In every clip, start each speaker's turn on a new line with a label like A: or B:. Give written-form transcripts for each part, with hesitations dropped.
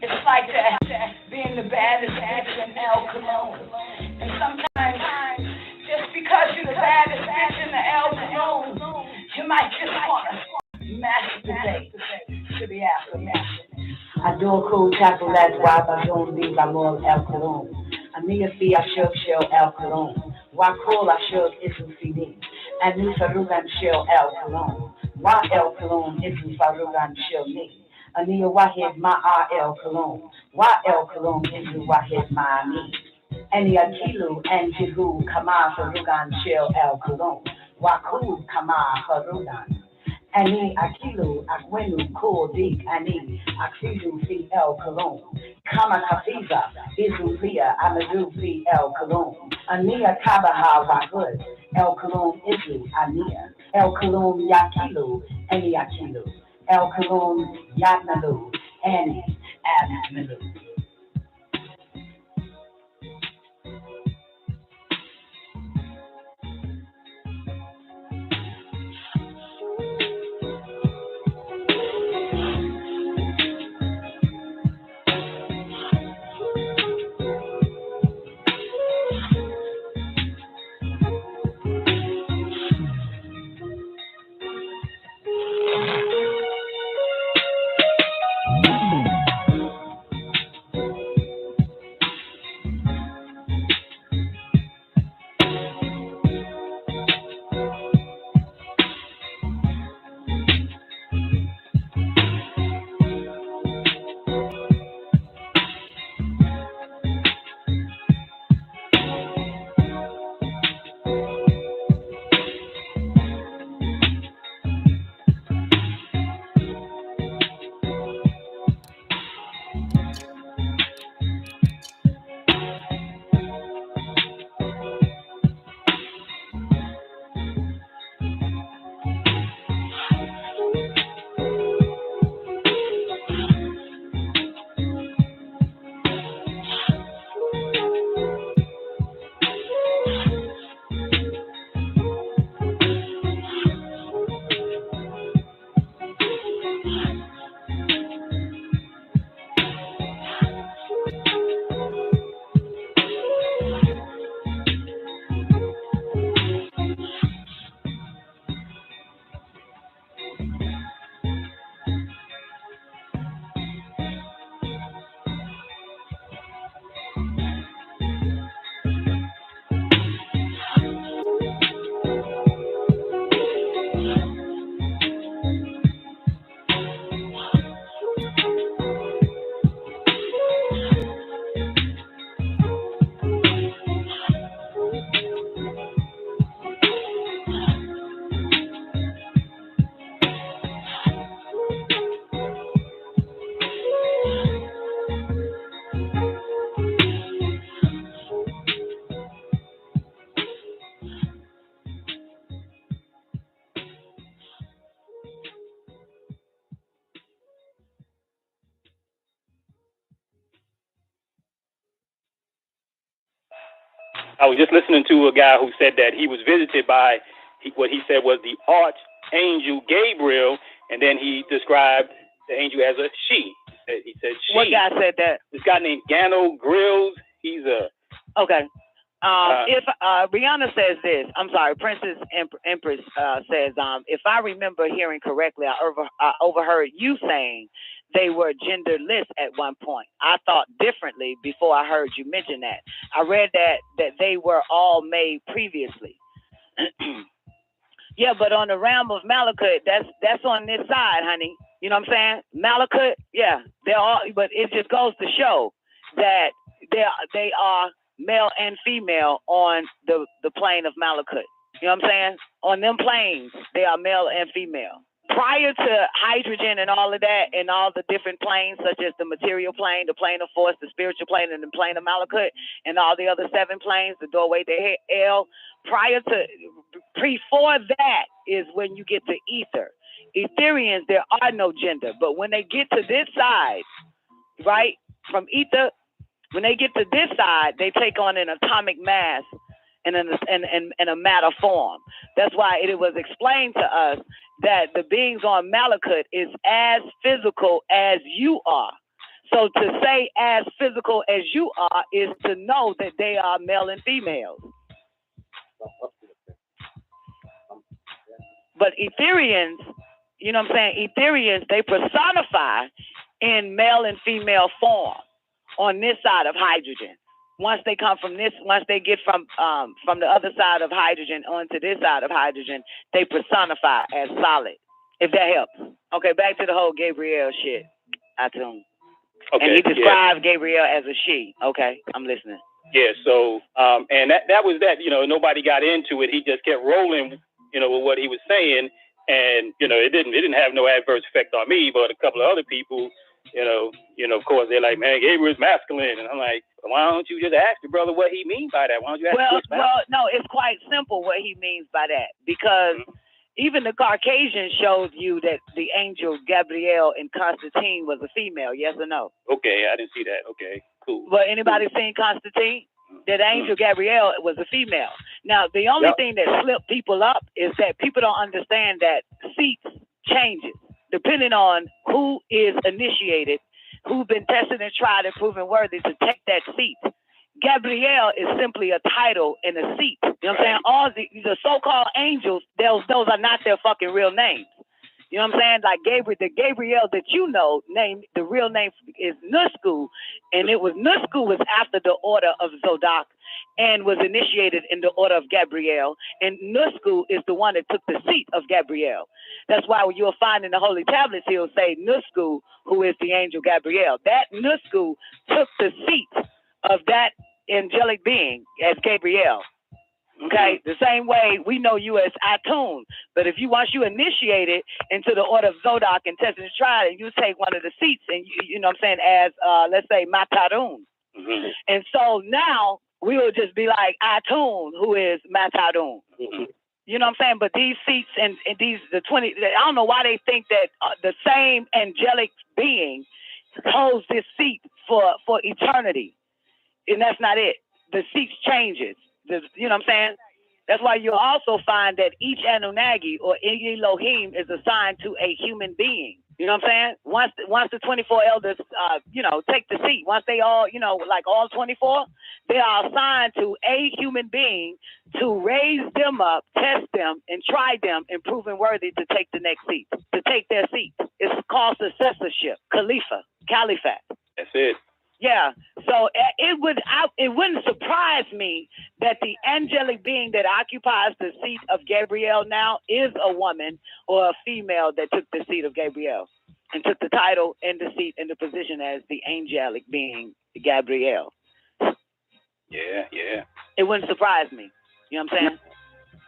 A: it's like that being the baddest bitch in El Cologne. And sometimes, just because you're the baddest bitch in the El Cologne, you might just want to masturbate to the aftermath. I do a cool tackle that's why I don't leave I'm all El Cologne. A minha filha show El Cologne. Why cool I show Isu CD. And new Farugan show El Cologne. Why El Cologne Isu Farugan show me. Ania Wahid Ma El Cologne. Why El Cologne Isu Wahid Ma me. Any Akilu and Jihu Kama Farugan show El Cologne. Waku Kama Farugan. Ani Akilu, Akwenu, Ko, Dik, Ani, Aksidu, Fi, El, Cologne. Kama Kafiza, Izu, Fia, Amadu, Fi, El, Cologne. Ania Tabaha, Wahud, El, Cologne, Izu, Ania. El, Cologne, Yakilu, Ani Akilu. El, Cologne, Yatnalu, Ani, Adnalu.
B: I was just listening to a guy who said that he was visited by what he said was the archangel Gabriel, and then he described the angel as a she. He said she.
C: What guy said that?
B: This guy named Gano Grills. He's a
C: okay. If Rihanna says this, I'm sorry, Princess Empress says, if I remember hearing correctly, I overheard you saying they were genderless at one point. I thought differently before I heard you mention that. I read that they were all made previously. Yeah, but on the realm of Malachite, that's on this side, honey. You know what I'm saying? Malachite, yeah, they're all, but it just goes to show that they are male and female on the plane of Malachite. You know what I'm saying? On them planes, they are male and female. Prior to hydrogen and all of that, and all the different planes, such as the material plane, the plane of force, the spiritual plane, and the plane of Malachite, and all the other 7 planes, the doorway to hell, before that is when you get to ether. Etherians, there are no gender, but when they get to this side, right, from ether, when they get to this side, they take on an atomic mass, in a matter form. That's why it was explained to us that the beings on Malachut is as physical as you are. So to say as physical as you are is to know that they are male and female. But Etherians, you know what I'm saying? Etherians, they personify in male and female form on this side of hydrogen. Once they come from this, once they get from the other side of hydrogen onto this side of hydrogen, they personify as solid. If that helps. Okay, back to the whole Gabriel shit. I tuned. Okay, and he described Gabriel as a she. Okay, I'm listening.
B: Yeah, so and that was that. You know, nobody got into it. He just kept rolling, you know, with what he was saying, and you know, it didn't have no adverse effect on me, but a couple of other people, you know, of course, they're like, man, Gabriel's masculine, and I'm like, why don't you just ask your brother what he means by that? Why don't you ask?
C: Well, no, it's quite simple what he means by that, because even the Caucasian showed you that the angel Gabriel in Constantine was a female. Yes or no?
B: Okay, I didn't see that. Okay, cool.
C: Well, anybody seen Constantine? That angel Gabriel was a female. Now, the only thing that slipped people up is that people don't understand that seats changes depending on who is initiated, who's been tested and tried and proven worthy to take that seat. Gabriel is simply a title and a seat. You know what I'm saying? All the so-called angels, those are not their fucking real names. You know what I'm saying? Like the Gabriel that you know, the real name is Nusku, and Nusku was after the order of Zodok and was initiated in the order of Gabriel, and Nusku is the one that took the seat of Gabriel. That's why you'll find in the Holy Tablets, he'll say Nusku, who is the angel Gabriel. That Nusku took the seat of that angelic being as Gabriel. Okay, the same way we know you as Atun, but if once you initiated into the order of Zodok and tested and tried, and you take one of the seats, and you know what I'm saying, as let's say Matadun, and so now we will just be like Atun, who is Matadun. You know what I'm saying? But these seats and these the 20, I don't know why they think that the same angelic being holds this seat for eternity, and that's not it. The seats changes. You know what I'm saying? That's why you'll also find that each Anunnaki or Elohim is assigned to a human being. You know what I'm saying? Once the 24 elders, take the seat, once they all, like all 24, they are assigned to a human being to raise them up, test them, and try them, and prove them worthy to take the next seat, to take their seat. It's called successorship, caliphate.
B: That's it.
C: Yeah, so it wouldn't surprise me that the angelic being that occupies the seat of Gabriel now is a woman or a female that took the seat of Gabriel and took the title and the seat and the position as the angelic being Gabriel.
B: Yeah.
C: It wouldn't surprise me. You know what I'm saying?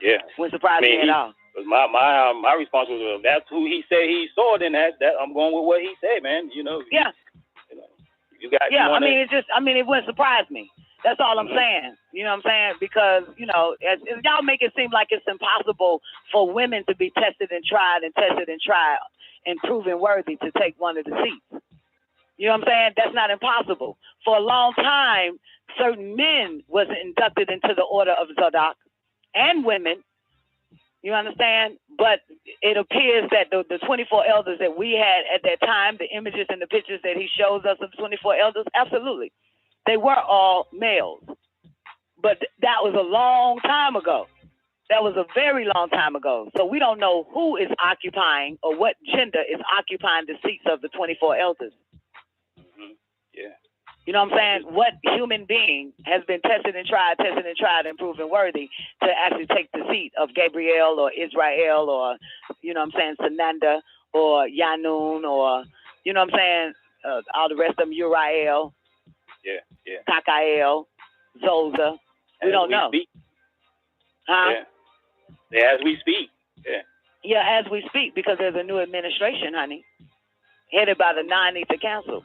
B: Yeah.
C: Wouldn't surprise me at all.
B: My response was, well, that's who he said he saw. Then that I'm going with what he said, man.
C: Yeah. It wouldn't surprise me. That's all I'm saying. You know what I'm saying? Because, as y'all make it seem like it's impossible for women to be tested and tried and proven worthy to take one of the seats. You know what I'm saying? That's not impossible. For a long time, certain men was inducted into the order of Zodok and women. You understand? But it appears that the 24 elders that we had at that time, the images and the pictures that he shows us of the 24 elders, absolutely. They were all males. But that was a long time ago. That was a very long time ago. So we don't know who is occupying or what gender is occupying the seats of the 24 elders.
B: Yeah.
C: You know what I'm saying? What human being has been tested and tried and proven worthy to actually take the seat of Gabriel or Israel or, Sananda or Yanun or, all the rest of them, Uriel, Kakael, Zoza. We don't know.
B: Speak.
C: Huh?
B: Yeah, as we speak. Yeah.
C: Yeah, as we speak, because there's a new administration, honey, headed by the Non-Ether Council.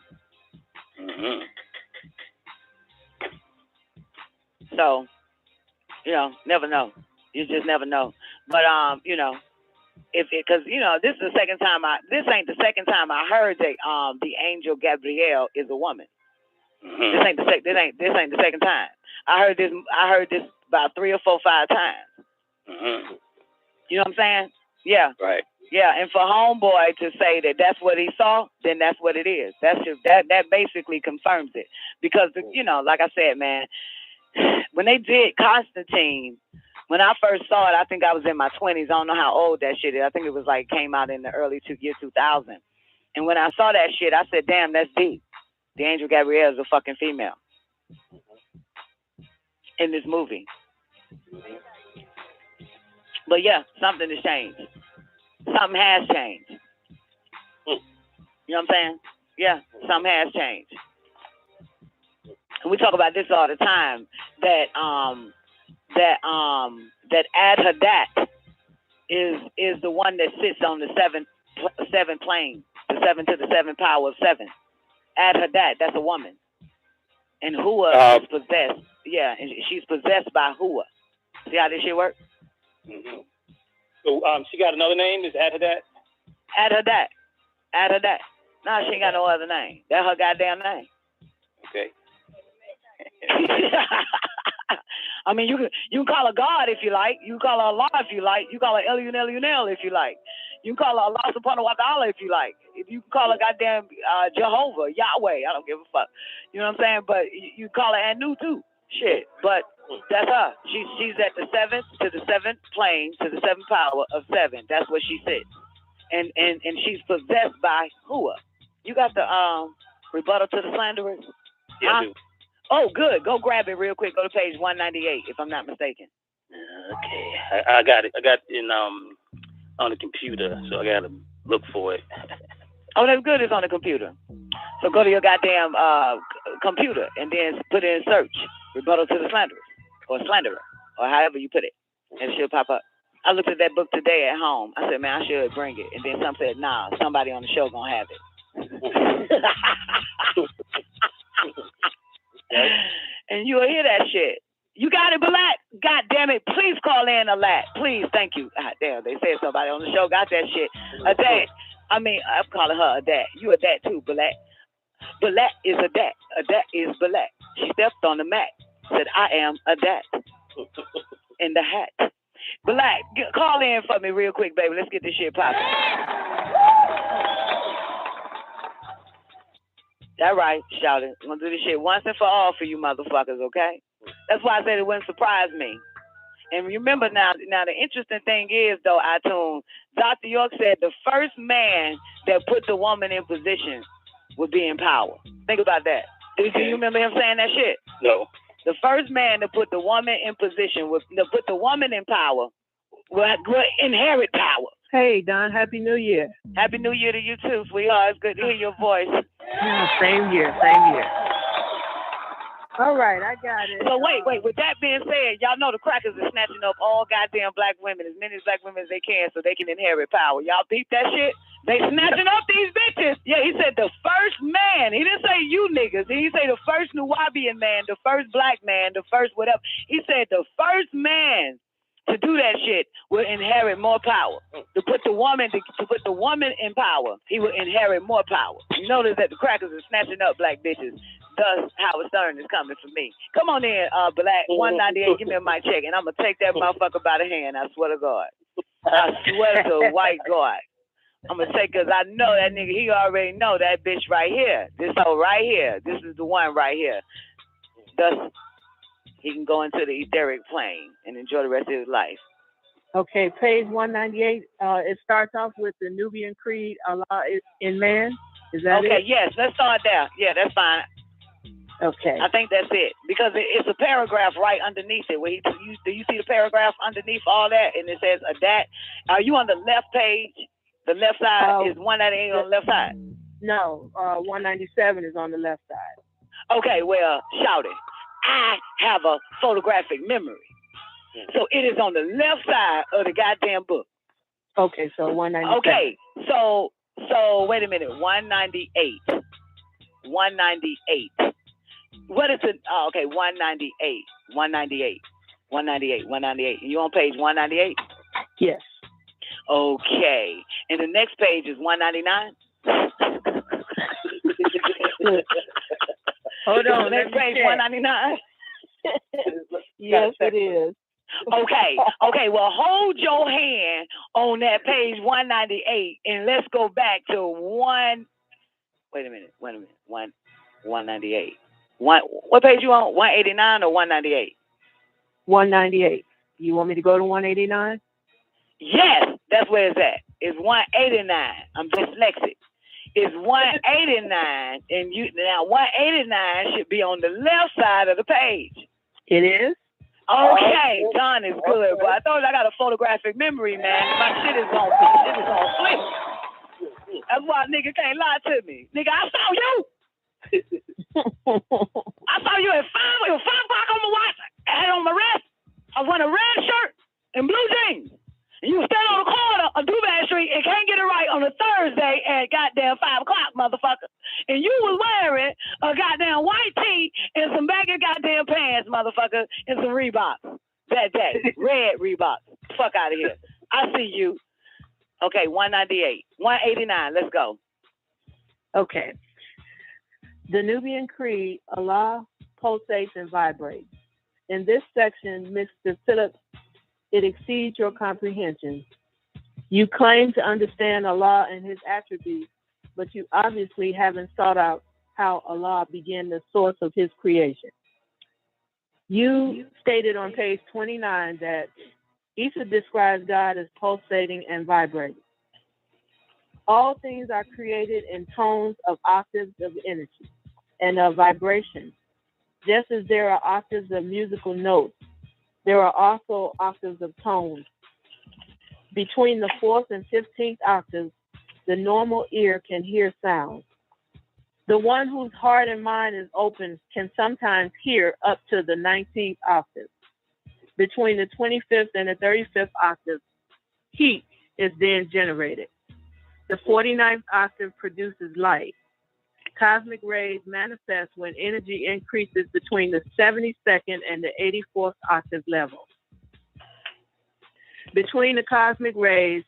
C: So, never know. You just never know. But because this is the second time this ain't the second time I heard that the angel Gabriel is a woman. This ain't the second time. I heard this about 3 or 4, 5 times.
B: Mm-hmm.
C: You know what I'm saying? Yeah.
B: Right.
C: Yeah, and for homeboy to say that that's what he saw, then that's what it is. That's just, that basically confirms it. Because, you know, like I said, man, when they did Constantine, when I first saw it, I think I was in my 20s. I don't know how old that shit is. I think it was like came out in the early year 2000. And when I saw that shit, I said, damn, that's deep. The Angel Gabrielle is a fucking female in this movie. But yeah, something has changed. Something has changed. You know what I'm saying? Yeah, something has changed. And we talk about this all the time. That Ad-Hadat is the one that sits on the seven plane, the 7 to the 7 power of 7. Ad-Hadat, that's a woman. And Hua is possessed. Yeah, and she's possessed by Hua. See how this shit works?
B: Mm-hmm. So she got another name? Is Ad-Hadat?
C: Ad-Hadat. Ad-Hadat. No, she ain't got no other name. That's her goddamn name.
B: Okay.
C: I mean, you can call her God if you like. You can call her Allah if you like. You can call her Elunel if you like. You can call her Allah subhanahu wa ta'ala if you like. If you can call her goddamn Jehovah, Yahweh, I don't give a fuck. You know what I'm saying? But you call her Anu too. Shit. But that's her. She's at the 7th to the 7th plane to the 7th power of 7. That's where she sits. And she's possessed by Hua. You got the rebuttal to the slanderers?
B: Yeah, I do.
C: Oh, good. Go grab it real quick. Go to page 198, if I'm not mistaken.
B: Okay, I got it. I got it in on the computer, so I gotta look for it.
C: Oh, that's good. It's on the computer. So go to your goddamn computer and then put it in search. Rebuttal to the slanderers, or slanderer, or however you put it, and it should pop up. I looked at that book today at home. I said, man, I should bring it. And then some said, nah, somebody on the show gonna have it. And you'll hear that shit. You got it, Balat? God damn it. Please call in Alat. Please. Thank you. God damn, they said somebody on the show got that shit. Adat. I mean, I'm calling her Adat. You Adat too, Balat. Balat is Adat. Adat is Balat. She stepped on the mat. Said, I am Adat. In the hat. Balat, call in for me real quick, baby. Let's get this shit popping. That right, shout it. I'm gonna do this shit once and for all for you motherfuckers, okay? That's why I said it wouldn't surprise me. And remember now the interesting thing is though, iTunes, Dr. York said the first man that put the woman in position would be in power. Think about that. Do you remember him saying that shit?
B: No.
C: The first man to put the woman in position, to put the woman in power, will inherit power.
D: Hey, Don, Happy New Year.
C: Happy New Year to you too, sweetheart. It's good to hear your voice.
D: Yeah, same year, same year. All right, I got it.
C: So wait. With that being said, y'all know the crackers are snatching up all goddamn black women, as many black women as they can, so they can inherit power. Y'all peep that shit? They snatching up these bitches. Yeah, he said the first man. He didn't say you niggas. He didn't say the first Nubian man, the first black man, the first whatever. He said the first man to do that shit will inherit more power. To put the woman in power, he will inherit more power. You notice that the crackers are snatching up black bitches. Thus, Howard Stern is coming for me. Come on in, Black 198. Give me a mic check, and I'm gonna take that motherfucker by the hand. I swear to God. I swear to white God. I'm gonna take, cause I know that nigga. He already know that bitch right here. This hoe right here. This is the one right here. Thus, he can go into the etheric plane and enjoy the rest of his life.
D: Okay, page 198. It starts off with the Nubian Creed, Allah is in man. Is that it?
C: Okay, yes, let's start there. Yeah, that's fine.
D: Okay.
C: I think that's it. Because it's a paragraph right underneath it. Where do you see the paragraph underneath all that? And it says, Adat. Are you on the left page? The left side is 198 on the left side?
D: No, 197 is on the left side.
C: Okay, well, shout it. I have a photographic memory. So it is on the left side of the goddamn book.
D: Okay, so 197.
C: Okay, so wait a minute. 198. 198. What is it? Oh, okay, 198. 198. 198. 198. And you on page 198?
D: Yes.
C: Okay. And the next page is 199?
D: Hold on.
C: The next page, 199?
D: Yes, it is.
C: Okay. Well, hold your hand on that page 198, and let's go back to 198. What page you on? 189 or 198?
D: 198. You want me to go to 189?
C: Yes, that's where it's at. It's 189. I'm dyslexic. It's 189, and now 189 should be on the left side of the page.
D: It is?
C: Okay, John is good, but I thought I got a photographic memory, man. My shit is on flip. That's why nigga can't lie to me. Nigga, I saw you. I saw you at 5 o'clock on my watch. I had on my wrist. I was wearing a red shirt and blue jeans. And you stand on the corner of Duval Street and can't get it right on a Thursday at goddamn 5 o'clock, motherfucker. And you was wearing a goddamn white tee and some baggy goddamn pants, motherfucker, and some Reeboks that day. Red Reeboks. Fuck out of here. I see you. Okay, 198. 189. Let's go.
D: Okay. The Nubian Creed, Allah pulsates and vibrates. In this section, Mr. Phillips, it exceeds your comprehension. You claim to understand Allah and his attributes, but you obviously haven't sought out how Allah began the source of his creation. You stated on page 29 that Issa describes God as pulsating and vibrating. All things are created in tones of octaves of energy and of vibration. Just as there are octaves of musical notes, there are also octaves of tones. Between the 4th and 15th octaves, the normal ear can hear sounds. The one whose heart and mind is open can sometimes hear up to the 19th octave. Between the 25th and the 35th octave, heat is then generated. The 49th octave produces light. Cosmic rays manifest when energy increases between the 72nd and the 84th octave level. Between the cosmic rays,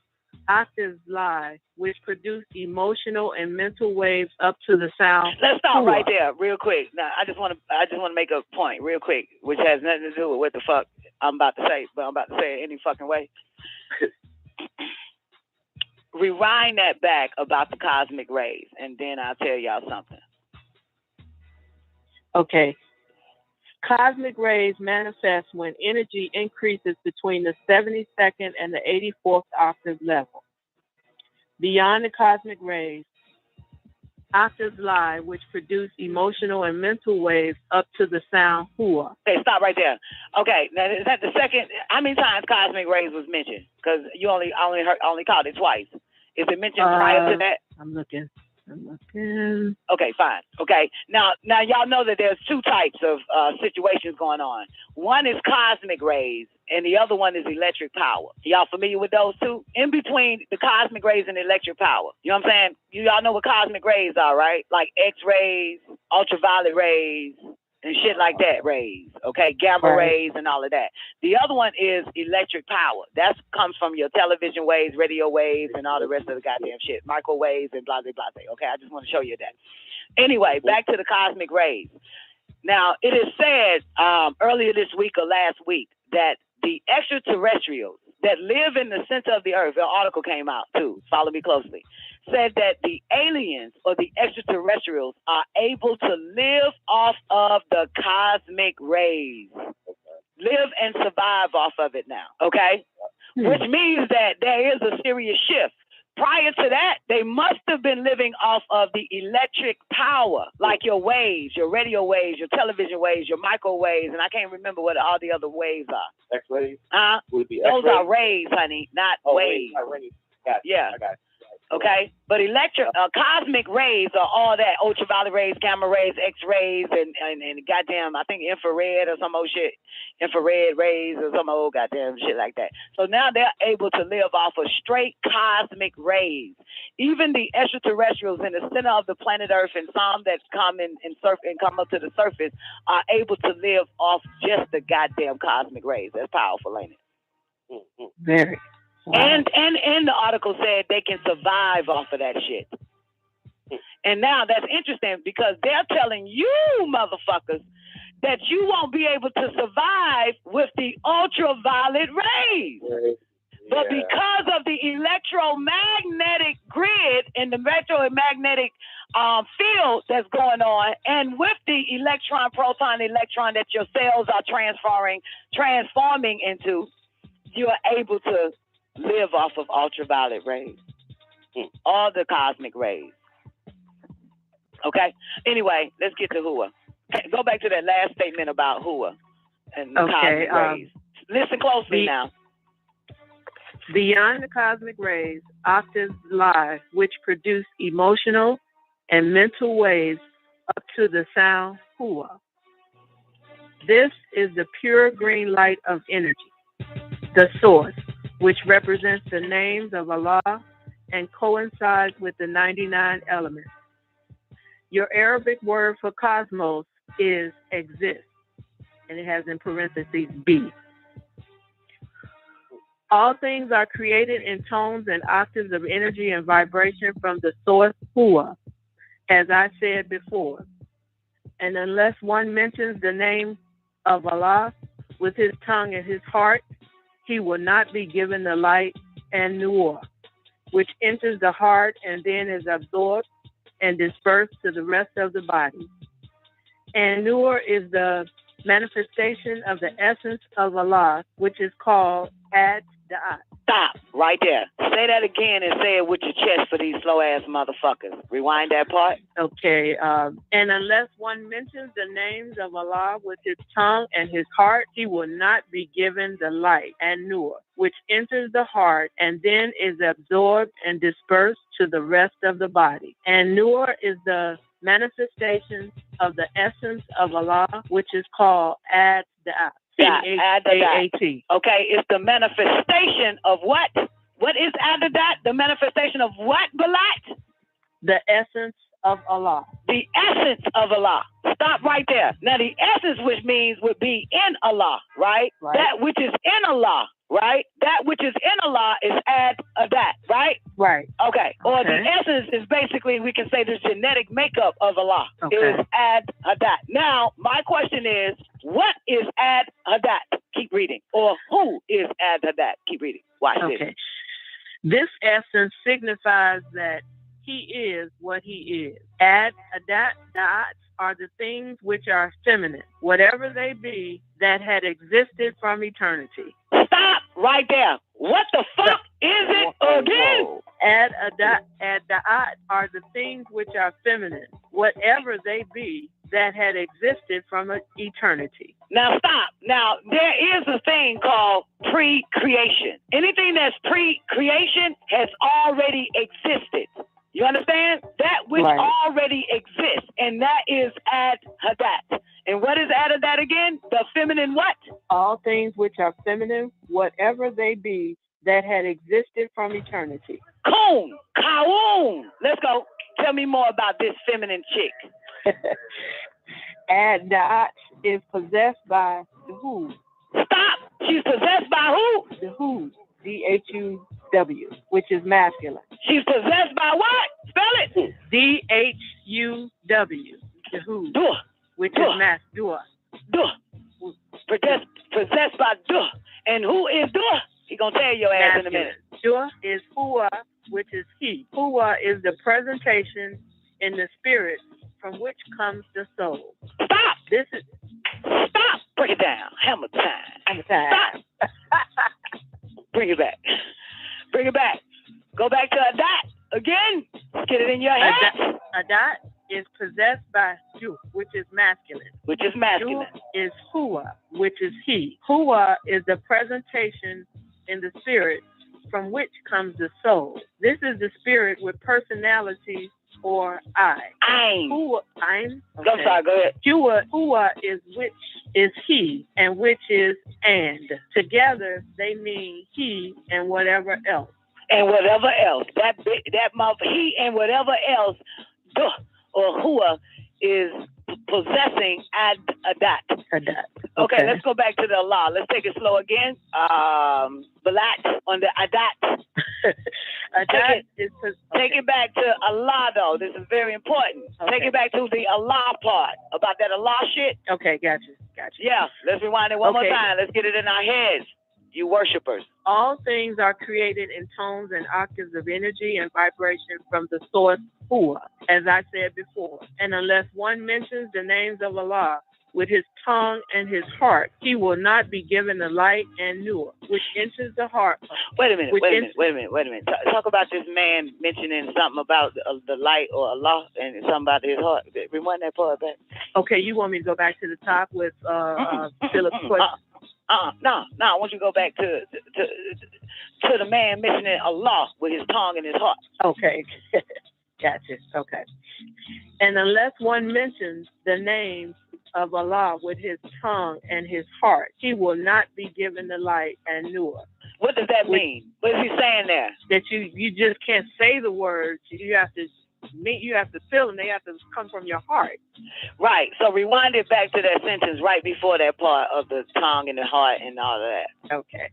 D: octaves lie, which produce emotional and mental waves up to the sound.
C: Let's stop right there, real quick. Now, I just want to make a point, real quick, which has nothing to do with what the fuck I'm about to say, but I'm about to say it any fucking way. Rewind that back about the cosmic rays, and then I'll tell y'all something.
D: Okay. Cosmic rays manifest when energy increases between the 72nd and the 84th octave level. Beyond the cosmic rays, octaves lie, which produce emotional and mental waves up to the sound hua.
C: Okay, stop right there. Okay, now is that the second? How many times cosmic rays was mentioned? Because I only called it twice. Is it mentioned prior to that?
D: I'm looking.
C: Okay, fine. Okay, now y'all know that there's two types of situations going on. One is cosmic rays, and the other one is electric power. Y'all familiar with those two? In between the cosmic rays and electric power. You know what I'm saying? Y'all know what cosmic rays are, right? Like X-rays, ultraviolet rays, and shit like that, rays, okay? Gamma rays and all of that. The other one is electric power. That comes from your television waves, radio waves, and all the rest of the goddamn shit. Microwaves and blah, blah, blah, okay? I just want to show you that. Anyway, back to the cosmic rays. Now, it is said earlier this week or last week that the extraterrestrials that live in the center of the earth, an article came out too, follow me closely, said that the aliens or the extraterrestrials are able to live off of the cosmic rays, live and survive off of it now, okay? Which means that there is a serious shift. Prior to that, they must have been living off of the electric power, like your waves, your radio waves, your television waves, your microwaves, and I can't remember what all the other waves are.
E: X-rays?
C: Would it be X-rays? Those are rays, honey, not waves.
E: Rays. Got it.
C: Yeah.
E: I got it.
C: Okay, but cosmic rays are all that: ultraviolet rays, gamma rays, X-rays, and goddamn, I think infrared or some old shit, infrared rays or some old goddamn shit like that. So now they're able to live off of straight cosmic rays. Even the extraterrestrials in the center of the planet Earth and some that come and come up to the surface are able to live off just the goddamn cosmic rays. That's powerful, ain't it?
E: Mm-hmm.
D: Very. Wow.
C: And the article said they can survive off of that shit. And now that's interesting because they're telling you motherfuckers that you won't be able to survive with the ultraviolet rays. But because of the electromagnetic grid and the electromagnetic field that's going on, and with the electron, proton, electron that your cells are transforming into, you are able to live off of ultraviolet rays, all the cosmic rays. Okay. Anyway, let's get to Hua. Go back to that last statement about Hua and the cosmic rays. Listen closely now.
D: Beyond the cosmic rays, octaves lie which produce emotional and mental waves up to the sound Hua. This is the pure green light of energy, the source, which represents the names of Allah and coincides with the 99 elements. Your Arabic word for cosmos is exist, and it has in parentheses be. All things are created in tones and octaves of energy and vibration from the source Hua, as I said before. And unless one mentions the name of Allah with his tongue and his heart, he will not be given the light and nur, which enters the heart and then is absorbed and dispersed to the rest of the body. And nur is the manifestation of the essence of Allah, which is called Ad.
C: Stop right there. Say that again and say it with your chest for these slow ass motherfuckers. Rewind that part.
D: Okay. And unless one mentions the names of Allah with his tongue and his heart, he will not be given the light and nur, which enters the heart and then is absorbed and dispersed to the rest of the body. And nur is the manifestation of the essence of Allah, which is called Ad. A-A-T.
C: Okay, it's the manifestation of what? What is Adadat? The manifestation of what, Balat?
D: The essence of Allah.
C: The essence of Allah. Stop right there. Now, the essence, which means would be in Allah, right? That which is in Allah, right? That which is in Allah is Ad-Adat, right?
D: Right.
C: Okay. Or the essence is basically, we can say the genetic makeup of Allah is Ad-Adat. Now, my question is, what is Ad-Adat? Keep reading. Or who is Ad-Adat? Keep reading. Watch this.
D: This essence signifies that he is what he is. Ad-Adat are the things which are feminine, whatever they be, that had existed from eternity.
C: Stop right there. What the fuck is it again?
D: Ad-Adat are the things which are feminine, whatever they be, that had existed from eternity.
C: Now stop. Now, there is a thing called pre-creation. Anything that's pre-creation has already existed. You understand? That which already exists, and that is Ad-Hadat. And what is Ad-Hadat again? The feminine what?
D: All things which are feminine, whatever they be, that had existed from eternity.
C: Coon, Kawoon. Let's go. Tell me more about this feminine chick.
D: Ad-Hadat is possessed by the who.
C: Stop. She's possessed by who?
D: The who. D-H-U-W, which is masculine.
C: She's possessed by what? Spell it.
D: D-H-U-W, the who, which is masculine.
C: Possessed by duh. And who is duh? He gonna tell your ass in a minute.
D: Duh is hua, which is he. Hua is the presentation in the spirit from which comes the soul.
C: Stop. Stop. Break it down. Hammer time. Stop. Bring it back. Bring it back. Go back to Adat again. Get it in your head.
D: Adat is possessed by Ju, which is masculine.
C: Which is masculine.
D: Ju is Hua, which is he. Hua is the presentation in the spirit from which comes the soul. This is the spirit with personality or I.
C: I'm.
D: Hua, I'm. Okay.
C: I'm sorry, go ahead.
D: Hua is which is he, and which is and. Together, they mean he and whatever else.
C: And whatever else. That mouth, he and whatever else, duh, or hua, is possessing Adat. Okay, let's go back to the Allah. Let's take it slow again. Balat on the Adat. Take it back to Allah, though. This is very important. Okay. Take it back to the Allah part about that Allah shit.
D: Okay, gotcha.
C: Yeah, let's rewind it one more time. Let's get it in our heads, you worshipers.
D: All things are created in tones and octaves of energy and vibration from the source Hua, as I said before. And unless one mentions the names of Allah with his tongue and his heart, he will not be given the light and nur, which enters the heart.
C: Wait a minute. Talk about this man mentioning something about the light or Allah and something about his heart. Rewind that part back.
D: Okay, you want me to go back to the top with Philip's question?
C: No, I want you to go back to the man mentioning Allah with his tongue and his heart.
D: Okay. Gotcha. Okay. And unless one mentions the names of Allah with his tongue and his heart, he will not be given the light and nur.
C: What does that mean? What is he saying there?
D: That you just can't say the words. You have to feel them. They have to come from your heart.
C: Right. So rewind it back to that sentence right before that part of the tongue and the heart and all of that.
D: Okay.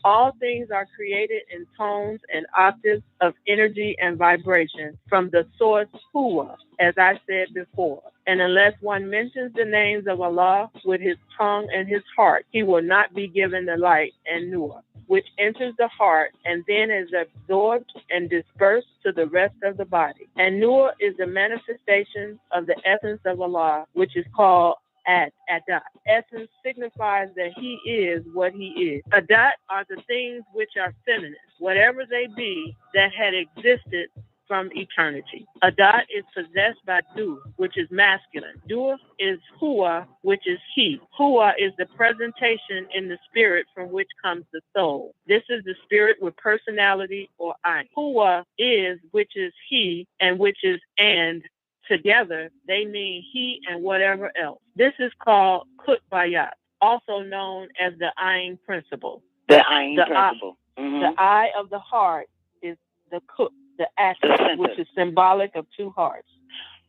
D: All things are created in tones and octaves of energy and vibration from the source Hua, as I said before. And unless one mentions the names of Allah with his tongue and his heart, he will not be given the light and nur, which enters the heart and then is absorbed and dispersed to the rest of the body. And nur is the manifestation of the essence of Allah, which is called Adat. Essence signifies that he is what he is. Adat are the things which are feminine, whatever they be, that had existed from eternity. Adat is possessed by Du, which is masculine. Du is Hua, which is he. Hua is the presentation in the spirit from which comes the soul. This is the spirit with personality or I. Hua is, which is he, and which is and. Together, they mean he and whatever else. This is called Kutbayat, also known as the Ayin principle.
C: The Ayin principle.
D: The eye of the heart is the Kut, the axis, which is symbolic of two hearts.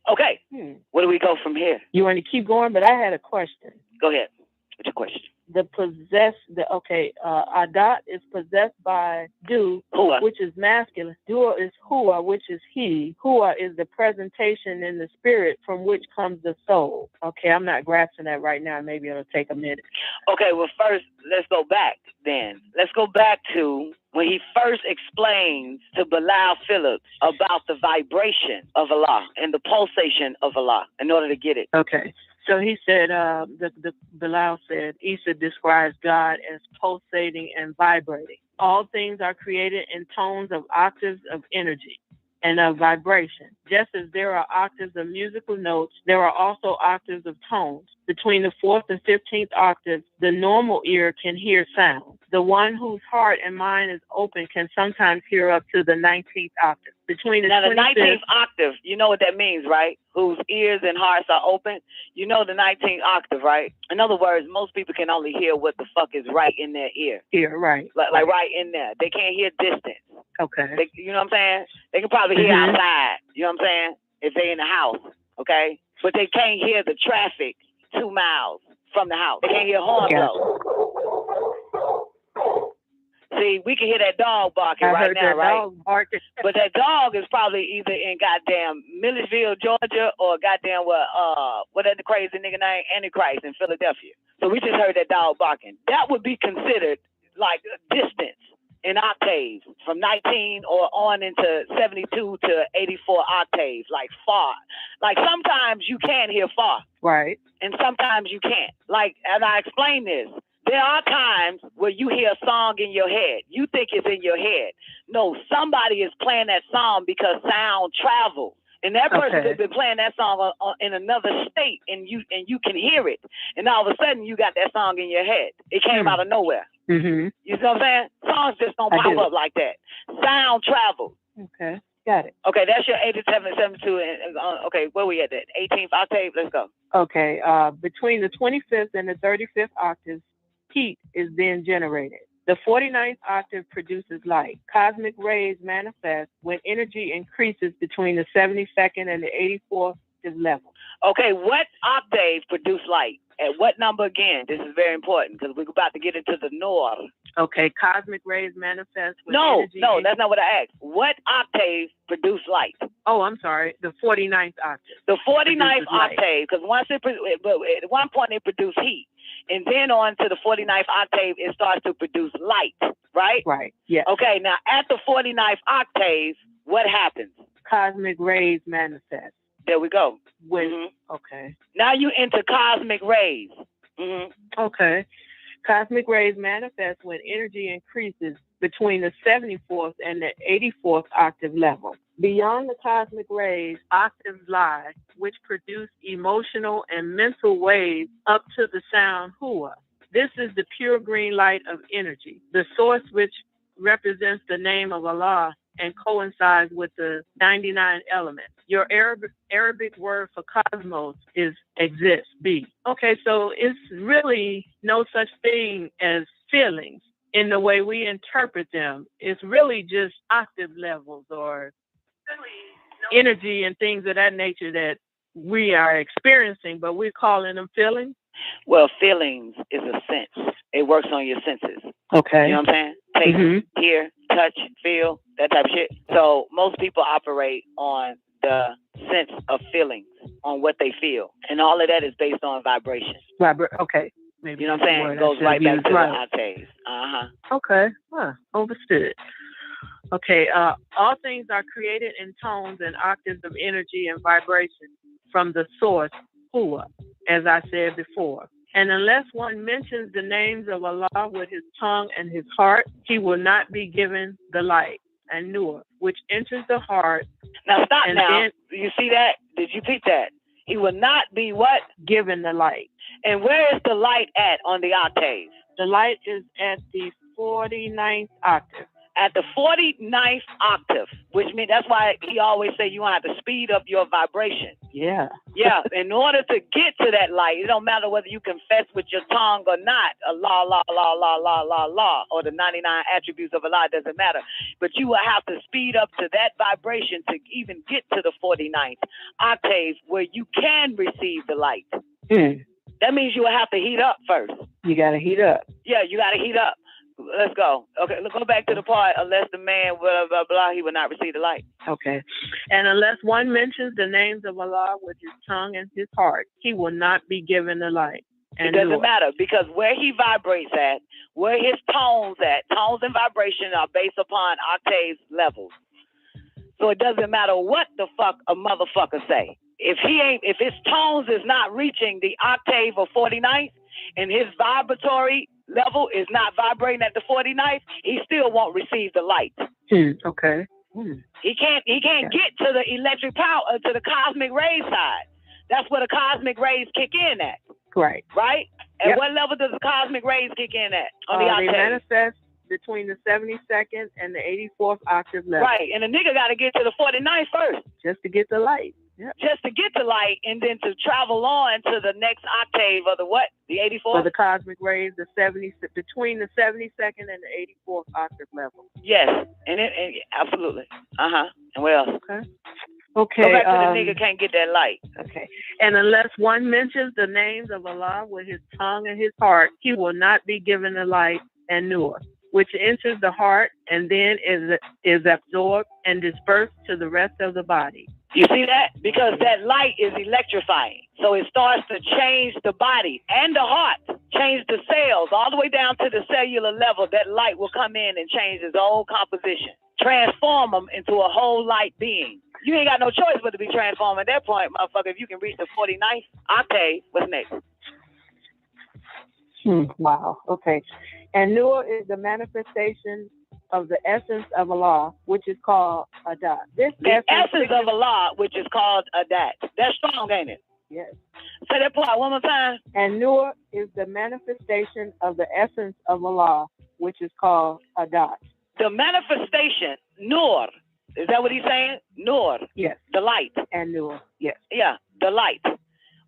C: Okay. Where do we go from here?
D: You want to keep going? But I had a question.
C: Go ahead. What's your question?
D: Adat is possessed by Du,
C: Hua,
D: which is masculine. Du is Hua, which is he. Hua is the presentation in the spirit from which comes the soul. Okay, I'm not grasping that right now. Maybe it'll take a minute.
C: Okay, well, first, let's go back then. Let's go back to when he first explains to Bilal Phillips about the vibration of Allah and the pulsation of Allah in order to get it.
D: Okay. So he said, the Bilal said, Issa describes God as pulsating and vibrating. All things are created in tones of octaves of energy and of vibration. Just as there are octaves of musical notes, there are also octaves of tones. Between the 4th and 15th octaves, the normal ear can hear sound. The one whose heart and mind is open can sometimes hear up to the 19th octave. Between the
C: 19th octave, you know what that means, right? Whose ears and hearts are open. You know the 19th octave, right? In other words, most people can only hear what the fuck is right in their ear.
D: Ear, right.
C: Like right in there. They can't hear distance.
D: Okay.
C: You know what I'm saying? They can probably hear outside. You know what I'm saying? If they in the house, okay? But they can't hear the traffic 2 miles from the house. They can't hear horn blow. See, we can hear that dog barking right now, right? But that dog is probably either in goddamn Milledgeville, Georgia, or goddamn what that the crazy nigga name, Antichrist in Philadelphia. So we just heard that dog barking. That would be considered like distance in octaves from 19 or on into 72 to 84 octaves, like far. Like sometimes you can hear far.
D: Right.
C: And sometimes you can't. Like, and I explain this. There are times where you hear a song in your head. You think it's in your head. No, somebody is playing that song because sound travels. And that person has been playing that song in another state, and you can hear it. And all of a sudden, you got that song in your head. It came out of nowhere.
D: Mm-hmm.
C: You know what I'm saying? Songs just don't pop up like that. Sound travels.
D: Okay, got it.
C: Okay, that's your 87 and 72. Okay, where we at that? 18th octave? Let's go.
D: Okay, between the 25th and the 35th octaves, heat is then generated. The 49th octave produces light. Cosmic rays manifest when energy increases between the 72nd and the 84th level.
C: Okay, what octave produce light? At what number again? This is very important because we're about to get into the Noor.
D: Okay, cosmic rays manifest with
C: No,
D: energy.
C: no, that's not what I asked. What octave produce light?
D: Oh, I'm sorry. The 49th octave.
C: The 49th
D: produces light.
C: octave, because at one point it produced heat, and then on to the 49th octave, it starts to produce light, right?
D: Right, yeah.
C: Okay, now at the 49th octave, what happens?
D: Cosmic rays manifest.
C: There we go.
D: When, okay.
C: Now you into cosmic rays.
D: Okay. Cosmic rays manifest when energy increases between the 74th and the 84th octave level. Beyond the cosmic rays, octaves lie, which produce emotional and mental waves up to the sound hua. This is the pure green light of energy, the source which represents the name of Allah and coincides with the 99 elements. Your Arabic word for cosmos is exist, be. Okay, so it's really no such thing as feelings in the way we interpret them. It's really just octave levels or energy and things of that nature that we are experiencing, but we're calling them feelings.
C: Well, feelings is a sense. It works on your senses.
D: Okay.
C: You know what I'm saying? Taste, hear, touch, feel, that type of shit. So most people operate on the sense of feelings, on what they feel. And all of that is based on vibration.
D: Okay. Maybe
C: you know what I'm saying? It goes right back to the octaves.
D: Okay. Understood. Okay. All things are created in tones and octaves of energy and vibration from the source, Hua, as I said before. And unless one mentions the names of Allah with his tongue and his heart, he will not be given the light and nur, which enters the heart.
C: Now stop now. Then, you see that? Did you peep that? He will not be what?
D: Given the light.
C: And where is the light at on the octave?
D: The light is at the 49th octave.
C: At the 49th octave, which means that's why he always say you want to have to speed up your vibration.
D: Yeah.
C: Yeah. In order to get to that light, it don't matter whether you confess with your tongue or not. Allah, Allah, Allah, Allah, Allah, Allah, Allah, or the 99 attributes of Allah, doesn't matter. But you will have to speed up to that vibration to even get to the 49th octave where you can receive the light. That means you will have to heat up first.
D: You got to heat up.
C: Yeah, you got to heat up. Let's go. Okay, let's go back to the part. Unless the man, blah, blah, blah, he will not receive the light.
D: Okay. And unless one mentions the names of Allah with his tongue and his heart, he will not be given the light.
C: And it doesn't matter because where he vibrates at, where his tones and vibration are based upon octaves levels. So it doesn't matter what the fuck a motherfucker say. If his tones is not reaching the octave of 49th and his vibratory level is not vibrating at the 49th, he still won't receive the light.
D: Okay.
C: He can't get to the electric power, to the cosmic rays side. That's where the cosmic rays kick in at.
D: Right.
C: Right? At what level does the cosmic rays kick in at on the octave?
D: They manifest between the 72nd and the 84th octave level.
C: Right. And the nigga got to get to the 49th first.
D: Just to get the light. Yep.
C: Just to get the light and then to travel on to the next octave of the what? The 84th?
D: For the cosmic rays, between the 72nd and the 84th octave level.
C: Yes. And absolutely. And what else?
D: Okay.
C: Go back to the nigga can't get that light.
D: Okay. And unless one mentions the names of Allah with his tongue and his heart, he will not be given the light and nur, which enters the heart and then is absorbed and dispersed to the rest of the body.
C: You see that? Because that light is electrifying. So it starts to change the body and the heart, change the cells, all the way down to the cellular level. That light will come in and change its whole composition, transform them into a whole light being. You ain't got no choice but to be transformed at that point, motherfucker. If you can reach the 49th octave, what's next?
D: Wow. Okay. And Nur is the manifestation of the essence of Allah, which is called Adat. The essence
C: of Allah, which is called Adat. That's strong, ain't it?
D: Yes.
C: Say that part one more time.
D: And Nur is the manifestation of the essence of Allah, which is called Adat.
C: The manifestation, Nur. Is that what he's saying? Nur.
D: Yes.
C: The light.
D: And Nur. Yes.
C: Yeah, the light.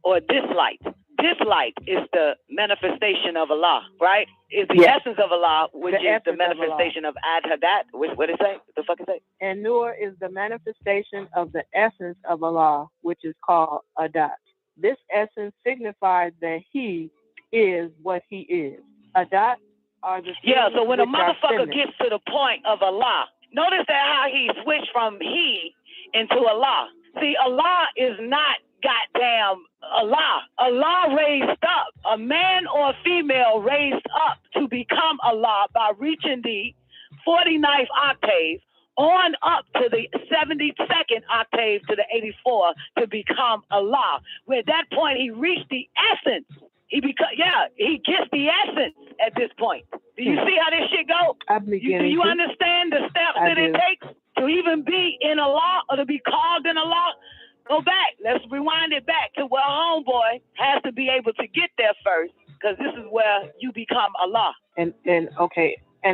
C: Or this light. This light is the manifestation of Allah, right? Is the essence of Allah, which is the manifestation of Ad-Hadat. What did it say? What the fuck is it?
D: And Nur is the manifestation of the essence of Allah, which is called Adat. This essence signifies that he is what he is. Adat are the
C: Yeah, so
D: things
C: when a
D: which are
C: motherfucker
D: feminine.
C: gets to the point of Allah, notice that how he switched from he into Allah. See, Allah is not goddamn Allah. Allah raised up, a man or a female raised up to become Allah by reaching the 49th octave on up to the 72nd octave to the 84 to become Allah. Where at that point he reached the essence. He gets the essence at this point. Do you see how this shit go? Do you understand the steps that it takes to even be in Allah or to be called in Allah? Go back. Let's rewind it back to where homeboy has to be able to get there first, because this is where you become Allah.
D: And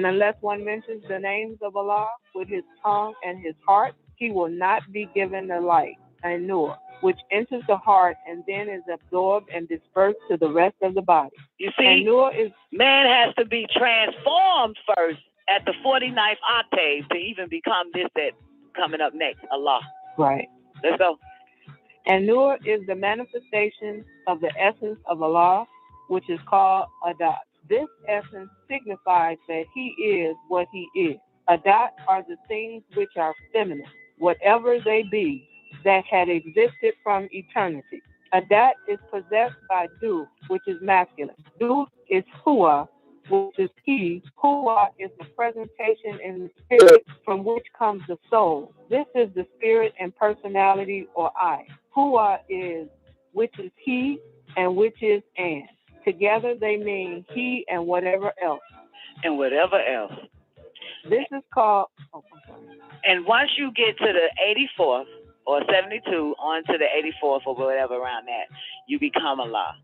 D: unless one mentions the names of Allah with his tongue and his heart, he will not be given the light, and nur, which enters the heart and then is absorbed and dispersed to the rest of the body.
C: You see, man has to be transformed first at the 49th octave to even become this that coming up next, Allah.
D: Right.
C: Let's go.
D: And nur is the manifestation of the essence of Allah, which is called Adat. This essence signifies that he is what he is. Adat are the things which are feminine, whatever they be, that had existed from eternity. Adat is possessed by Du, which is masculine. Du is Hua, which is he. Hua is the presentation in the spirit from which comes the soul. This is the spirit and personality, or I. Hua is which is he and which is and. Together they mean he and whatever else.
C: And whatever else.
D: This is called...
C: And once you get to the 84th, or 72 on to the 84th or whatever around that, you become Allah.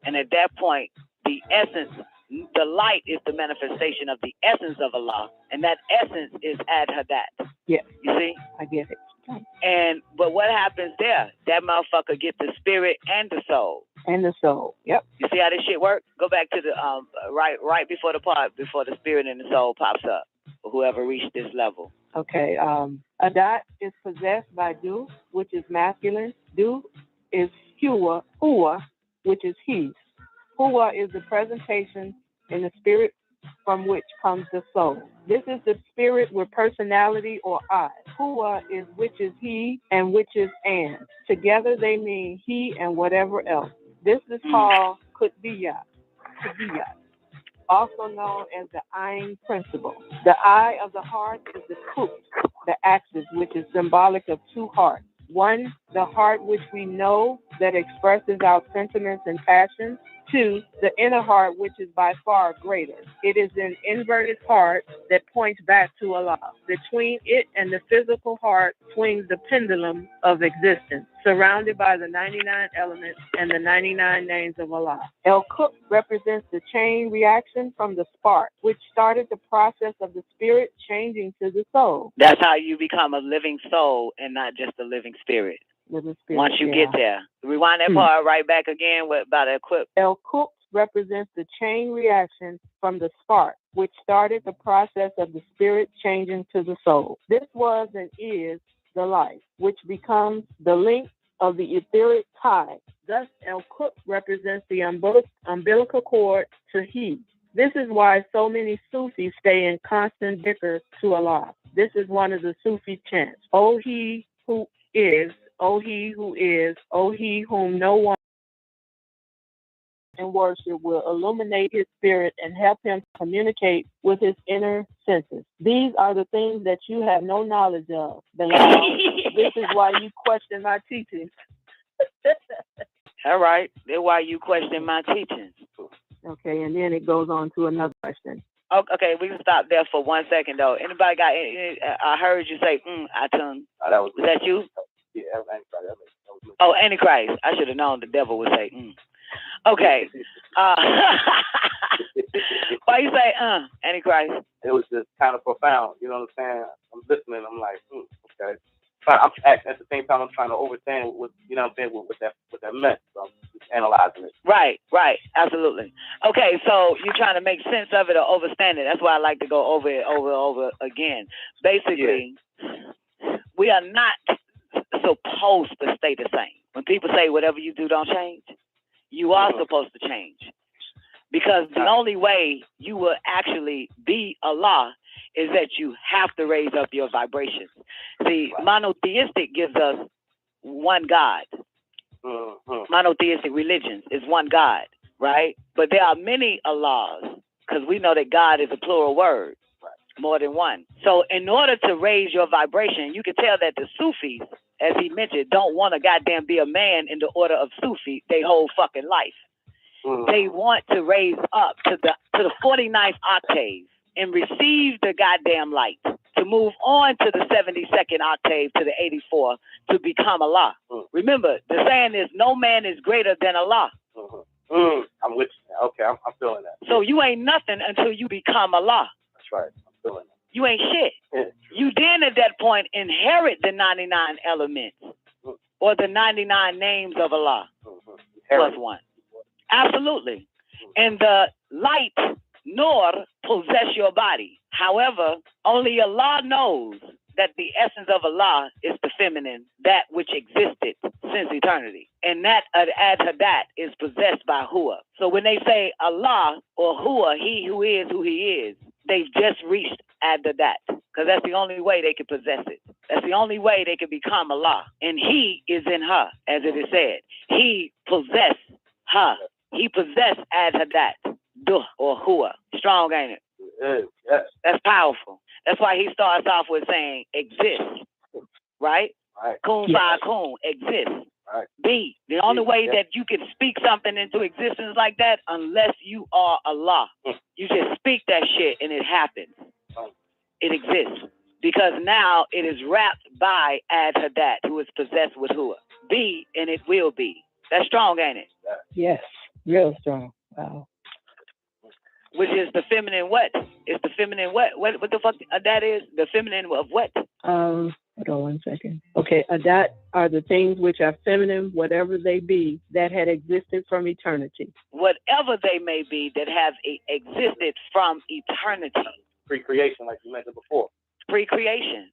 C: And at that point, the essence, the light is the manifestation of the essence of Allah. And that essence is Ad-Hadat.
D: Yeah.
C: You see?
D: I get it.
C: But what happens there? That motherfucker gets the spirit and the soul.
D: And the soul. Yep.
C: You see how this shit works? Go back to the right before the part, before the spirit and the soul pops up. For whoever reached this level.
D: Okay. Adat is possessed by Du, which is masculine. Du is Hua, which is he. Hua is the presentation in the spirit from which comes the soul. This is the spirit with personality, or I. Hua is which is he and which is and. Together they mean he and whatever else. This is called Kutbiyat, also known as the Ayn principle. The eye of the heart is the Kut, the axis, which is symbolic of two hearts. One, the heart which we know that expresses our sentiments and passions. Two, the inner heart, which is by far greater. It is an inverted heart that points back to Allah. Between it and the physical heart swings the pendulum of existence, surrounded by the 99 elements and the 99 names of Allah. El-Kut represents the chain reaction from the spark, which started the process of the spirit changing to the soul.
C: That's how you become a living soul and not just a living spirit. Once you get there. Rewind that part right back again about the equip.
D: El-Kut represents the chain reaction from the spark, which started the process of the spirit changing to the soul. This was and is the life, which becomes the link of the etheric tie. Thus, El-Kut represents the umbilical cord to he. This is why so many Sufis stay in constant dhikr to Allah. This is one of the Sufi chants. O he who is, O he who is, O he whom no one in worship will illuminate his spirit and help him communicate with his inner senses. These are the things that you have no knowledge of, Bilal. This is why you question my teachings.
C: All right. That's why you question my teachings.
D: Okay, and then it goes on to another question.
C: Okay, we can stop there for 1 second, though. Anybody got any, I heard you say, Atun. Was that you?
E: Yeah, Antichrist.
C: Oh, Antichrist. I should have known the devil would say, Okay. Why you say, Antichrist?
E: It was just kind of profound. You know what I'm saying? I'm listening. I'm like, okay. I'm at the same time I'm trying to understand what you know what I'm saying what that meant. So I'm just analyzing it.
C: Right, absolutely. Okay, so you're trying to make sense of it or understand it. That's why I like to go over it over again. Basically, we are not supposed to stay the same. When people say whatever you do don't change, you are supposed to change. Because the only way you will actually be Allah is that you have to raise up your vibrations. See, monotheistic gives us one God. Monotheistic religions is one God, right? But there are many Allahs, because we know that God is a plural word, more than one. So in order to raise your vibration, you can tell that the Sufis, as he mentioned, don't want to goddamn be a man in the order of Sufi they whole fucking life. They want to raise up to the 49th octave and receive the goddamn light, to move on to the 72nd octave to the 84 to become Allah. Remember, the saying is no man is greater than Allah.
E: I'm with you. Okay, I'm feeling that.
C: So you ain't nothing until you become Allah.
E: That's right. I'm feeling that.
C: You ain't shit. You then at that point inherit the 99 elements or the 99 names of Allah plus one. Absolutely. And the light, Nur, possess your body. However, only Allah knows that the essence of Allah is the feminine, that which existed since eternity. And that Ad-Hadat is possessed by Hua. So when they say Allah or Hua, he who he is, they've just reached Ad-Hadat, because that's the only way they can possess it. That's the only way they can become Allah. And he is in her, as it is said. He possessed her. He possessed Ad-Hadat, Duh, or Hua. Strong, ain't it?
E: Yes.
C: That's powerful. That's why he starts off with saying exist, right?
E: Right.
C: Kun fa kun, exist.
E: Right.
C: Be. The only way that you can speak something into existence like that, unless you are Allah. You just speak that shit and it happens. It exists. Because now it is wrapped by Ad-Hadat, who is possessed with Hua. Be, and it will be. That's strong, ain't it?
D: Yes, real strong. Wow.
C: Which is the feminine what? It's the feminine what? What the fuck that is? The feminine of what?
D: Hold on one second. Okay, Adat are the things which are feminine, whatever they be, that had existed from eternity.
C: Whatever they may be that have existed from eternity.
E: Pre-creation, like you mentioned before.
C: Pre-creation,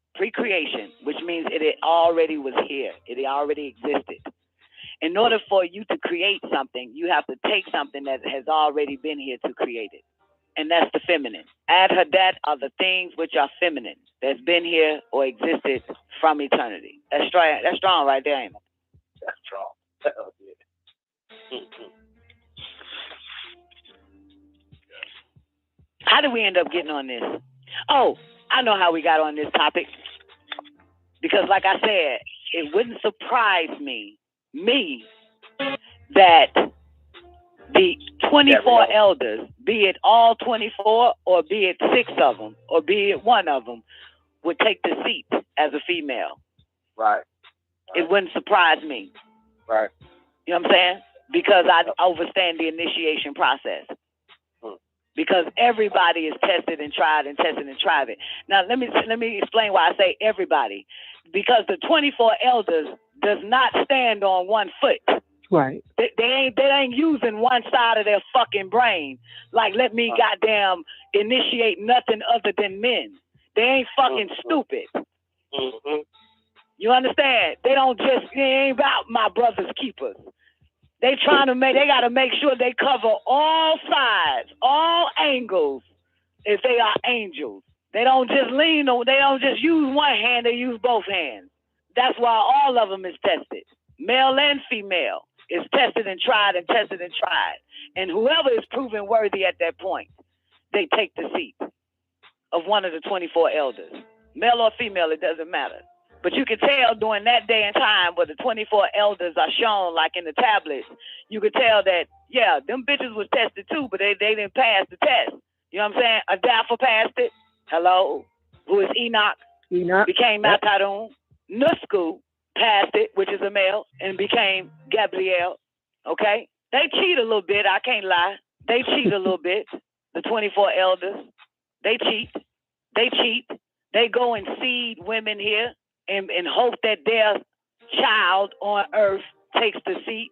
C: which means it already was here. It already existed. In order for you to create something, you have to take something that has already been here to create it. And that's the feminine. Ad-Hadat are the things which are feminine, that's been here or existed from eternity. That's strong right there, ain't it?
E: That's strong.
C: How did we end up getting on this? Oh, I know how we got on this topic. Because like I said, it wouldn't surprise me that the 24 elders, be it all 24 or be it 6 of them or be it 1 of them, would take the seat as a female.
E: Right.
C: It wouldn't surprise me.
E: Right.
C: You know what I'm saying? Because I understand the initiation process. Because everybody is tested and tried and tested and tried it. Now let me explain why I say everybody. Because the 24 elders does not stand on one foot.
D: Right.
C: They ain't using one side of their fucking brain. Like, let me goddamn initiate nothing other than men. They ain't fucking stupid. You understand? They ain't about my brother's keepers. They gotta make sure they cover all sides, all angles, if they are angels. They don't just they don't just use one hand, they use both hands. That's why all of them is tested. Male and female is tested and tried and tested and tried. And whoever is proven worthy at that point, they take the seat of one of the 24 elders. Male or female, it doesn't matter. But you can tell during that day and time where the 24 elders are shown, like in the tablets, you could tell that, yeah, them bitches was tested too, but they didn't pass the test. You know what I'm saying? Adafa passed it. Hello? Who is Enoch? Became Matarun. Nusku passed it, which is a male, and became Gabriel. Okay? They cheat a little bit, I can't lie. They cheat a little bit. The 24 elders. They cheat. They go and seed women here and hope that their child on earth takes the seat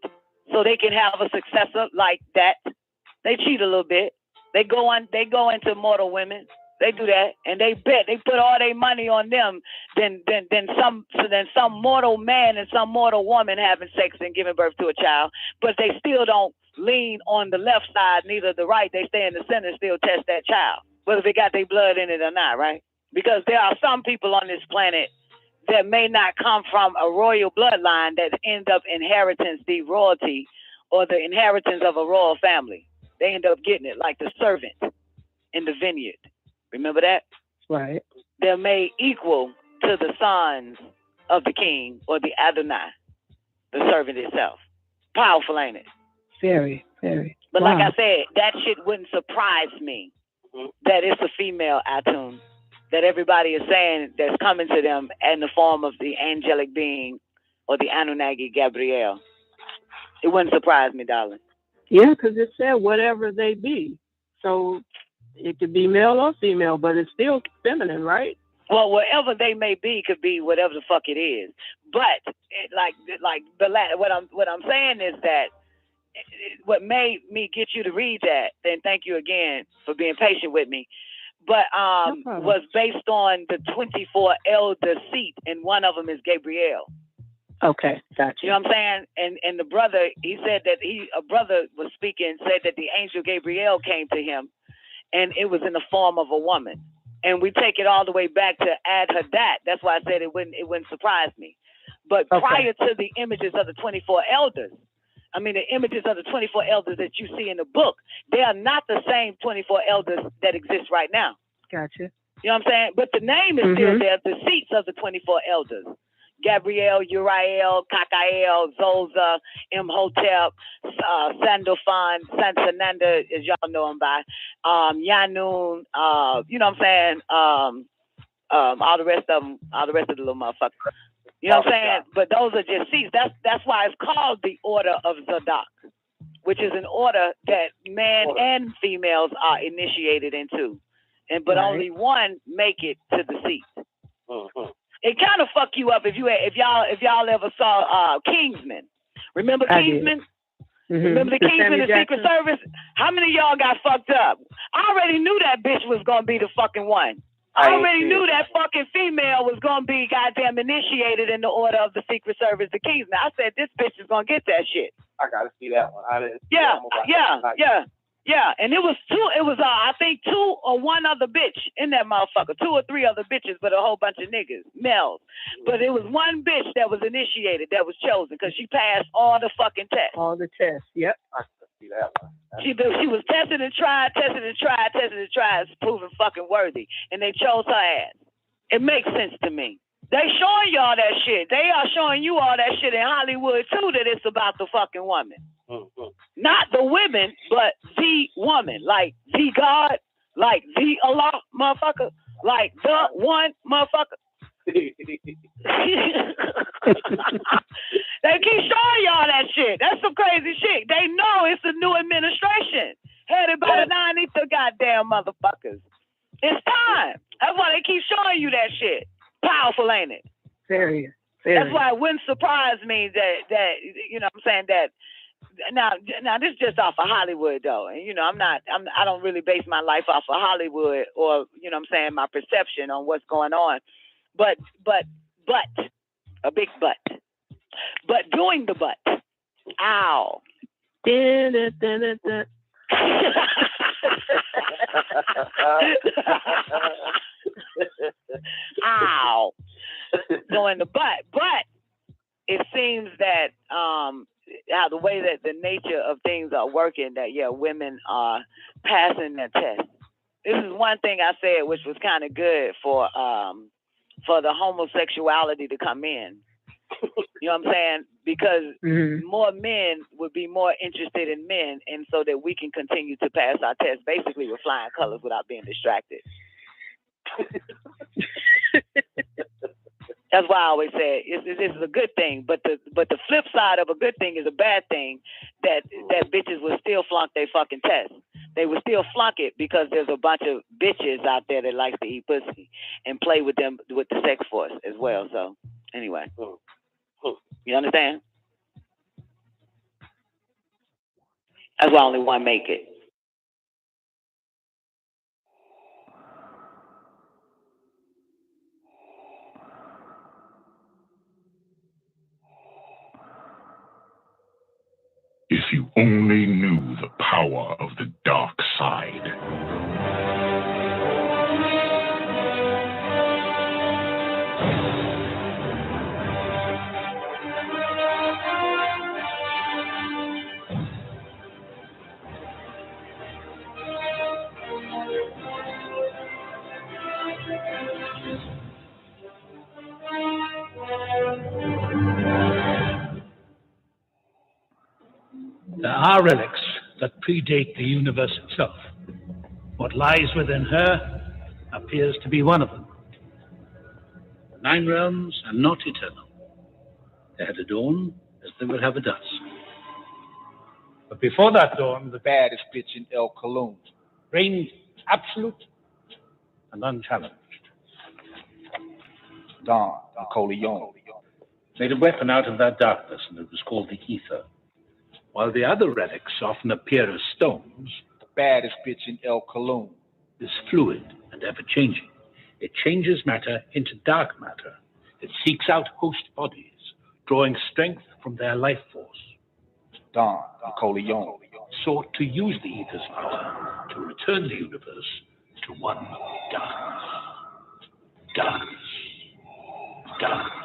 C: so they can have a successor like that. They cheat a little bit. They go into mortal women. They do that, and they bet. They put all their money on them than some mortal man and some mortal woman having sex and giving birth to a child. But they still don't lean on the left side, neither the right. They stay in the center and still test that child, whether they got their blood in it or not, right? Because there are some people on this planet that may not come from a royal bloodline that end up inheriting the royalty or the inheritance of a royal family. They end up getting it, like the servant in the vineyard. Remember that?
D: Right.
C: They're made equal to the sons of the king or the Adonai, the servant itself. Powerful, ain't it?
D: Very, very.
C: But
D: wow.
C: like I said, that shit wouldn't surprise me that it's a female Atun that everybody is saying that's coming to them in the form of the angelic being or the Anunnaki Gabriel. It wouldn't surprise me, darling.
D: Yeah, because it said whatever they be. So it could be male or female, but it's still feminine, right?
C: Well, whatever they may be could be whatever the fuck it is. But what I'm saying is that what made me get you to read that, and thank you again for being patient with me, but was based on the 24 elder seat, and one of them is Gabriel.
D: Okay, gotcha.
C: You know what I'm saying? And the brother, he said that a brother was speaking, said that the angel Gabriel came to him, and it was in the form of a woman. And we take it all the way back to Ad-Hadat. That's why I said it wouldn't surprise me. But prior to the images of the 24 elders, the images of the 24 elders that you see in the book, they are not the same 24 elders that exist right now.
D: Gotcha.
C: You know what I'm saying? But the name is still there, the seats of the 24 elders. Gabriel, Uriel, Kakael, Zoza, Imhotep, Sandalphon, Sansananda, as y'all know him by, Yanun, you know what I'm saying? All the rest of the little motherfuckers. You know what I'm saying? But those are just seats. That's why it's called the Order of Zadok, which is an order that man and females are initiated into, but only one make it to the seat. It kind of fuck you up if y'all ever saw Kingsman. Remember Kingsman? Remember the Kingsman in the Secret Service? How many of y'all got fucked up? I already knew that bitch was gonna be the fucking one. I already knew that fucking female was gonna be goddamn initiated in the Order of the Secret Service, the Kingsman. I said this bitch is gonna get that shit.
E: I gotta see that one. I didn't.
C: Yeah, and it was two. It was I think two or one other bitch in that motherfucker, 2 or 3 other bitches, but a whole bunch of niggas, males. But it was one bitch that was initiated, that was chosen, because she passed all the fucking tests.
D: All the tests. Yep.
E: I can see that one.
C: She was tested and tried, proven fucking worthy, and they chose her ass. It makes sense to me. They showing y'all that shit. They are showing you all that shit in Hollywood too, that it's about the fucking woman. Not the women, but the woman. Like the God, like the Allah, motherfucker. Like the one, motherfucker. They keep showing y'all that shit. That's some crazy shit. They know it's a new administration headed by the 9 ether goddamn motherfuckers. It's time. That's why they keep showing you that shit. Powerful, ain't it?
D: Very.
C: That's why it wouldn't surprise me that you know what I'm saying, that now this is just off of Hollywood though. And you know, I don't really base my life off of Hollywood, or you know what I'm saying, my perception on what's going on. But a big but. But doing the but. Ow. Ow. Doing the but it seems that how the way that the nature of things are working, that women are passing their test. This is one thing I said, which was kind of good for the homosexuality to come in. You know what I'm saying? Because more men would be more interested in men, and so that we can continue to pass our test, basically with flying colors without being distracted. That's why I always say this is a good thing, but the flip side of a good thing is a bad thing. That bitches will still flunk their fucking test. They will still flunk it because there's a bunch of bitches out there that likes to eat pussy and play with them with the sex force as well. So anyway, you understand? That's why only one make it.
F: If you only knew the power of the dark side.
G: There are relics that predate the universe itself. What lies within her appears to be one of them. The 9 realms are not eternal. They had a dawn as they will have a dusk. But before that dawn, the baddest bitch in El Cologne reigned absolute and unchallenged. Dawn, Nicoleone, made a weapon out of that darkness, and it was called the ether. While the other relics often appear as stones, the baddest bitch in El Cologne is fluid and ever-changing. It changes matter into dark matter. It seeks out host bodies, drawing strength from their life force. Dawn, Nicoleone, sought to use the ether's power to return the universe to one of darkness. Darkness. Darkness.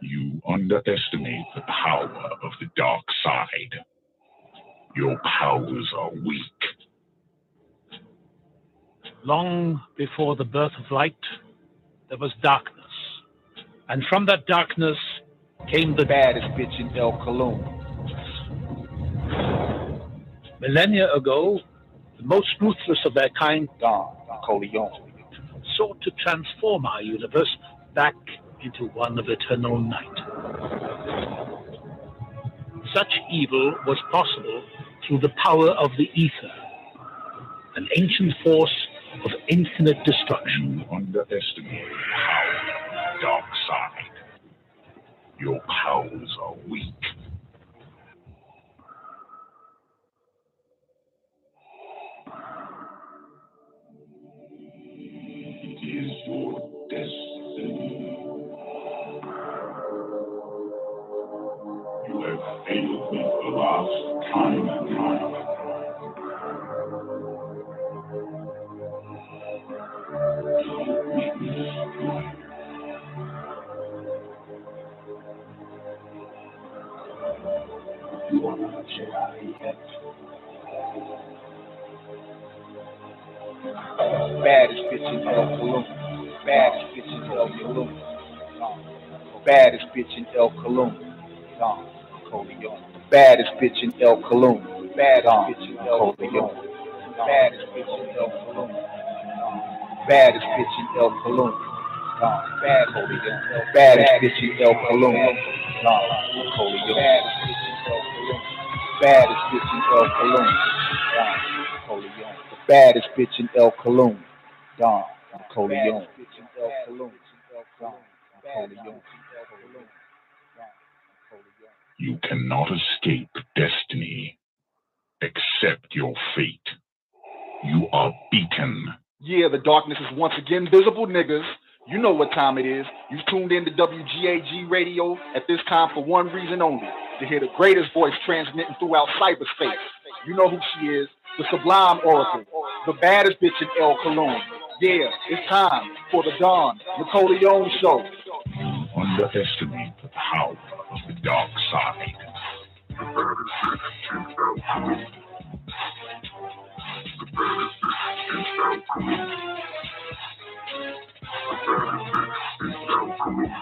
F: You underestimate the power of the dark side. Your powers are weak.
G: Long before the birth of light, there was darkness. And from that darkness came the baddest bitch in El Cologne. Millennia ago, the most ruthless of their kind, Dawn, Nicoleone, sought to transform our universe back into one of eternal night. Such evil was possible through the power of the ether, an ancient force of infinite destruction.
F: You underestimate the power of the dark side. Your powers are weak. It is your destiny. You have failed me the last time and time. You are not C.I.A. yet.
H: Baddest bitch in El Cologne. Baddest bitch in El Cologne. Baddest bitch in El Cologne. Dawn, Nicoleone. Baddest bitch in El Cologne. Baddest bitch in El Cologne. Baddest bitch in El Cologne. Baddest bitch in El Cologne. Baddest bitch in El Cologne. Dawn, Nicoleone. Baddest bitch in El Cologne. Dawn, Nicoleone. The baddest bitch in El Cologne. Dawn, Nicoleone.
F: You cannot escape destiny. Accept your fate. You are beaten.
H: Yeah, the darkness is once again visible, niggas. You know what time it is. You've tuned in to WGAG radio at this time for one reason only, to hear the greatest voice transmitting throughout cyberspace. You know who she is, the Sublime Oracle, the baddest bitch in El Cologne. Yeah, it's time for the Dawn Nicoleone Show.
F: You underestimate the power of the dark side. The baddest bitch in El Cologne. The baddest bitch in El Cologne. The baddest bitch in El Cologne.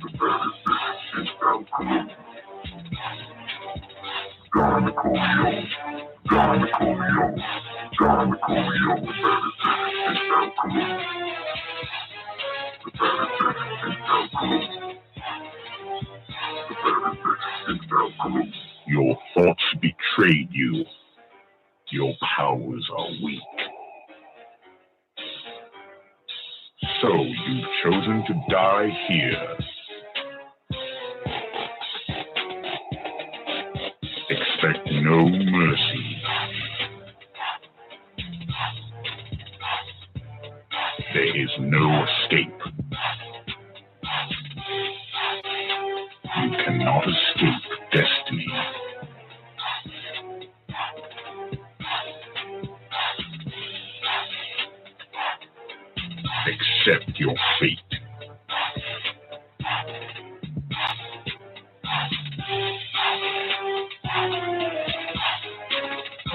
F: The baddest bitch in El Cologne. Dawn Nicoleone. Dawn Nicoleone. Dawn Nicoleone. The baddest bitch in El Cologne. The baddest bitch in El Cologne. The baddest bitch in El Cologne. Your thoughts betrayed you. Your powers are weak. So you've chosen to die here. Expect no mercy. There is no escape. You cannot escape destiny. Accept your fate.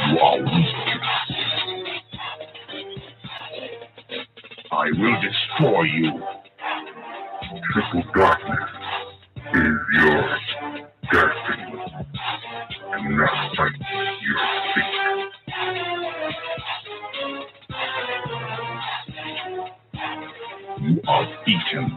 F: You are weak. I will destroy you. Triple darkness is your destiny. Do not fight your fate. You are beaten.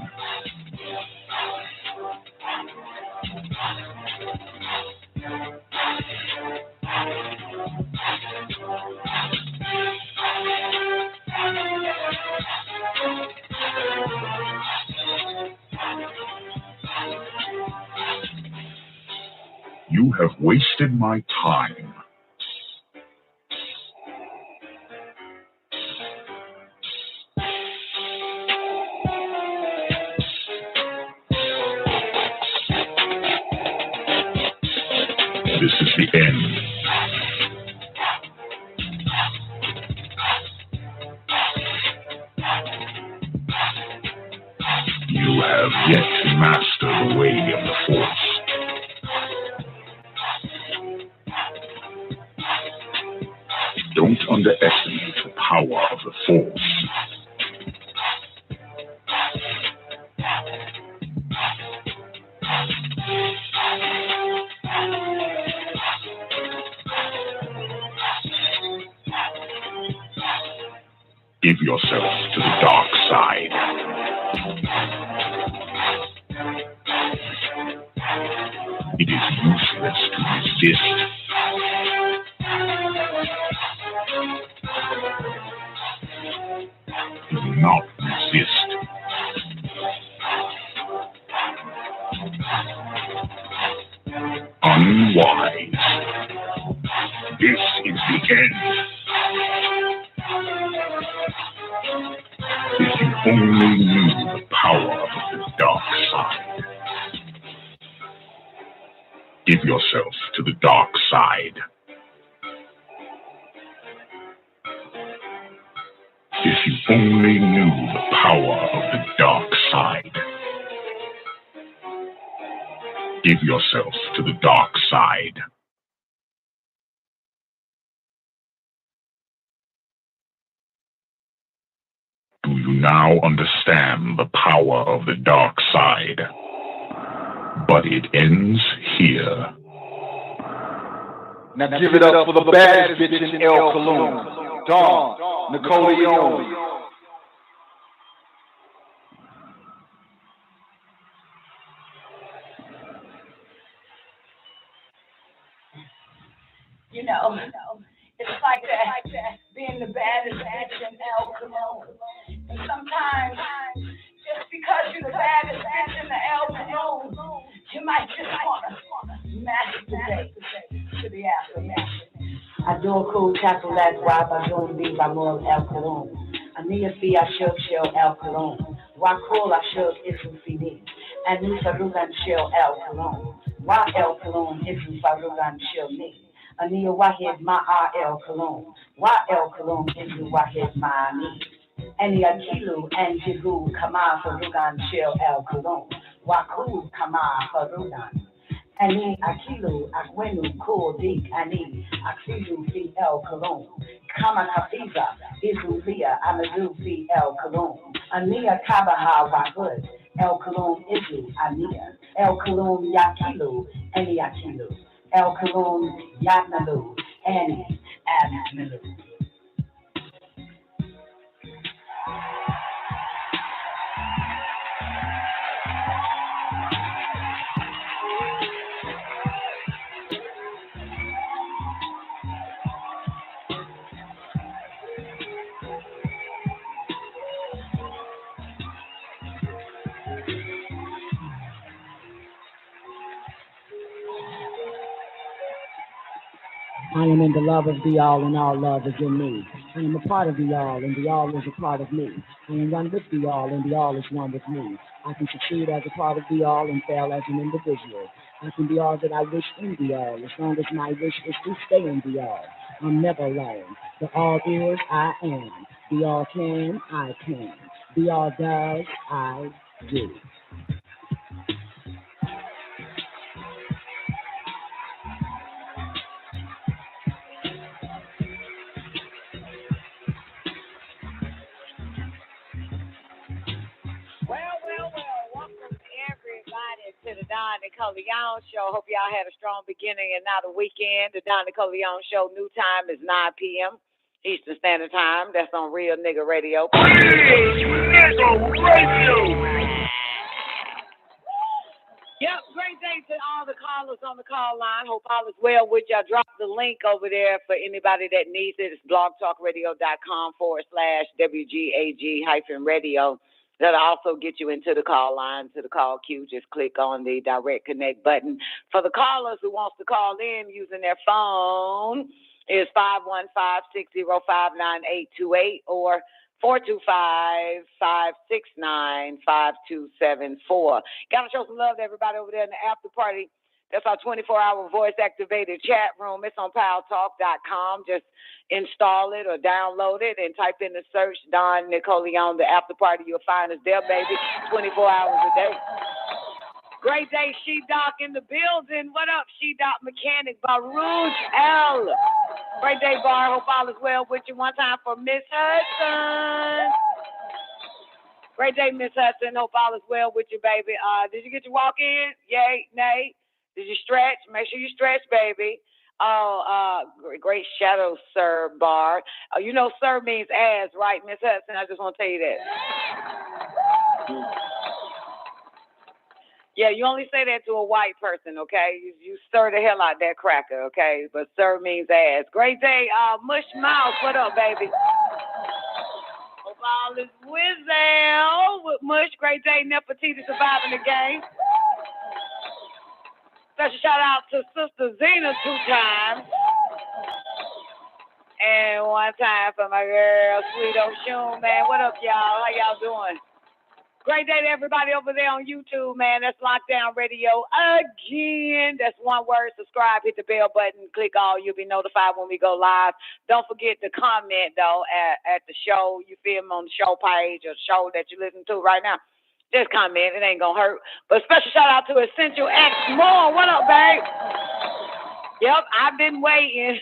F: You have wasted my time. This is the end. You have yet to master the way of the Force. Don't underestimate the power of the Force. Give yourself to the dark side. It is useless to resist. Do not resist. Unwise. This is the end. If you only knew the power of the dark side. Give yourself to the dark side. If you only knew the power of the dark side. Give yourself to the dark side. Do you now understand the power of the dark side? But it ends here.
H: Now give it up for the baddest bitch in El Cologne. Dawn, Nicoleone.
A: You know, it's like that, being the baddest bitch in El Cologne. And sometimes, just because you're the baddest bitch in the El Cologne, you might just want to masturbate to the aftermath.
I: Adoro Chapulette Wabazon Diva Mol El Colon. Ania Fia Shuk Shell El Colon. Wakula Shuk Isu Fini. Anu Farugan Shell El Colon. Wa El Colon Isu Farugan Shell Ni. Ania Wahid Ma'a El Colon. Wa El Colon Isu Wahid Ma'ani. Ania Kilu and Jibu Kama Farugan Shell El Colon. Waku Kama Farugan. Ani Akilu, Akwenu, Ko, Dik, Ani, Akilu, Fi El Colon, Kama Hafiza, Isu Fia, Amadu, Fi El Colon, Ania Kabaha, Wahud, El Colon, Isu, Ania, El Colon, Yakilu, Ani Akilu, El Colon, Yatnalu, Ani, Adnalu.
J: I am in the love of the all, and all love is in me. I am a part of the all, and the all is a part of me. I am one with the all, and the all is one with me. I can succeed as a part of the all and fail as an individual. I can be all that I wish in the all, as long as my wish is to stay in the all. I'm never alone. The all is, I am. The all can, I can. The all does, I do.
C: Welcome everybody to the Don Nicoleone Show. Hope y'all had a strong beginning and now the weekend. The Don Nicoleone Show new time is 9 p.m. Eastern Standard Time. That's on Real Nigga Radio. Yep, great day to all the callers on the call line. Hope all is well with y'all. Drop the link over there for anybody that needs it. It's blogtalkradio.com/WGAG-radio. That'll also get you into the call line, to the call queue. Just click on the direct connect button. For the callers who wants to call in using their phone, is 515-605-9828 or 425-569-5274. Gotta show some love to everybody over there in the after party. That's our 24-hour voice-activated chat room. It's on powtalk.com. Just install it or download it and type in the search Don Nicoleone, the after party. You'll find us there, baby, 24 hours a day. Great day, She-Doc in the building. What up, She-Doc mechanic, Baruch L. Great day, Bar. Hope all is well with you. One time for Miss Hudson. Great day, Miss Hudson. Hope all is well with you, baby. Did you get your walk in? Yay, nay? Did you stretch? Make sure you stretch, baby. Great shadow, sir, Bar. You know, sir means ass, right, Miss Hudson? I just want to tell you that. Yeah, you only say that to a white person, okay? You stir the hell out that cracker, okay? But sir means ass. Great day, Mush Mouse. What up, baby? Hope all is well with Mush. Great day, Nefertiti surviving the game. Special shout out to Sister Zena 2 times. And 1 time for my girl, Sweet Oshun, man. What up, y'all? How y'all doing? Great day to everybody over there on YouTube, man. That's Lockdown Radio again. That's one word. Subscribe, hit the bell button, click all. You'll be notified when we go live. Don't forget to comment, though, at the show. You feel me, on the show page or show that you listen to right now. Just comment. It ain't going to hurt. But special shout out to Essential X More. What up, babe? Yep, I've been waiting.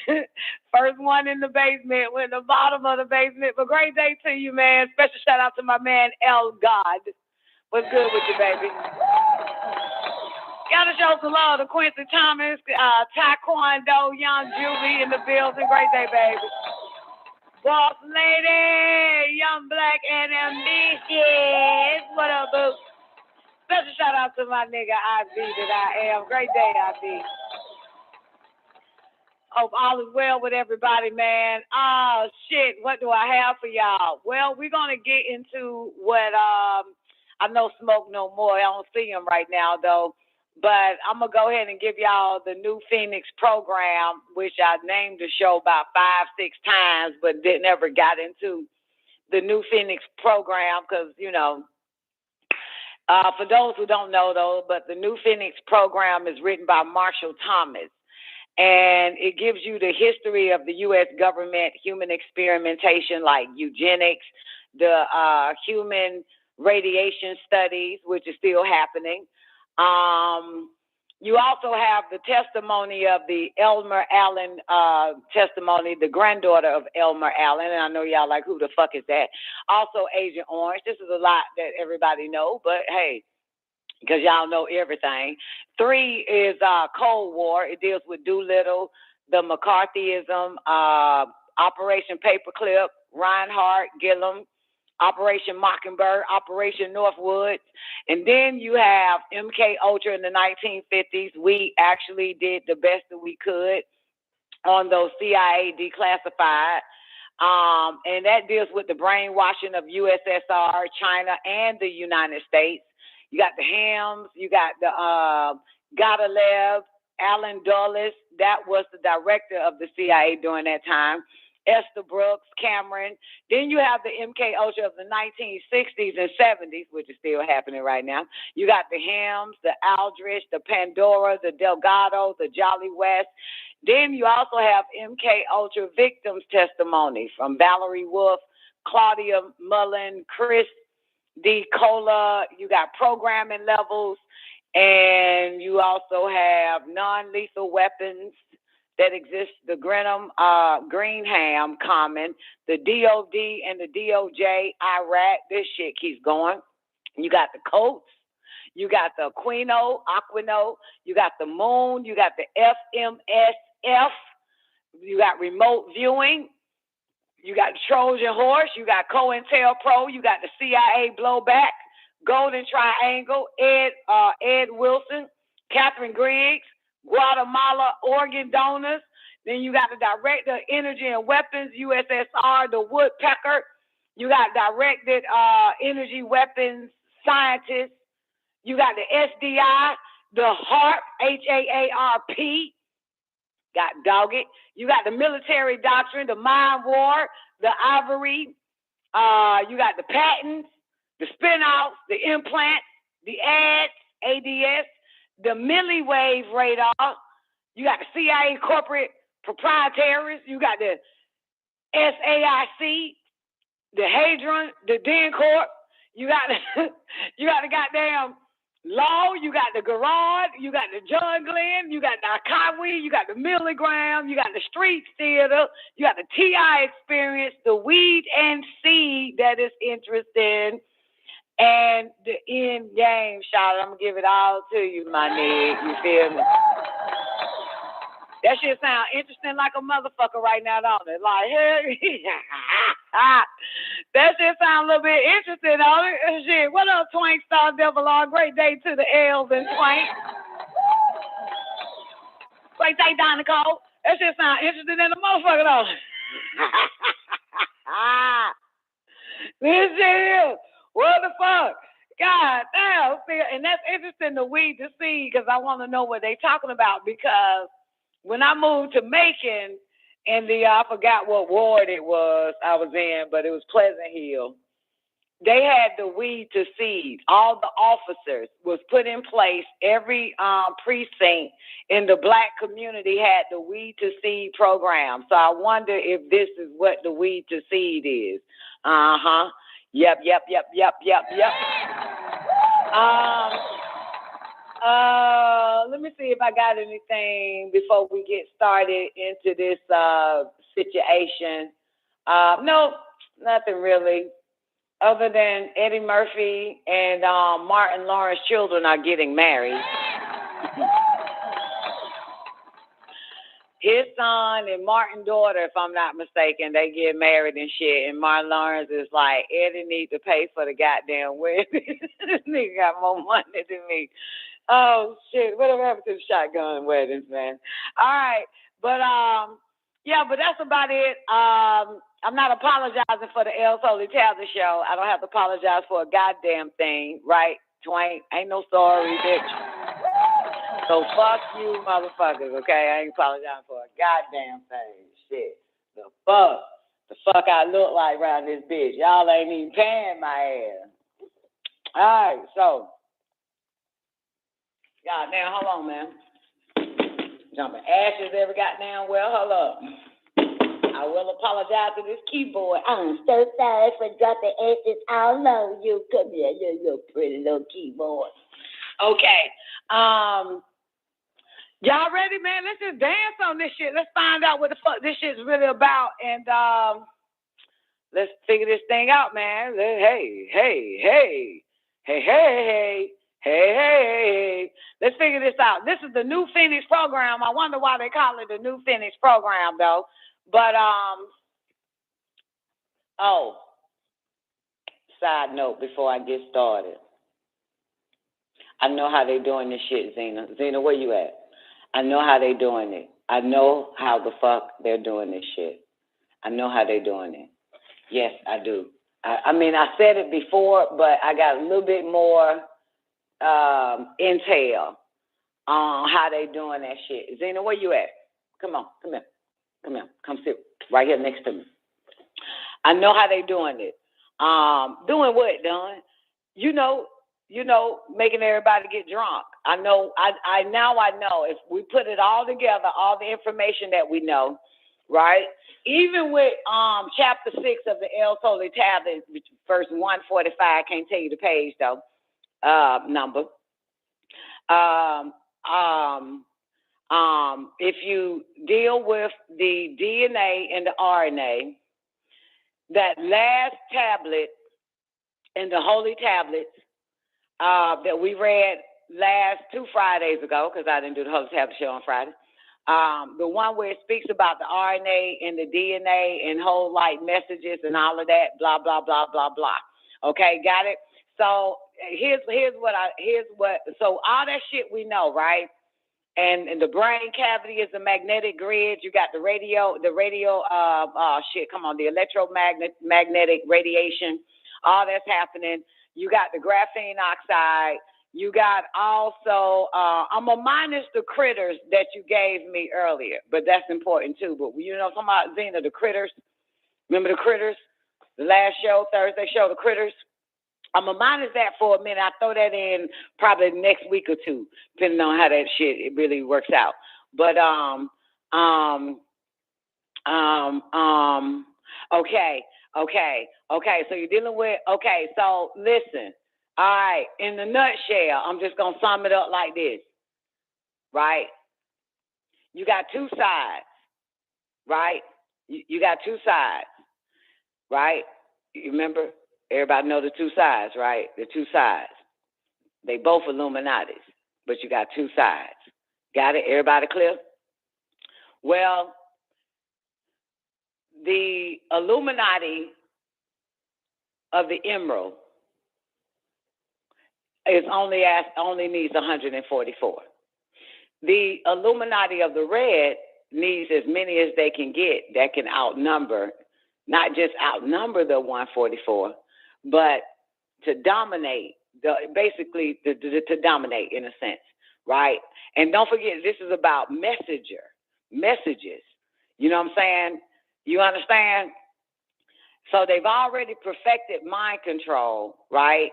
C: First one in the basement, we're in the bottom of the basement. But great day to you, man. Special shout out to my man, L. God. What's good with you, baby? Gotta show some love to Quincy Thomas, Taekwondo, Young Juvie in the building. Great day, baby. Boss lady, Young Black and ambitious. What up, boo? Special shout out to my nigga, IB that I am. Great day, IB. Hope all is well with everybody, man. Oh, shit, what do I have for y'all? Well, we're going to get into what, I know Smoke No More. I don't see him right now, though. But I'm going to go ahead and give y'all the New Phoenix program, which I named the show about 5-6 times, but never got into the New Phoenix program because, you know, for those who don't know, though, but the New Phoenix program is written by Marshall Thomas. And it gives you the history of the U.S. government, human experimentation like eugenics, the human radiation studies, which is still happening. You also have the testimony of the Elmer Allen testimony, the granddaughter of Elmer Allen. And I know y'all like, who the fuck is that? Also, Agent Orange. This is a lot that everybody know, but hey, because y'all know everything. 3 is Cold War. It deals with Doolittle, the McCarthyism, Operation Paperclip, Reinhardt, Gillum, Operation Mockingbird, Operation Northwoods. And then you have MK Ultra in the 1950s. We actually did the best that we could on those CIA declassified. And that deals with the brainwashing of USSR, China, and the United States. You got the Hams, you got the Godalev, Alan Dulles, that was the director of the CIA during that time. Esther Brooks, Cameron. Then you have the MK Ultra of the 1960s and 70s, which is still happening right now. You got the Hems, the Aldrich, the Pandora, the Delgado, the Jolly West. Then you also have MK Ultra victims' testimony from Valerie Wolf, Claudia Mullen, Chris D. Cola. You got programming levels, and you also have non-lethal weapons that exist, the Greenham Common, the DOD and the DOJ, Iraq. This shit keeps going. You got the Coats, you got the Aquino, you got the Moon, you got the FMSF, you got remote viewing, you got Trojan Horse, you got COINTELPRO, you got the CIA blowback, Golden Triangle, Ed Wilson, Catherine Griggs, Guatemala organ donors. Then you got the Director of Energy and Weapons, USSR, the Woodpecker. You got Directed Energy Weapons Scientists. You got the SDI, the HAARP, HAARP. Got Doggett. You got the Military Doctrine, the Mind War, the Ivory. You got the patents, the spin-offs, the implants, the ADS, the milliwave radar. You got the CIA corporate proprietaries. You got the SAIC, the Hadron, the DENCORP. You got the goddamn law. You got the garage. You got the John Glenn. You got the Akawi. You got the Milligram. You got the Street Theater. You got the T.I. Experience, the Weed and Seed that is interesting. And the end game, Charlotte, I'm going to give it all to you, my nigga. You feel me? That shit sound interesting like a motherfucker right now, don't it? Like, that shit sound a little bit interesting, don't it? Shit, what up, Twank, Star Devil Law? Great day to the L's and Twank. Great day, Don Nicole. That shit sound interesting than a motherfucker, don't it? This shit is. What the fuck? God damn. And that's interesting to weed to see because I want to know what they talking about because when I moved to Macon in I forgot what ward it was I was in, but it was Pleasant Hill. They had the weed to seed. All the officers was put in place. Every precinct in the Black community had the weed to seed program. So I wonder if this is what the weed to seed is. Uh-huh. Yep. Let me see if I got anything before we get started into this situation. No, nothing really. Other than Eddie Murphy and Martin Lawrence's children are getting married. His son and Martin's daughter, if I'm not mistaken, they get married and shit. And Martin Lawrence is like, Eddie need to pay for the goddamn wedding. This nigga got more money than me. Oh, shit. Whatever happened to the shotgun weddings, man? All right. But, yeah, but that's about it. I'm not apologizing for the El Soli Talent show. I don't have to apologize for a goddamn thing, right, Twain? Ain't no sorry, bitch. So fuck you, motherfuckers, okay? I ain't apologizing for a goddamn thing. Shit. The fuck I look like around this bitch. Y'all ain't even paying my ass. All right, so. Goddamn, hold on, man. Jumping ashes every goddamn well. Hold up. I will apologize to this keyboard. I'm so sorry for dropping ashes all over you. Come here, you little pretty little keyboard. Okay. Y'all ready, man? Let's just dance on this shit. Let's find out what the fuck this shit's really about, and let's figure this thing out, man. Hey. Let's figure this out. This is the New Phoenix program. I wonder why they call it the New Phoenix program, though. But side note before I get started. I know how they doing this shit, Zena. Zena, where you at? I know how they doing it. I know how the fuck they're doing this shit. I know how they doing it. Yes, I do. I mean, I said it before, but I got a little bit more intel. how they doing that shit. Zena, where you at? Come on, come here. Come sit right here next to me. I know how they doing it. Doing what, Don? You know, making everybody get drunk. I know. I know if we put it all together, all the information that we know, right? Even with chapter 6 of the El Soli Tablet, verse 145. I can't tell you the page though. Number. If you deal with the DNA and the RNA, that last tablet in the holy tablets that we read last 2 Fridays ago, because I didn't do the holy tablet show on Friday, the one where it speaks about the RNA and the DNA and whole light messages and all of that, blah, blah, blah, blah, blah. Okay, got it? So here's what, so all that shit we know, right? And the brain cavity is the magnetic grid. You got the radio, the electromagnetic radiation, all that's happening. You got the graphene oxide. You got also, I'm going to minus the critters that you gave me earlier, but that's important too. But you know, talking about Zena, the critters. Remember the critters? The last show, Thursday show, the critters. I'm going to minus that for a minute. I throw that in probably next week or two, depending on how that shit it really works out. But okay. So you're dealing with so listen. All right, in the nutshell, I'm just gonna sum it up like this, right? You got two sides, right? You got two sides, right? You remember? Everybody know the two sides, right? The two sides. They both Illuminatis, but you got two sides. Got it? Everybody clear? Well, the Illuminati of the emerald is only needs 144. The Illuminati of the red needs as many as they can get that can outnumber, not just outnumber the 144, but to dominate, basically to dominate in a sense, right? And don't forget, this is about messages. You know what I'm saying? You understand? So they've already perfected mind control, right?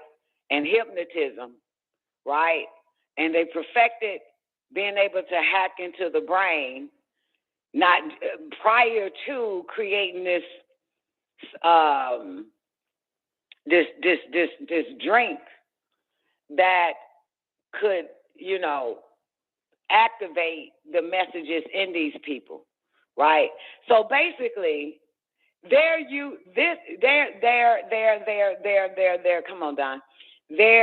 C: And hypnotism, right? And they perfected being able to hack into the brain, not prior to creating this this drink that could, you know, activate the messages in these people, right? So basically, come on, Don. They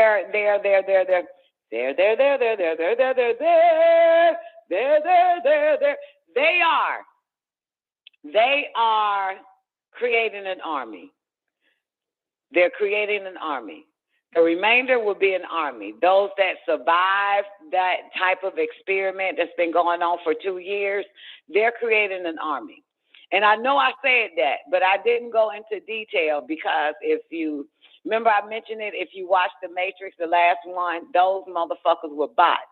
C: are creating an army. They're creating an army. The remainder will be an army. Those that survive that type of experiment that's been going on for 2 years, they're creating an army. And I know I said that, but I didn't go into detail because if you remember, I mentioned it. If you watch The Matrix, the last one, those motherfuckers were bots.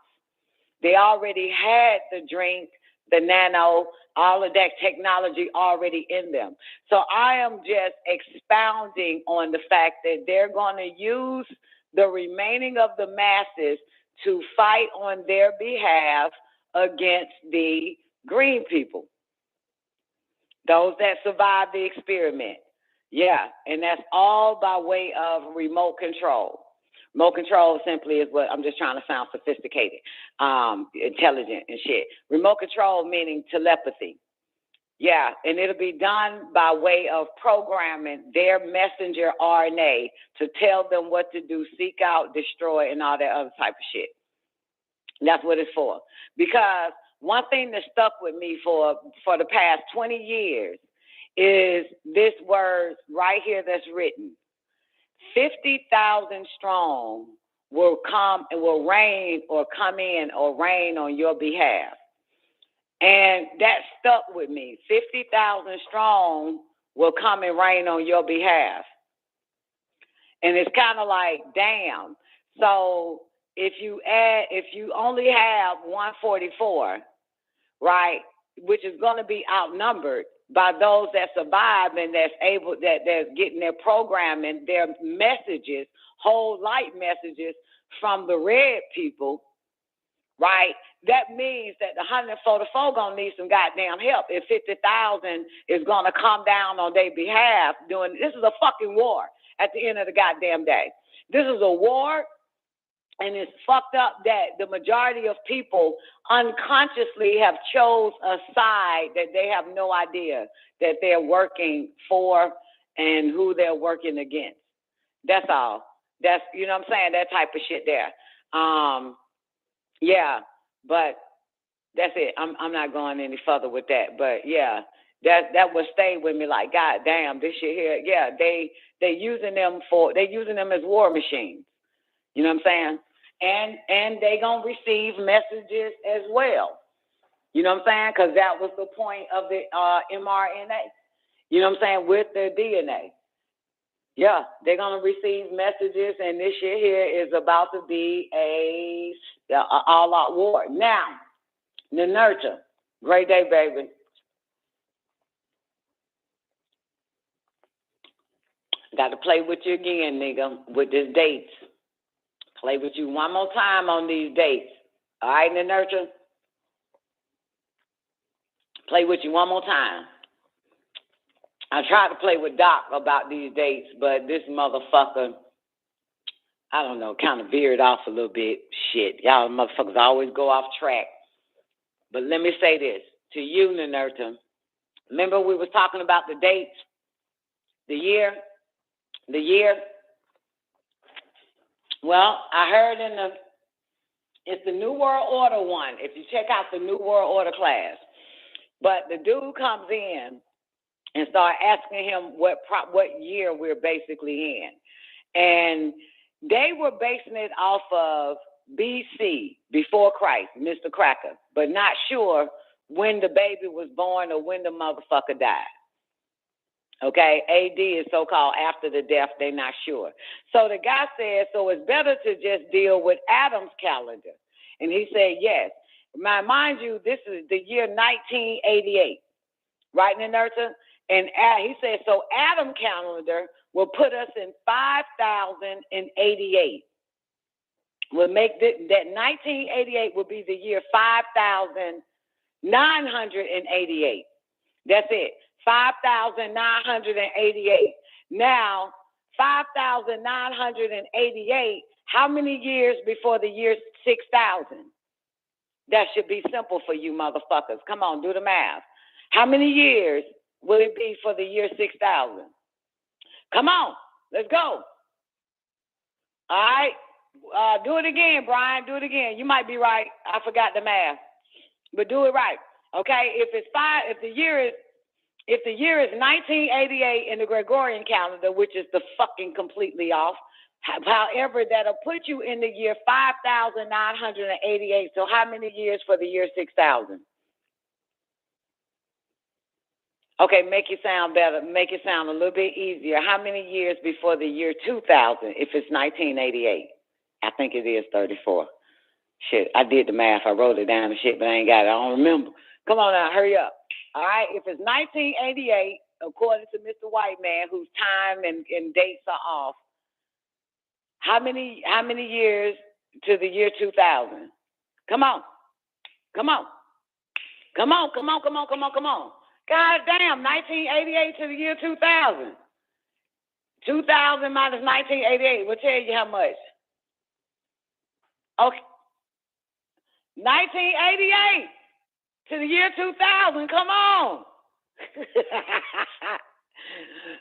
C: They already had the drink, the nano, all of that technology already in them. So I am just expounding on the fact that they're going to use the remaining of the masses to fight on their behalf against the green people. Those that survived the experiment. Yeah, and that's all by way of remote control. Remote control simply is what I'm just trying to sound sophisticated, intelligent and shit. Remote control meaning telepathy. Yeah, and it'll be done by way of programming their messenger RNA to tell them what to do, seek out, destroy, and all that other type of shit. That's what it's for. Because one thing that stuck with me for the past 20 years is this word right here that's written. 50,000 strong will come and will reign or come in or reign on your behalf. And that stuck with me. 50,000 strong will come and reign on your behalf. And it's kind of like, damn. So if you only have 144, right, which is going to be outnumbered by those that survive and that's getting their programming, their messages, whole light messages from the red people, right? That means that the 144 gonna need some goddamn help if 50,000 is gonna come down on their behalf this is a fucking war at the end of the goddamn day. This is a war, and it's fucked up that the majority of people unconsciously have chose a side that they have no idea that they're working for and who they're working against. That's all. That's, you know what I'm saying, that type of shit there. Yeah, but that's it. I'm not going any further with that. But yeah, that would stay with me like, God damn, this shit here. Yeah, they using them as war machines. You know what I'm saying? And they gonna receive messages as well. You know what I'm saying? Because that was the point of the mRNA. You know what I'm saying? With the DNA. Yeah, they're gonna receive messages, and this shit here is about to be a all-out war. Now, the nurture. Great day, baby. Got to play with you again, nigga, with this dates. Play with you one more time on these dates. All right, the nurture? Play with you one more time. I tried to play with Doc about these dates, but this motherfucker, I don't know, kind of veered off a little bit. Shit, y'all motherfuckers always go off track. But let me say this to you, Nanerta. Remember we was talking about the dates, the year? Well, I heard it's the New World Order one, if you check out the New World Order class. But the dude comes in and start asking him what year we're basically in. And they were basing it off of BC, before Christ, Mr. Cracker, but not sure when the baby was born or when the motherfucker died. Okay, AD is so-called after the death, they're not sure. So the guy said, so it's better to just deal with Adam's calendar. And he said, yes. Now, mind you, this is the year 1988, right, Nanerta? And he said, so Adam calendar will put us in 5088. Will make that 1988 will be the year 5988. That's it, 5988. Now, 5988, how many years before the year 6000? That should be simple for you motherfuckers. Come on, do the math. How many years will it be for the year 6000? Come on, let's go. All right, do it again, Brian. Do it again. You might be right. I forgot the math, but do it right. Okay, if the year is 1988 in the Gregorian calendar, which is the fucking completely off. However, that'll put you in the year 5988. So how many years for the year 6000? Okay, make it sound better. Make it sound a little bit easier. How many years before the year 2000 if it's 1988? I think it is 34. Shit, I did the math. I wrote it down and shit, but I ain't got it. I don't remember. Come on now, hurry up. All right, if it's 1988, according to Mr. White Man, whose time and dates are off, how many years to the year 2000? Come on. God damn, 1988 to the year 2000. 2000 minus 1988 will tell you how much. Okay. 1988 to the year 2000. Come on.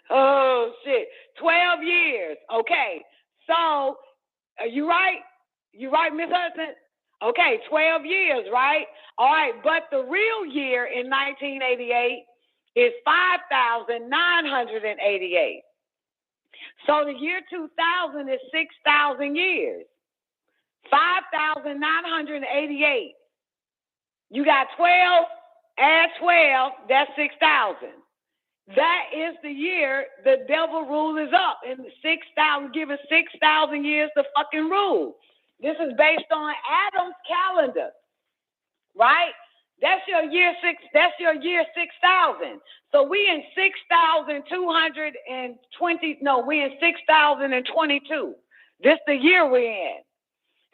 C: Oh, shit. 12 years. Okay. So, are you right? You right, Miss Hudson? Okay, 12 years, right? All right, but the real year in 1988 is 5988. So the year 2000 is 6,000 years. 5988. You got 12, add 12, that's 6,000. That is the year the devil rule is up. And 6,000, given 6,000 years to fucking rule. This is based on Adam's calendar, right? That's your year 6,000. So we in 6,220. No, we in 6,022. This the year we're in.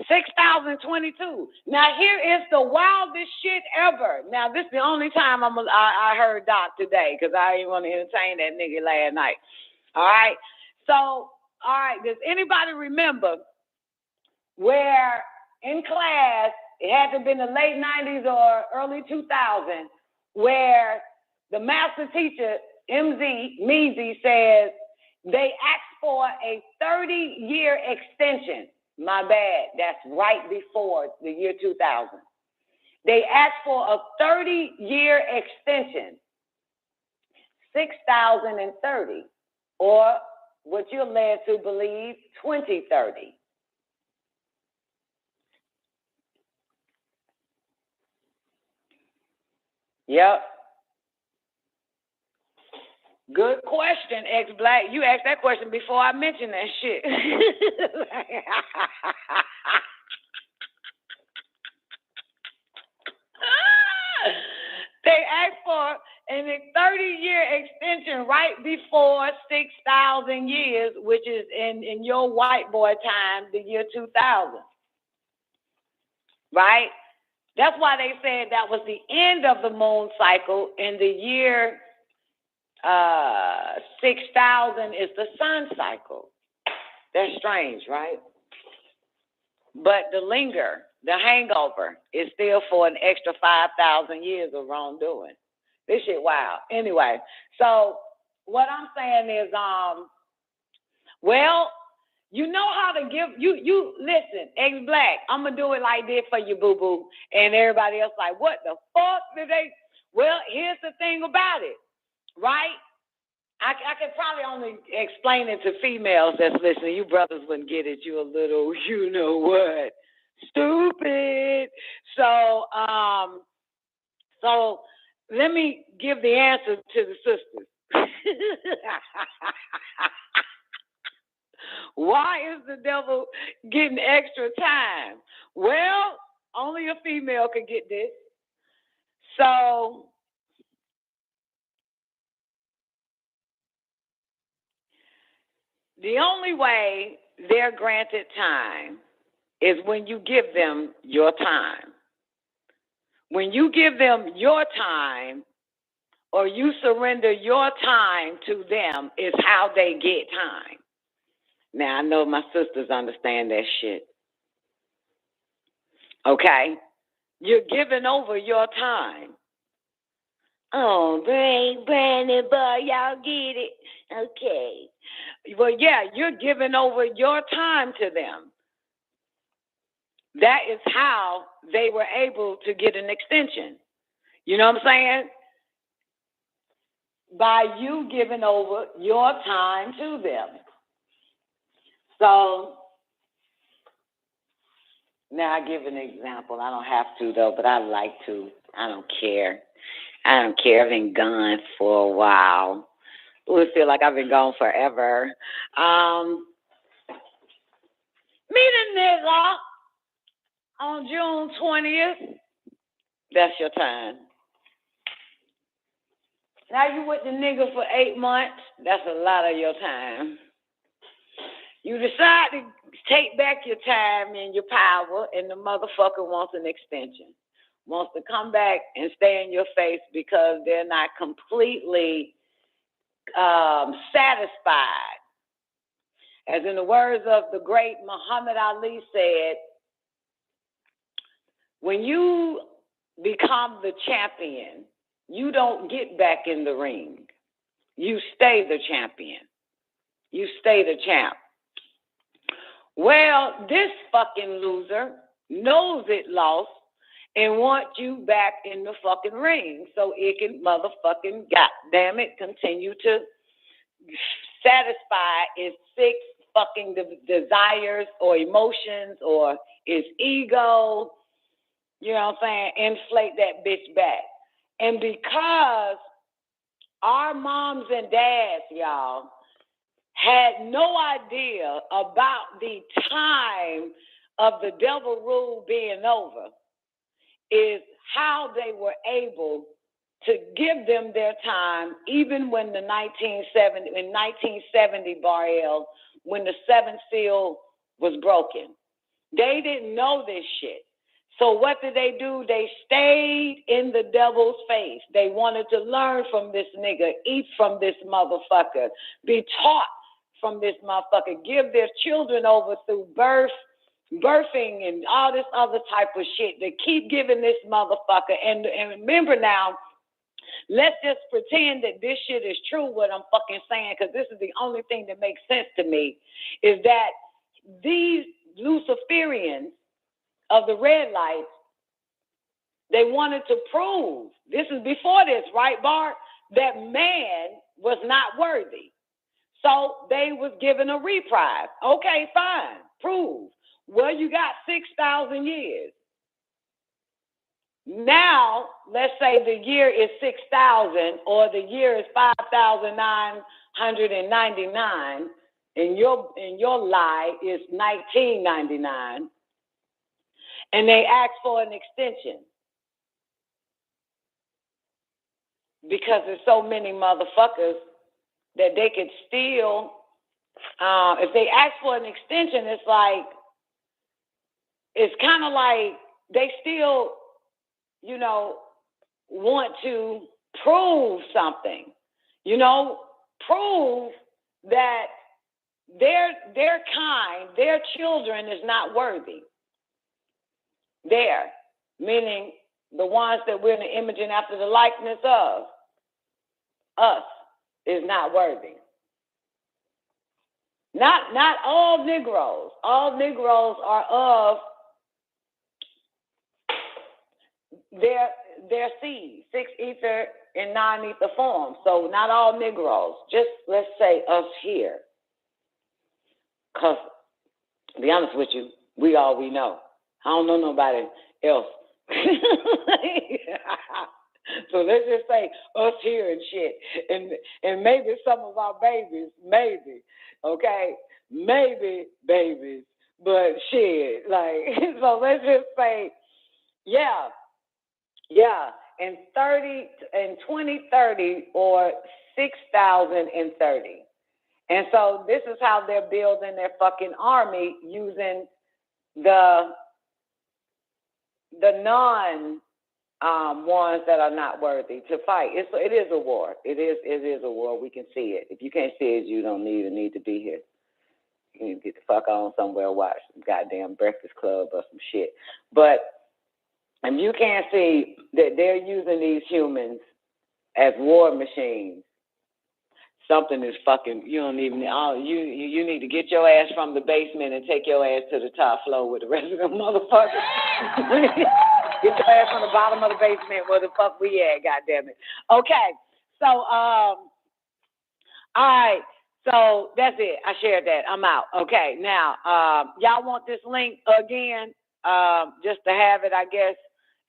C: 6,022. Now here is the wildest shit ever. Now this is the only time I heard Doc today because I didn't want to entertain that nigga last night. All right. So all right. Does anybody remember where in class it had to have been the late 90s or early 2000s where the master teacher Meezy says they asked for a 30-year extension. My bad. That's right before the year 2000. They asked for a 30-year extension, 6,030, or what you're led to believe, 2030. Yep. Good question, X-Black. You asked that question before I mentioned that shit. They asked for a 30-year extension right before 6,000 years, which is in your white boy time, the year 2000. Right? That's why they said that was the end of the moon cycle, and the year 6,000 is the sun cycle. That's strange, right? But the hangover, is still for an extra 5,000 years of wrongdoing. This shit wild. Anyway, so what I'm saying is, well, you know how to give, you listen, X-Black, I'm going to do it like this for you, boo-boo. And everybody else like, what the fuck did they? Well, here's the thing about it, right? I could probably only explain it to females that's listening. You brothers wouldn't get it. You a little, you know what, stupid. So let me give the answer to the sisters. Why is the devil getting extra time? Well, only a female could get this. So the only way they're granted time is when you give them your time. When you give them your time or you surrender your time to them is how they get time. Now, I know my sisters understand that shit. Okay? You're giving over your time. Oh, Brandon, boy, y'all get it. Okay. Well, yeah, you're giving over your time to them. That is how they were able to get an extension. You know what I'm saying? By you giving over your time to them. So, now I give an example. I don't have to, though, but I like to. I don't care. I've been gone for a while. It would feel like I've been gone forever. Meet a nigga on June 20th. That's your time. Now you with the nigga for 8 months. That's a lot of your time. You decide to take back your time and your power, and the motherfucker wants an extension. Wants to come back and stay in your face because they're not completely satisfied. As in the words of the great Muhammad Ali said, when you become the champion, you don't get back in the ring. You stay the champion. You stay the champ. Well, this fucking loser knows it lost and wants you back in the fucking ring so it can motherfucking, goddamn it, continue to satisfy its sick fucking desires or emotions or its ego, you know what I'm saying, inflate that bitch back. And because our moms and dads, y'all, had no idea about the time of the devil rule being over is how they were able to give them their time, even when in 1970, Bariel, when the seventh seal was broken. They didn't know this shit. So what did they do? They stayed in the devil's face. They wanted to learn from this nigga, eat from this motherfucker, be taught from this motherfucker, give their children over through birthing and all this other type of shit. They keep giving this motherfucker. And remember now, let's just pretend that this shit is true, what I'm fucking saying, because this is the only thing that makes sense to me, is that these Luciferians of the red lights, they wanted to prove, this is before this, right, Bart, that man was not worthy. So they was given a reprise. Okay, fine, prove. Well, you got 6,000 years. Now, let's say the year is 6,000 or the year is 5,999, and your lie is 1999, and they ask for an extension because there's so many motherfuckers that they could steal. If they ask for an extension, it's kind of like they still, want to prove something, prove that their kind, their children is not worthy. Meaning the ones that we're in the image and after the likeness of, us, is not worthy. Not all Negroes. All Negroes are of their seed, 6 ether and 9 ether form. So not all Negroes. Just let's say us here. Because to be honest with you, we all we know. I don't know nobody else. So let's just say us here and shit. And maybe some of our babies, maybe, okay? Maybe babies, but shit, so let's just say, yeah, in 2030 or 6,030. And so this is how they're building their fucking army, using the non ones that are not worthy to fight. It is a war. It is a war. We can see it. If you can't see it, you don't need to be here. You need to get the fuck on somewhere and watch some goddamn Breakfast Club or some shit. But if you can't see that they're using these humans as war machines, something is fucking, you need to get your ass from the basement and take your ass to the top floor with the rest of them motherfuckers. Get your ass from the bottom of the basement where the fuck we at, goddammit. Okay, so, all right, so that's it. I shared that. I'm out. Okay, now, y'all want this link again, just to have it, I guess,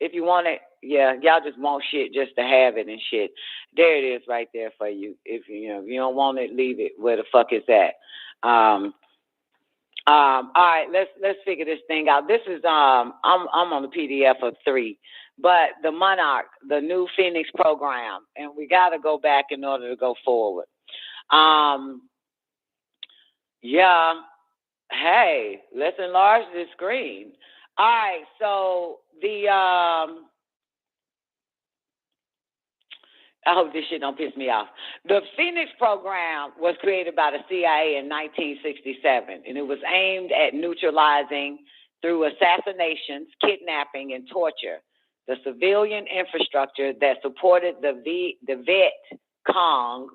C: if you want it. Yeah, y'all just want shit just to have it and shit. There it is right there for you. If if you don't want it, leave it where the fuck it's at. All right, let's figure this thing out. This is I'm on the PDF of 3, but the Monarch, the new Phoenix program, and we got to go back in order to go forward. Yeah. Hey, let's enlarge the screen. All right, so the I hope this shit don't piss me off. The Phoenix program was created by the CIA in 1967, and it was aimed at neutralizing, through assassinations, kidnapping, and torture, the civilian infrastructure that supported the Viet Cong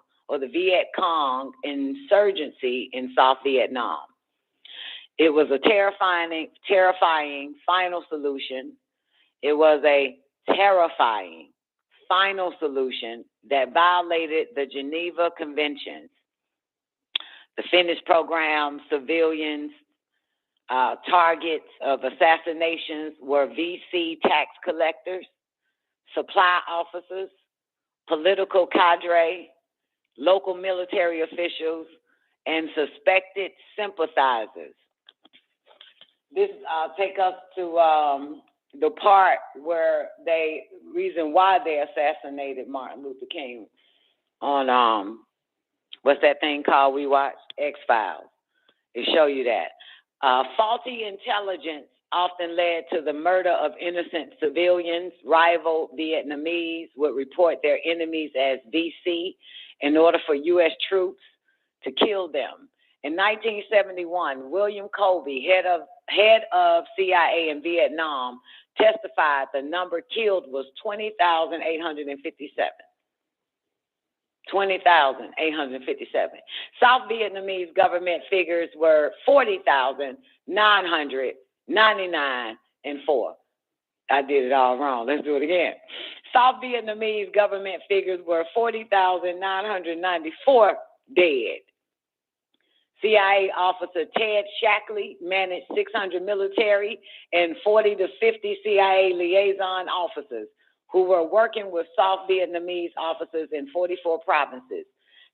C: insurgency in South Vietnam. It was a terrifying final solution. It was a terrifying final solution that violated the Geneva Conventions. The Phoenix program civilians targets of assassinations were VC tax collectors, supply officers, political cadre, local military officials, and suspected sympathizers. this take us to the part where reason why they assassinated Martin Luther King on what's that thing called we watched? X-Files. It show you that. Faulty intelligence often led to the murder of innocent civilians. Rival Vietnamese would report their enemies as VC in order for U.S. troops to kill them. In 1971, William Colby, head of C.I.A. in Vietnam, testified the number killed was 20,857. 20,857. South Vietnamese government figures were 40,999 and 4. I did it all wrong. Let's do it again. South Vietnamese government figures were 40,994 dead. CIA officer Ted Shackley managed 600 military and 40 to 50 CIA liaison officers who were working with South Vietnamese officers in 44 provinces.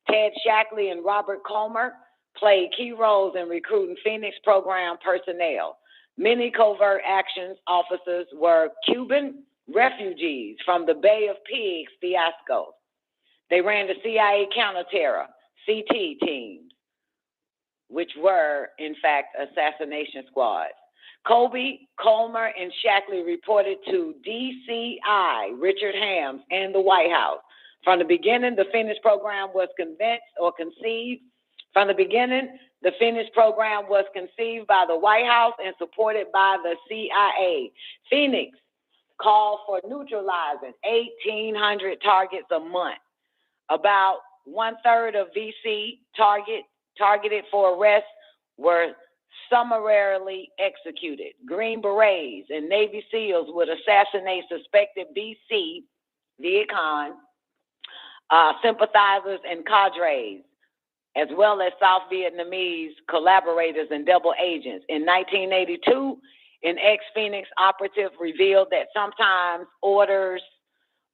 C: Ted Shackley and Robert Comer played key roles in recruiting Phoenix program personnel. Many covert actions officers were Cuban refugees from the Bay of Pigs fiasco. They ran the CIA counterterror, CT teams, which were, in fact, assassination squads. Colby, Comer, and Shackley reported to DCI, Richard Hams, and the White House. From the beginning, the Phoenix program was conceived by the White House and supported by the CIA. Phoenix called for neutralizing 1,800 targets a month. About 1/3 of VC targeted for arrest were summarily executed. Green Berets and Navy SEALs would assassinate suspected Vietcong sympathizers and cadres, as well as South Vietnamese collaborators and double agents. In 1982, an ex-Phoenix operative revealed that sometimes orders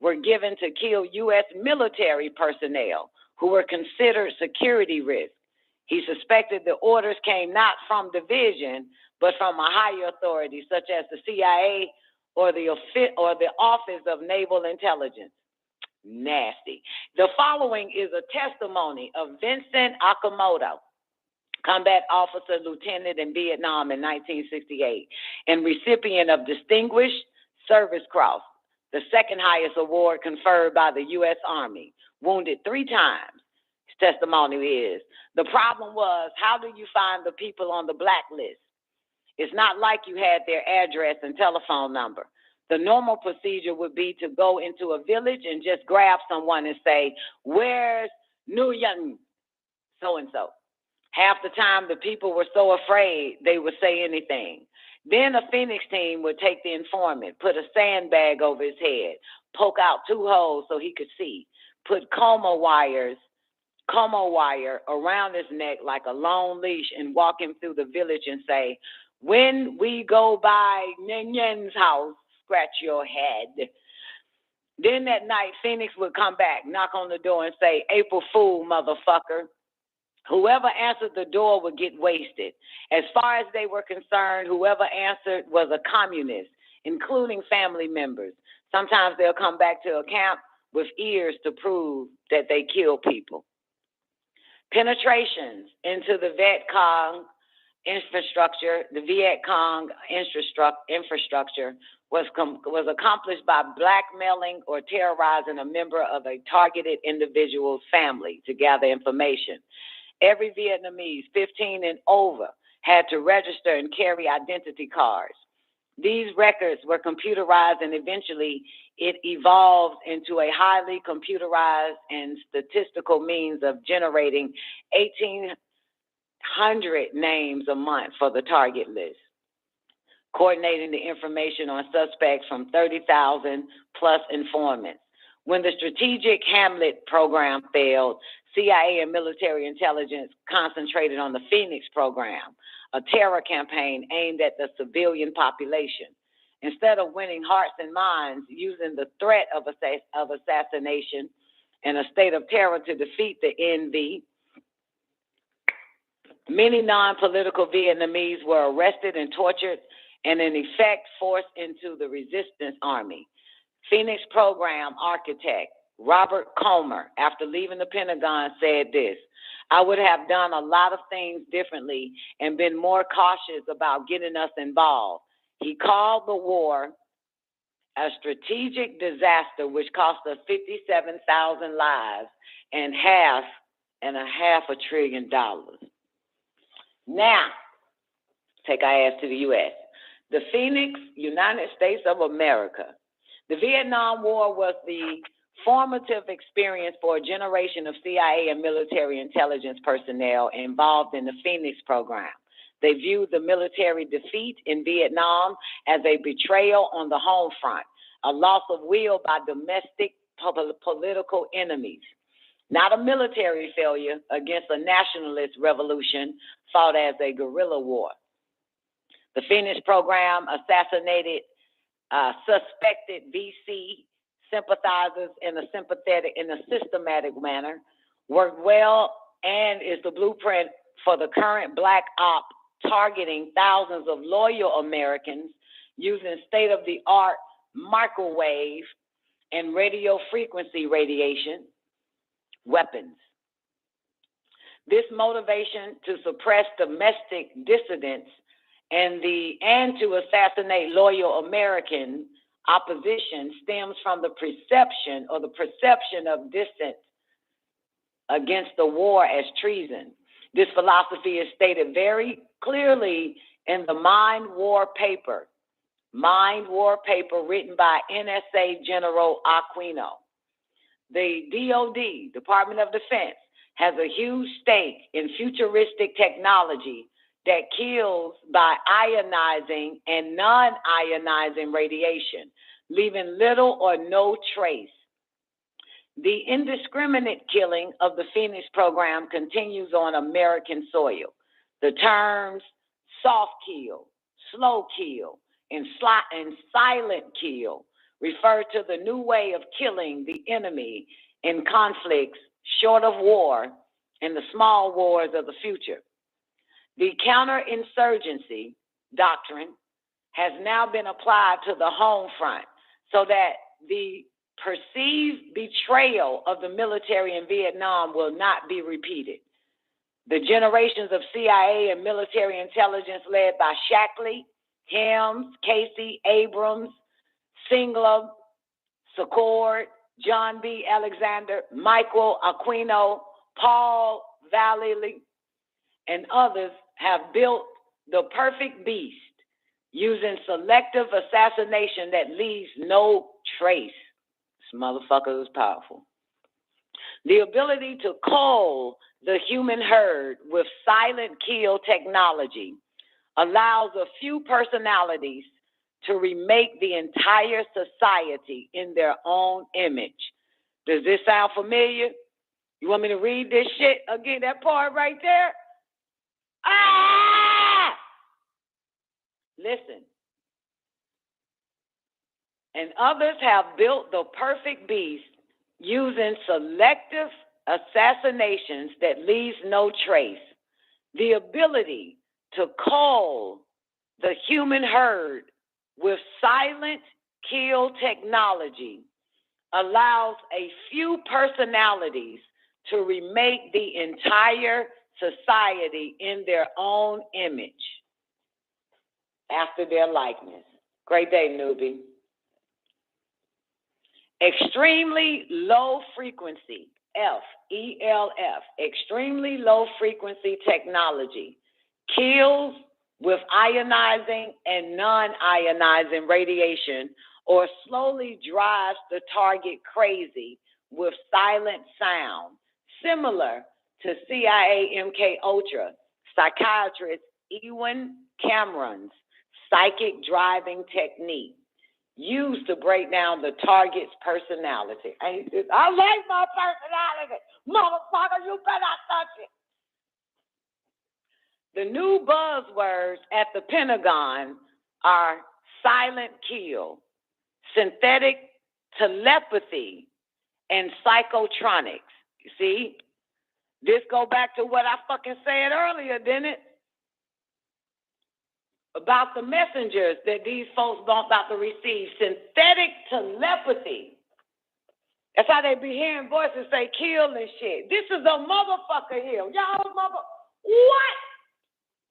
C: were given to kill U.S. military personnel who were considered security risks. He suspected the orders came not from division, but from a higher authority, such as the CIA or the Office of Naval Intelligence. Nasty. The following is a testimony of Vincent Okamoto, combat officer lieutenant in Vietnam in 1968, and recipient of Distinguished Service Cross, the second highest award conferred by the U.S. Army, wounded 3 times. His testimony is, the problem was, how do you find the people on the blacklist? It's not like you had their address and telephone number. The normal procedure would be to go into a village and just grab someone and say, where's Nguyen so-and-so? Half the time, the people were so afraid they would say anything. Then a Phoenix team would take the informant, put a sandbag over his head, poke out 2 holes so he could see, put coma wire around his neck like a long leash and walk him through the village and say, when we go by Nguyen's house, scratch your head. Then that night, Phoenix would come back, knock on the door and say, April Fool, motherfucker. Whoever answered the door would get wasted. As far as they were concerned, whoever answered was a communist, including family members. Sometimes they'll come back to a camp with ears to prove that they kill people. Penetrations into the Vietcong infrastructure, was accomplished by blackmailing or terrorizing a member of a targeted individual's family to gather information. Every Vietnamese 15 and over had to register and carry identity cards. These records were computerized, and eventually it evolved into a highly computerized and statistical means of generating 1,800 names a month for the target list, coordinating the information on suspects from 30,000 plus informants. When the strategic Hamlet program failed, CIA and military intelligence concentrated on the Phoenix program, a terror campaign aimed at the civilian population. Instead of winning hearts and minds using the threat of assassination and a state of terror to defeat the NV, Many non-political Vietnamese were arrested and tortured and in effect forced into the resistance army. Phoenix program architect Robert Comer, after leaving the Pentagon, said this: "I would have done a lot of things differently and been more cautious about getting us involved." He called the war a strategic disaster which cost us 57,000 lives and half a trillion dollars. Now, take our ass to the U.S. The Phoenix, United States of America. The Vietnam War was the formative experience for a generation of CIA and military intelligence personnel involved in the Phoenix program. They viewed the military defeat in Vietnam as a betrayal on the home front, a loss of will by domestic political enemies, not a military failure against a nationalist revolution fought as a guerrilla war. The Phoenix program assassinated suspected VC sympathizers in a systematic manner, worked well, and is the blueprint for the current black op targeting thousands of loyal Americans using state-of-the-art microwave and radio frequency radiation weapons. This motivation to suppress domestic dissidents and to assassinate loyal American opposition stems from the perception of dissent against the war as treason. This philosophy is stated very clearly in the Mind War paper written by NSA General Aquino. The DOD, Department of Defense, has a huge stake in futuristic technology that kills by ionizing and non-ionizing radiation, leaving little or no trace. The indiscriminate killing of the Phoenix program continues on American soil. The terms soft kill, slow kill, and silent kill refer to the new way of killing the enemy in conflicts short of war and the small wars of the future. The counterinsurgency doctrine has now been applied to the home front so that the perceived betrayal of the military in Vietnam will not be repeated. The generations of CIA and military intelligence led by Shackley, Helms, Casey, Abrams, Singler, Secord, John B. Alexander, Michael Aquino, Paul Vallely, and others have built the perfect beast using selective assassination that leaves no trace. This motherfucker is powerful. The ability to cull the human herd with silent kill technology allows a few personalities to remake the entire society in their own image. Does this sound familiar? You want me to read this shit again, that part right there? Ah! Listen. And others have built the perfect beast using selective assassinations that leaves no trace. The ability to cull the human herd with silent kill technology allows a few personalities to remake the entire society in their own image after their likeness. Great day, newbie. Extremely low frequency, FELF, extremely low frequency technology kills with ionizing and non-ionizing radiation or slowly drives the target crazy with silent sound, similar to CIA MK Ultra psychiatrist Ewan Cameron's psychic driving technique used to break down the target's personality. I like my personality. Motherfucker, you better not touch it. The new buzzwords at the Pentagon are silent kill, synthetic telepathy, and psychotronics. You see? This go back to what I fucking said earlier, didn't it? About the messengers that these folks about to receive. Synthetic telepathy. That's how they be hearing voices say kill and shit. This is a motherfucker here. Y'all what?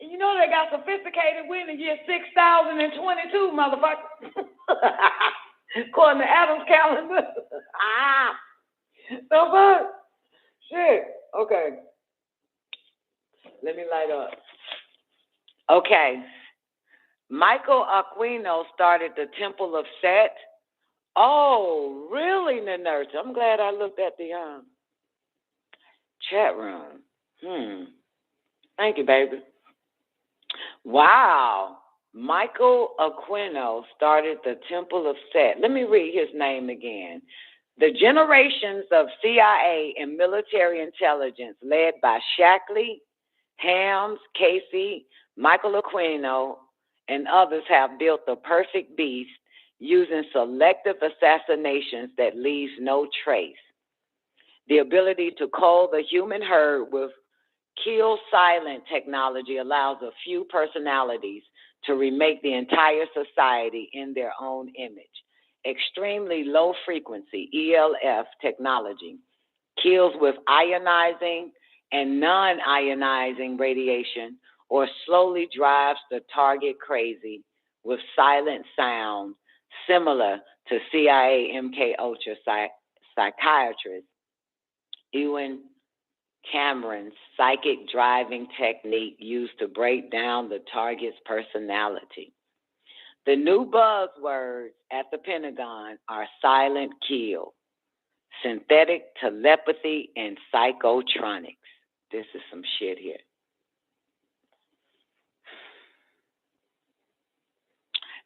C: And you know they got sophisticated. We're in the year 6022, motherfucker. According to Adam's calendar. So fuck. Shit. Okay. Let me light up. Okay. Michael Aquino started the Temple of Set. Oh, really, Ninurta? I'm glad I looked at the chat room. Thank you, baby. Wow. Michael Aquino started the Temple of Set. Let me read his name again. The generations of CIA and military intelligence led by Shackley, Hams, Casey, Michael Aquino, and others have built the perfect beast using selective assassinations that leaves no trace. The ability to cull the human herd with kill silent technology allows a few personalities to remake the entire society in their own image. Extremely low frequency ELF technology kills with ionizing and non-ionizing radiation or slowly drives the target crazy with silent sound, similar to CIA MK Ultra psychiatrist Ewan Cameron's psychic driving technique used to break down the target's personality. The new buzzwords at the Pentagon are silent kill, synthetic telepathy, and psychotronics. This is some shit here.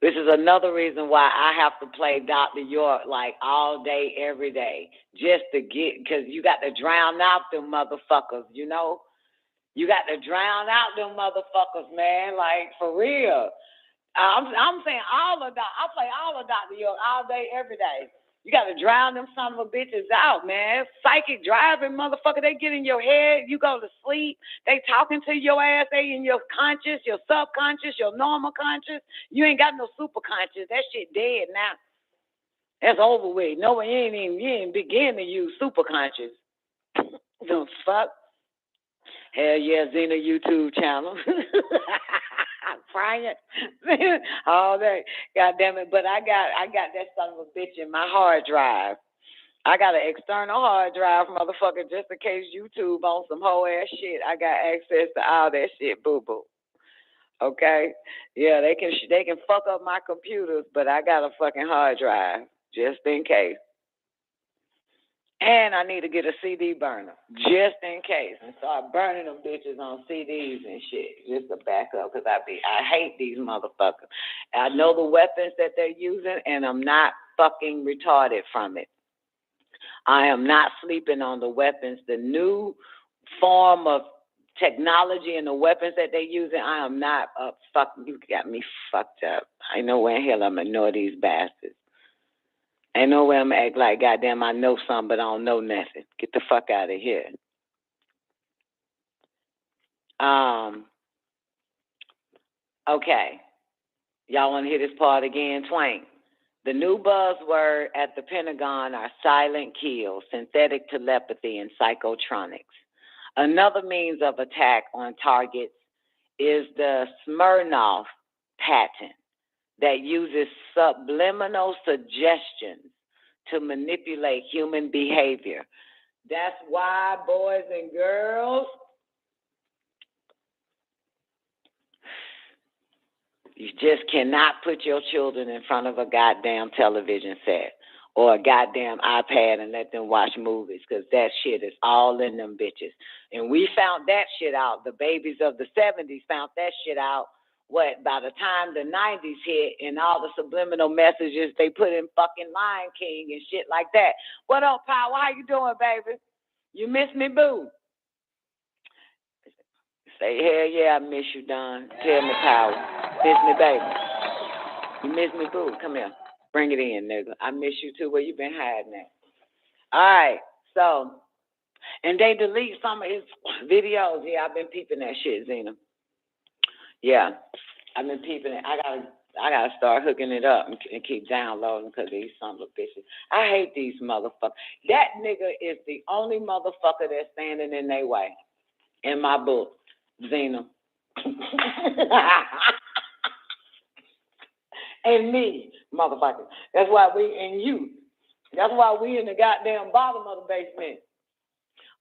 C: This is another reason why I have to play Dr. York like all day, every day, just to get, because you got to drown out them motherfuckers, you know? You got to drown out them motherfuckers, man, like for real. I'm saying I play all of Dr. York all day, every day. You got to drown them son of a bitches out, man. Psychic driving, motherfucker. They get in your head. You go to sleep. They talking to your ass. They in your conscious, your subconscious, your normal conscious. You ain't got no super conscious. That shit dead now. That's over with. No, you ain't begin to use super conscious. The fuck? Hell yeah, Xena YouTube channel. Frying all day. God damn it. But I got that son of a bitch in my hard drive. I got an external hard drive, motherfucker, just in case YouTube on some whole ass shit. I got access to all that shit, boo-boo. Okay? Yeah, they can fuck up my computers, but I got a fucking hard drive, just in case. And I need to get a CD burner, just in case, and start burning them bitches on CDs and shit, just to back up, because I hate these motherfuckers. I know the weapons that they're using, and I'm not fucking retarded from it. I am not sleeping on the weapons. The new form of technology and the weapons that they're using, I am not fucking, you got me fucked up. I know where in hell I'm gonna ignore these bastards. Ain't no way I'm going to act like, goddamn, I know something, but I don't know nothing. Get the fuck out of here. Okay. Y'all want to hear this part again? Twank. The new buzzword at the Pentagon are silent kill, synthetic telepathy, and psychotronics. Another means of attack on targets is the Smirnoff patent that uses subliminal suggestions to manipulate human behavior. That's why, boys and girls, you just cannot put your children in front of a goddamn television set or a goddamn iPad and let them watch movies, because that shit is all in them bitches. And we found that shit out. The babies of the 70s found that shit out. What, by the time the 90s hit and all the subliminal messages they put in fucking Lion King and shit like that. What up, Power? How you doing, baby? You miss me, boo? Say, hell yeah, I miss you, Don. Tell me, Power. Miss me, baby. You miss me, boo? Come here. Bring it in, nigga. I miss you, too. Where you been hiding at? All right, so And they delete some of his videos. Yeah, I've been peeping that shit, Zena. Yeah, I've been peeping it. I gotta start hooking it up and keep downloading because these sons of bitches. I hate these motherfuckers. That nigga is the only motherfucker that's standing in their way. In my book, Zena. And me, motherfucker. That's why That's why we in the goddamn bottom of the basement.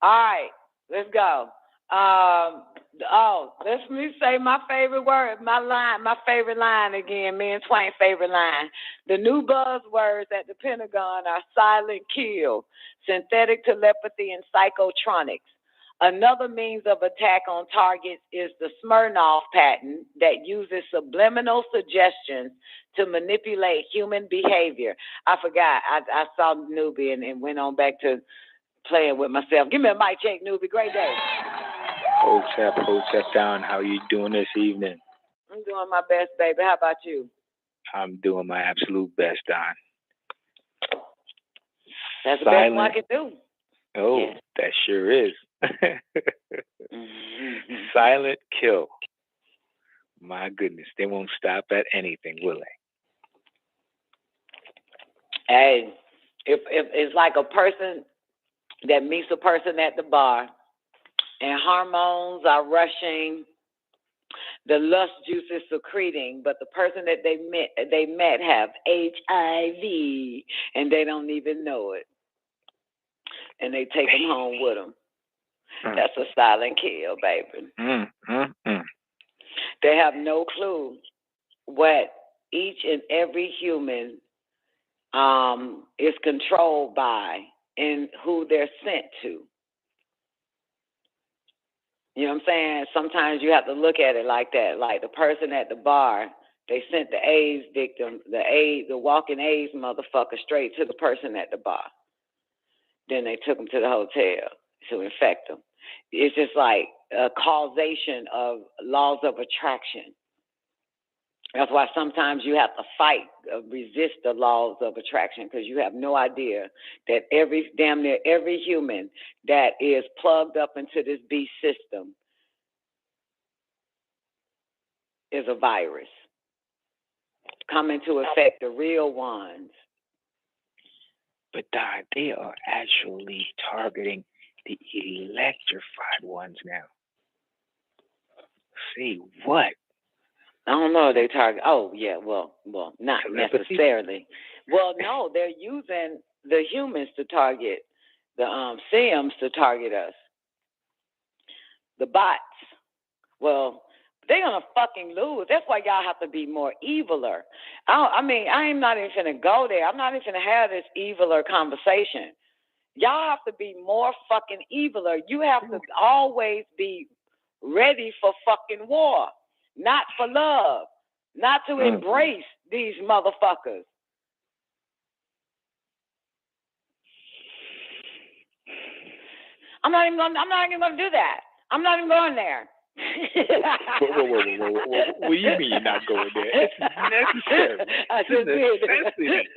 C: All right, let's go. Let me say my favorite word, my favorite line again, me and Twain's favorite line. The new buzzwords at the Pentagon are silent kill, synthetic telepathy, and psychotronics. Another means of attack on targets is the Smirnoff patent that uses subliminal suggestions to manipulate human behavior. I forgot. I saw Newbie and went on back to playing with myself. Give me a mic check, Newbie. Great day.
K: Hotep down. How you doing this evening?
C: I'm doing my best, baby. How about you?
K: I'm doing my absolute best, Don.
C: That's the best one I can do.
K: Oh, yeah. That sure is. Silent kill. My goodness, they won't stop at anything, will they?
C: Hey, if it's like a person that meets a person at the bar, and hormones are rushing, the lust juice is secreting, but the person that they met have HIV, and they don't even know it, and they take them home with them. That's a silent kill, baby. They have no clue what each and every human is controlled by and who they're sent to. You know what I'm saying? Sometimes you have to look at it like that. Like the person at the bar, they sent the AIDS victim, the walking AIDS motherfucker straight to the person at the bar. Then they took them to the hotel to infect them. It's just like a causation of laws of attraction. That's why sometimes you have to fight, resist the laws of attraction, because you have no idea that damn near every human that is plugged up into this beast system is a virus coming to affect the real ones.
K: But Don, they are actually targeting the electrified ones now. See what?
C: I don't know. They target. Oh yeah. Well, not necessarily. Well, no, they're using the humans to target the SIMs to target us. The bots. Well, they're gonna fucking lose. That's why y'all have to be more eviler. I am not even finna go there. I'm not even finna have this eviler conversation. Y'all have to be more fucking eviler. You have to always be ready for fucking war. Not for love, not to embrace these motherfuckers. I'm not even gonna do that. I'm not even going there.
K: Whoa. What do you mean you're not going there? It's necessary.
C: I just did.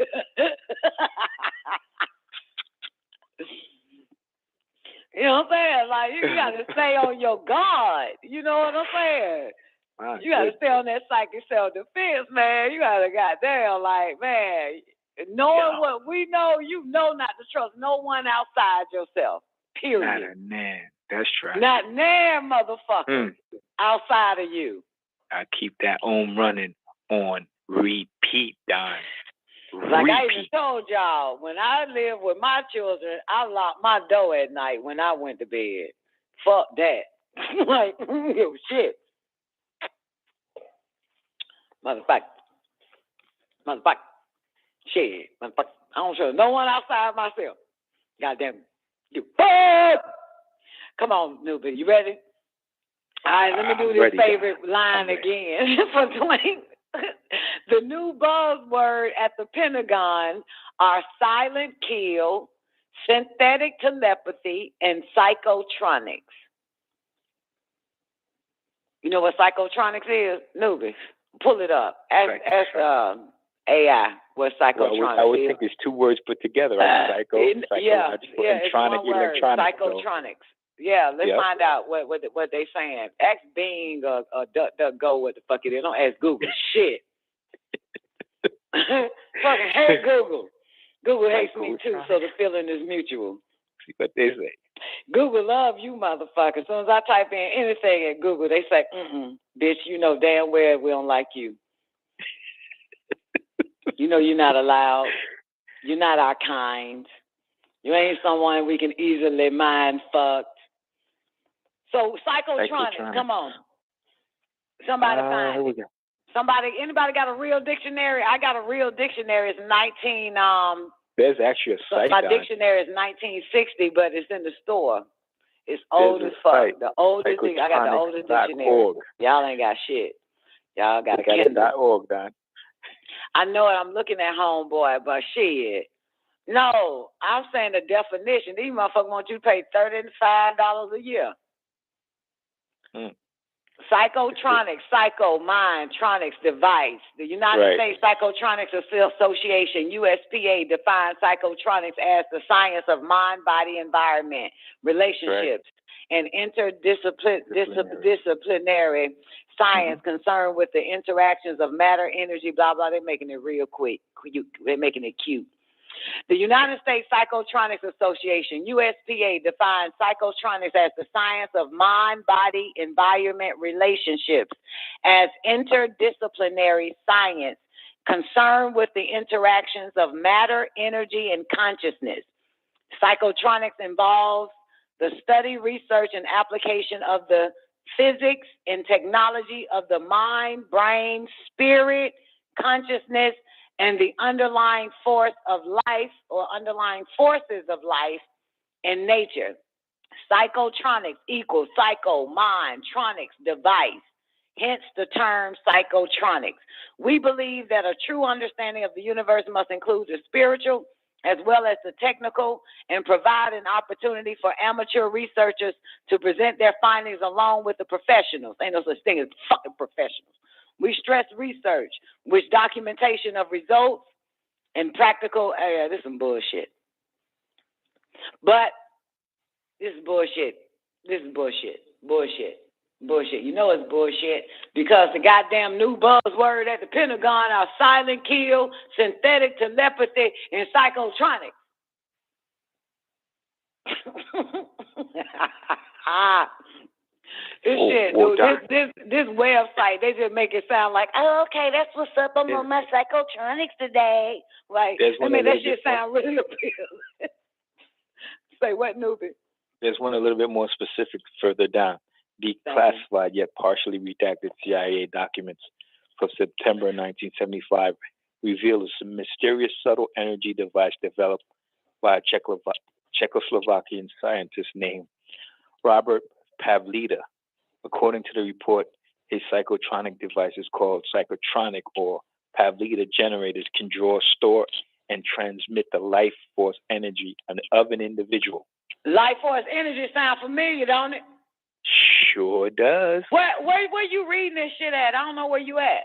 C: You know what I'm saying? Like, you gotta stay on your guard. You know what I'm saying? You gotta stay on that psychic self-defense, man. You gotta goddamn, like, man, knowing what we know, you know not to trust no one outside yourself. Period.
K: Not a man. That's right.
C: Not nan, motherfucker. Outside of you.
K: I keep that on running on repeat, Don.
C: Like I even told y'all, when I lived with my children, I locked my door at night when I went to bed. Fuck that. Like, shit. Motherfucker. Shit. Motherfucker. I don't trust no one outside myself. Goddamn. You fuck. Come on, newbie. You ready? All right, let me do this favorite line again for Dwayne. The new buzzword at the Pentagon are silent kill, synthetic telepathy, and psychotronics. You know what psychotronics is? Newbie, pull it up. Ask AI, what psychotronic
K: Well, I would
C: is.
K: think it's two words put together, right? Psychological,
C: it's
K: electronic,
C: one word,
K: electronic.
C: psychotronics. Yeah, let's find out what they saying. Ask Bing or DuckDuckGo what the fuck it is. Don't ask Google shit. Fucking hate Google. Google hates me too, so the feeling is mutual.
K: See what they say.
C: Google love you, motherfucker. As soon as I type in anything at Google, they say, bitch, you know damn well we don't like you. You know you're not allowed. You're not our kind. You ain't someone we can easily mind fucked. So psychotronics, come on. Somebody find
K: Here we
C: it.
K: go.
C: Anybody got a real dictionary? I got a real dictionary. It's 19
K: There's actually a site.
C: my dictionary is 1960, but it's in the store. It's old as fuck. The oldest thing. I got the oldest dictionary. Y'all ain't got shit. Y'all got a Kindle.
K: .org, Don.
C: I know it. I'm looking at Homeboy, but shit. No, I'm saying the definition. These motherfuckers want you to pay $35 a year. Psychotronics, psycho, mind, tronics, device. The United States Psychotronics Association, USPA, defines psychotronics as the science of mind, body, environment, relationships, and interdisciplinary science concerned with the interactions of matter, energy, blah, blah. They're making it real quick. They're making it cute. The United States Psychotronics Association, USPA, defines psychotronics as the science of mind, body, environment, relationships as interdisciplinary science concerned with the interactions of matter, energy, and consciousness. Psychotronics involves the study, research, and application of the physics and technology of the mind, brain, spirit, consciousness, and the underlying force of life or underlying forces of life in nature. Psychotronics equals psycho, mind, tronics, device. Hence the term psychotronics. We believe that a true understanding of the universe must include the spiritual as well as the technical and provide an opportunity for amateur researchers to present their findings along with the professionals. Ain't no such thing as fucking professionals. We stress research, which documentation of results and practical, this is some bullshit. But this is bullshit. This is bullshit. Bullshit. Bullshit. You know it's bullshit because the goddamn new buzzword at the Pentagon are silent kill, synthetic telepathy, and psychotronics. This website, they just make it sound like, oh, okay, that's what's up. I'm on my psychotronics today. Like, that shit sound really appealing. Say what, newbie?
K: There's one a little bit more specific further down. Declassified yet partially redacted CIA documents from September 1975 reveal a mysterious subtle energy device developed by a Czechoslovakian scientist named Robert Pavlida. According to the report, his psychotronic devices called psychotronic or Pavlida generators can draw, store, and transmit the life force energy of an individual.
C: Life force energy sound familiar, don't it?
K: Sure does.
C: Where you reading this shit at? I don't know where you at.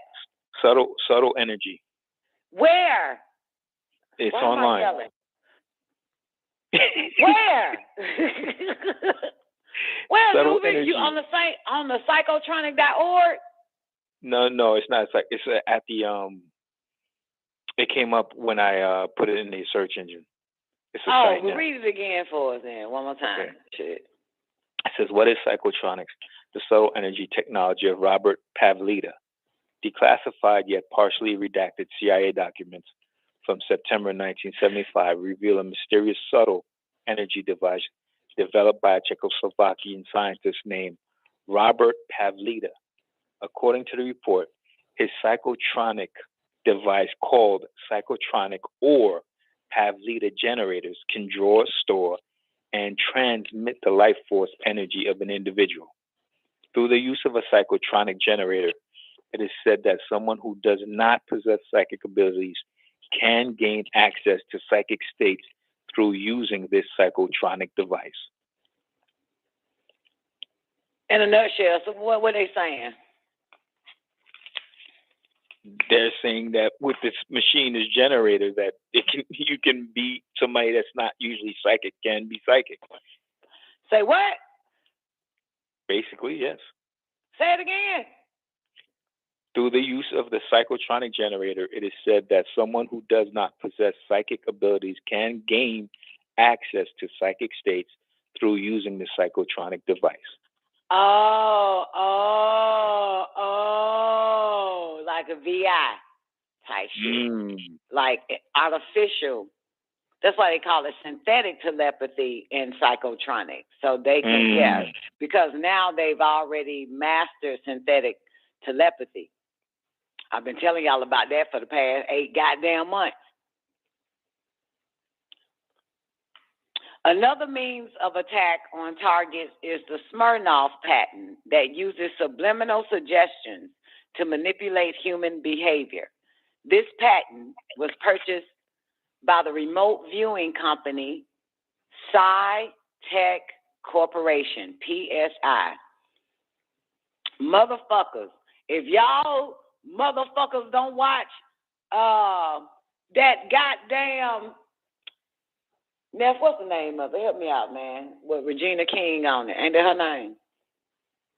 K: Subtle energy.
C: Where?
K: It's online.
C: Where? Well,
K: subtle
C: Ruben, you on the psychotronic.org?
K: No, it's not. It's at the It came up when I put it in the search engine. It's a site now.
C: Read it again for us then, one more time. Okay. Shit.
K: It says, what is psychotronics? The subtle energy technology of Robert Pavlida. Declassified yet partially redacted CIA documents from September 1975 reveal a mysterious subtle energy device developed by a Czechoslovakian scientist named Robert Pavlida. According to the report, his psychotronic device called psychotronic or Pavlida generators can draw, store, and transmit the life force energy of an individual. Through the use of a psychotronic generator, it is said that someone who does not possess psychic abilities can gain access to psychic states through using this psychotronic device.
C: In a nutshell, so what were they saying?
K: they're saying that with this machine, this generator, that you can be somebody that's not usually psychic can be psychic.
C: Say what?
K: Basically, yes.
C: Say it again.
K: Through the use of the psychotronic generator, it is said that someone who does not possess psychic abilities can gain access to psychic states through using the psychotronic device.
C: Oh, like a VI type shit. Like artificial. That's why they call it synthetic telepathy and psychotronic. So they can, yeah, because now they've already mastered synthetic telepathy. I've been telling y'all about that for the past 8 goddamn months. Another means of attack on targets is the Smirnoff pattern that uses subliminal suggestions to manipulate human behavior. This pattern was purchased by the remote viewing company C.I.A. Corporation, PSI. Motherfuckers, if y'all motherfuckers don't watch that goddamn Neff, what's the name of it? Help me out, man. With Regina King on it. Ain't that her name?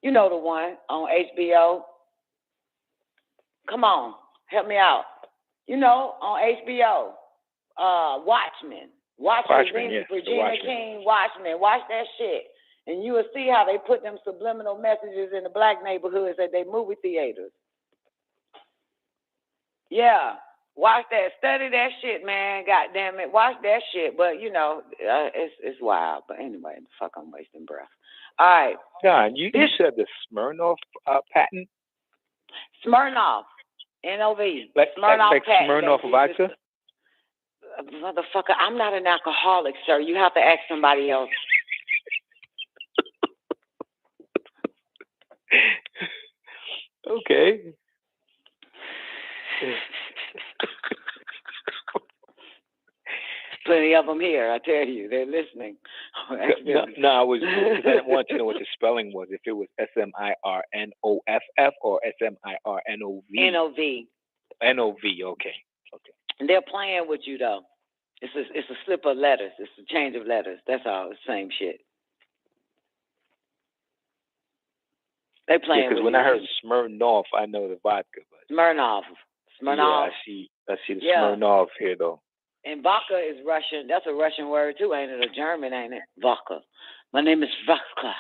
C: You know the one on HBO. Come on, help me out. You know, on HBO. Watchmen. Regina King, Watchmen. Watch that shit. And you will see how they put them subliminal messages in the black neighborhoods at their movie theaters. Yeah. Watch that. Study that shit, man. God damn it. Watch that shit. But, you know, it's wild. But anyway, the fuck, I'm wasting breath. All right.
K: John, you said the Smirnoff patent?
C: Smirnoff. N-O-V.
K: Like
C: patent.
K: Smirnoff vodka?
C: Motherfucker, I'm not an alcoholic, sir. You have to ask somebody else.
K: Okay.
C: Plenty of them here, I tell you. They're listening.
K: No, I wanted to know what the spelling was. If it was S-M-I-R-N-O-F-F or S-M-I-R-N-O-V.
C: N-O-V.
K: N-O-V, okay.
C: And they're playing with you, though. It's a slip of letters. It's a change of letters. That's all. It's the same shit. They playing with you.
K: Because when I heard Smirnoff, I know the vodka. But
C: Smirnoff.
K: Yeah, I see the Smirnoff here, though.
C: And vodka is Russian. That's a Russian word, too, ain't it? A German, ain't it? Vodka. My name is Vodka.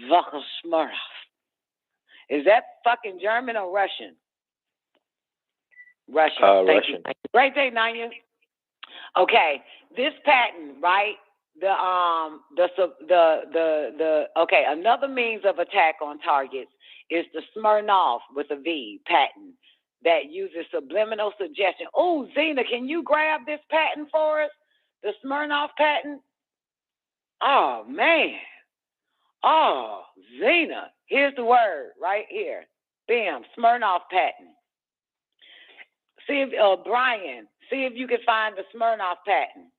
C: Vodka Smirnoff. Is that fucking German or Russian? Russian.
K: Russian.
C: Great day, Nanya. Okay, this patent, right? Okay, another means of attack on targets is the Smirnoff with a V patent that uses subliminal suggestion. Oh, Zena, can you grab this patent for us? The Smirnoff patent? Oh, man. Oh, Zena. Here's the word right here. Bam, Smirnoff patent. See if, Brian, see if you can find the Smirnoff patent.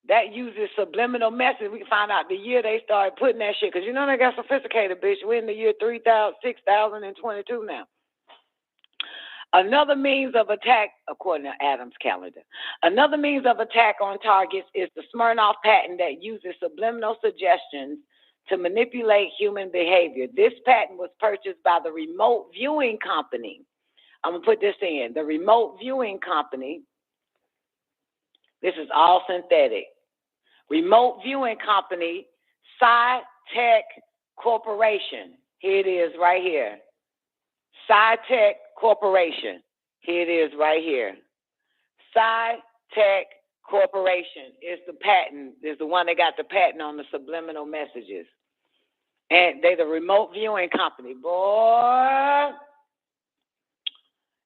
C: That uses subliminal message. We can find out the year they started putting that shit. Because you know they got sophisticated, bitch. We're in the year 6022 now. Another means of attack, according to Adam's calendar, another means of attack on targets is the Smirnoff patent that uses subliminal suggestions to manipulate human behavior. This patent was purchased by the remote viewing company. I'm going to put this in. The remote viewing company, this is all synthetic. Remote viewing company, C.I.A. Corporation. Here it is right here. C.I.A. Corporation. Here it is right here. C.I.A. Corporation is the patent, is the one that got the patent on the subliminal messages. And they're the remote viewing company. Boy,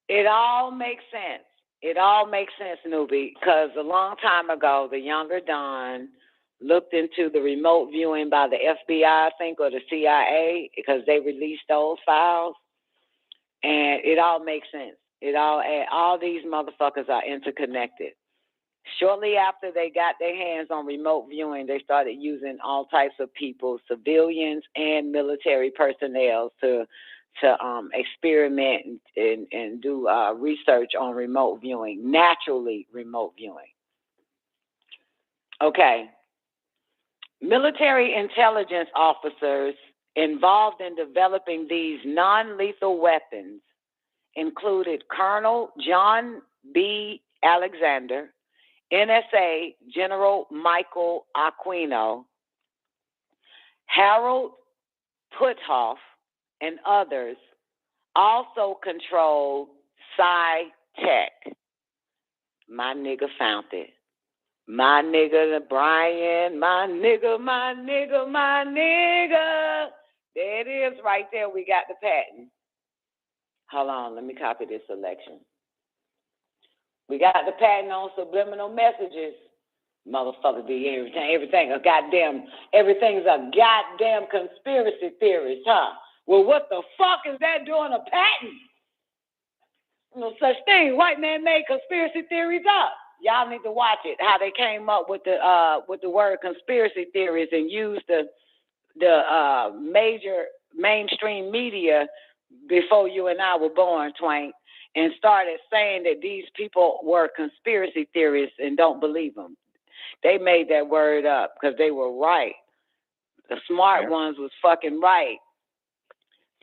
C: it all makes sense. It all makes sense, newbie, because a long time ago, the younger Don looked into the remote viewing by the FBI, I think, or the CIA, because they released those files. And it all makes sense. All these motherfuckers are interconnected. Shortly after they got their hands on remote viewing, they started using all types of people, civilians and military personnel, to to experiment and do research on remote viewing, naturally remote viewing. Okay. Military intelligence officers involved in developing these non-lethal weapons included Colonel John B. Alexander, NSA General Michael Aquino, Harold Puthoff, and others. Also controlled SciTech. My nigga found it. My nigga Brian, my nigga. There it is right there. We got the patent. Hold on, let me copy this selection. We got the patent on subliminal messages. Motherfucker be everything's a goddamn conspiracy theorist, huh? Well, what the fuck is that doing a patent? No such thing. White man made conspiracy theories up. Y'all need to watch it. How they came up with the word conspiracy theories and used the major mainstream media before you and I were born, Twain, and started saying that these people were conspiracy theorists and don't believe them. They made that word up because they were right. The smart ones was fucking right.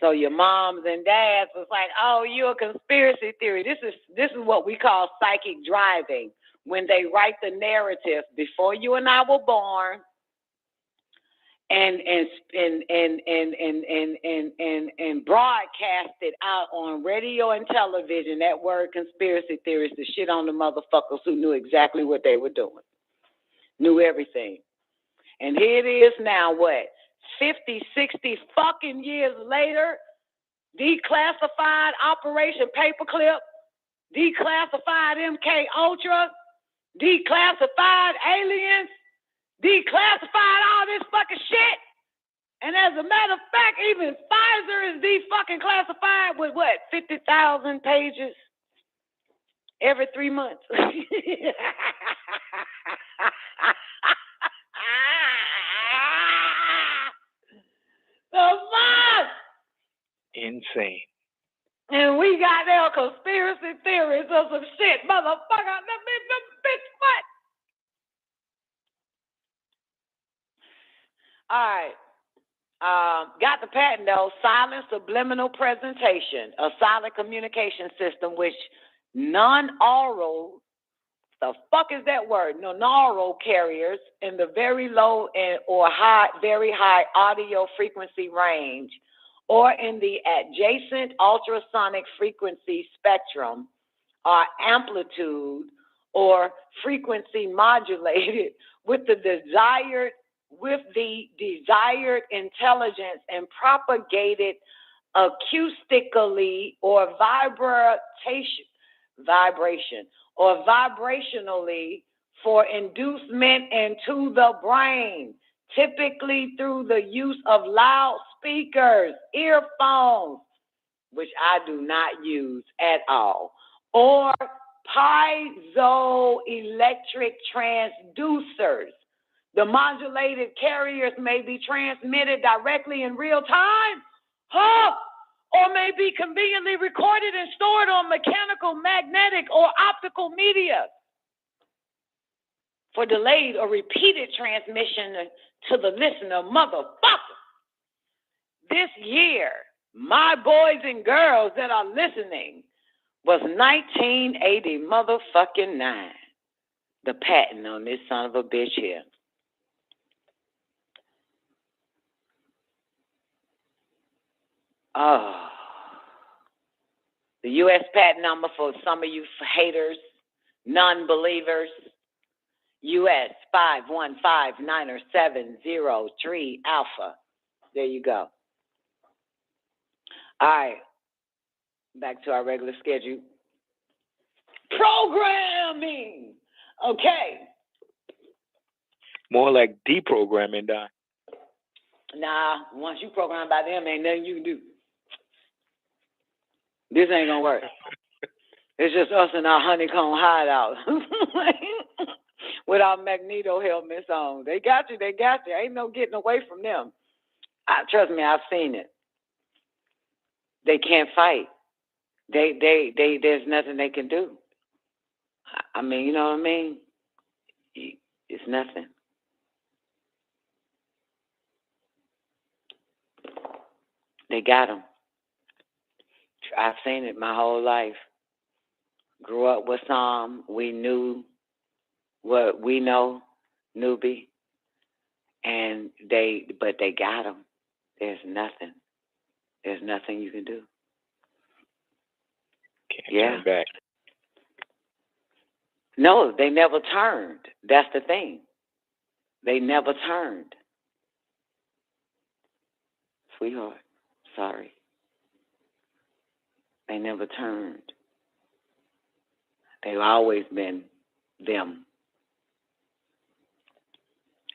C: So your moms and dads was like, "Oh, you're a conspiracy theory." This is what we call psychic driving. When they write the narrative before you and I were born, and broadcast it out on radio and television, that word conspiracy theorists, the shit on the motherfuckers who knew exactly what they were doing, knew everything. And here it is now, what, 50, 60 fucking years later, declassified Operation Paperclip, declassified MK Ultra, declassified aliens, declassified all this fucking shit. And as a matter of fact, even Pfizer is de-fucking classified with what, 50,000 pages every 3 months. The fuck?
K: Insane.
C: And we got their conspiracy theories of some shit, motherfucker. Bitch, what? All right. Got the patent though. Silent subliminal presentation, a silent communication system which non-aural, the fuck is that word? Non-aural carriers in the very low or high, very high audio frequency range, or in the adjacent ultrasonic frequency spectrum, are amplitude or frequency modulated with the desired intelligence and propagated acoustically or vibration or vibrationally for inducement into the brain, typically through the use of loudspeakers, earphones, which I do not use at all, or piezoelectric transducers. The modulated carriers may be transmitted directly in real time, or may be conveniently recorded and stored on mechanical, magnetic, or optical media for delayed or repeated transmission to the listener, motherfucker. This year, my boys and girls that are listening, was 1980 motherfucking 9. The patent on this son of a bitch here. Oh. The U.S. patent number for some of you haters, non-believers, US 5159703 Alpha. There you go. All right. Back to our regular schedule. Programming. Okay.
K: More like deprogramming, Don.
C: Nah, once you program by them, ain't nothing you can do. This ain't gonna work. It's just us in our honeycomb hideout with our Magneto helmets on. They got you. Ain't no getting away from them. Trust me, I've seen it. They can't fight. There's nothing they can do. I mean, you know what I mean? It's nothing. They got them. I've seen it my whole life. Grew up with some. We knew what we know, newbie, but they got them. There's nothing. There's nothing you can do.
K: Can't
C: Yeah.
K: turn back.
C: No, they never turned. That's the thing. They never turned. Sweetheart, sorry. They never turned. They've always been them.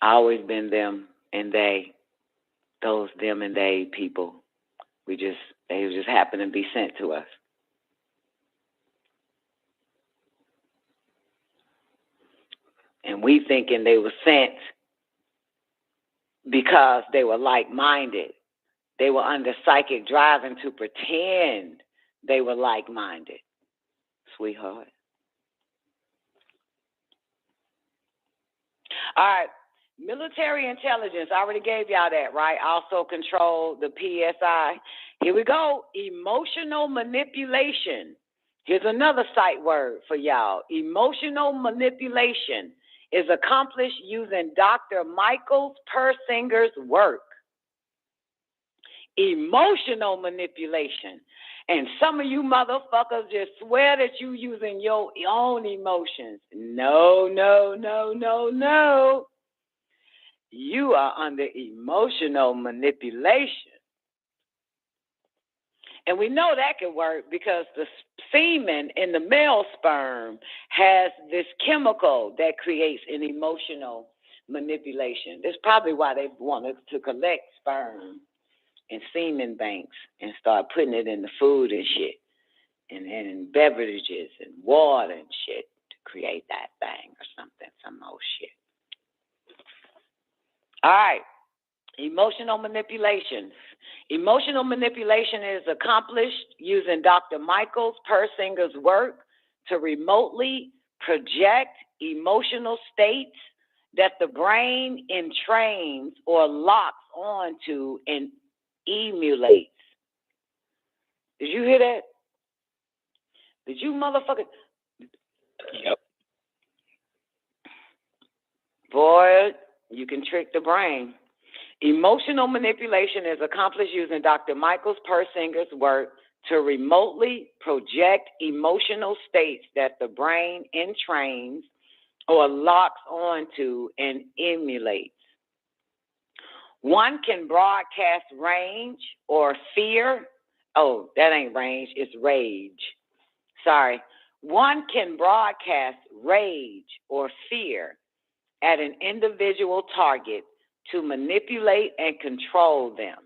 C: Always been them and they. Those them and they people. They just happen to be sent to us. And we thinking they were sent because they were like-minded. They were under psychic driving to pretend they were like-minded. Sweetheart. All right. Military intelligence. I already gave y'all that, right? Also control the PSI. Here we go. Emotional manipulation. Here's another sight word for y'all. Emotional manipulation is accomplished using Dr. Michael Persinger's work. Emotional manipulation. And some of you motherfuckers just swear that you using your own emotions. No, no, no, no, no. You are under emotional manipulation. And we know that can work because the semen in the male sperm has this chemical that creates an emotional manipulation. That's probably why they wanted to collect sperm in semen banks and start putting it in the food and shit, and in beverages and water and shit to create that thing or something, some old shit. All right, emotional manipulation. Emotional manipulation is accomplished using Dr. Michael Persinger's work to remotely project emotional states that the brain entrains or locks onto and emulates. Did you hear that? Did you motherfucker?
K: Yep.
C: Boy, you can trick the brain. Emotional manipulation is accomplished using Dr. Michael Persinger's work to remotely project emotional states that the brain entrains or locks onto and emulates. One can broadcast rage or fear. Oh, that ain't rage, it's rage. Sorry. One can broadcast rage or fear at an individual target to manipulate and control them.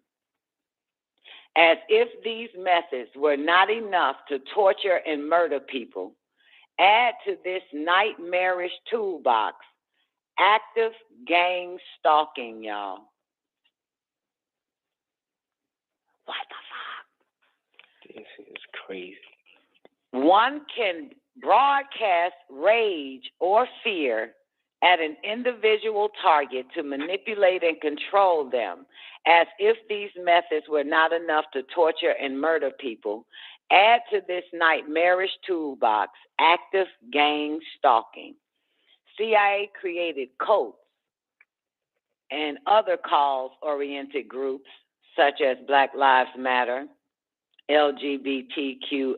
C: As if these methods were not enough to torture and murder people, add to this nightmarish toolbox active gang stalking, y'all. What the fuck?
K: This is crazy.
C: One can broadcast rage or fear at an individual target to manipulate and control them, as if these methods were not enough to torture and murder people. Add to this nightmarish toolbox active gang stalking. CIA created cults and other cause-oriented groups such as Black Lives Matter, LGBTQIPQZ.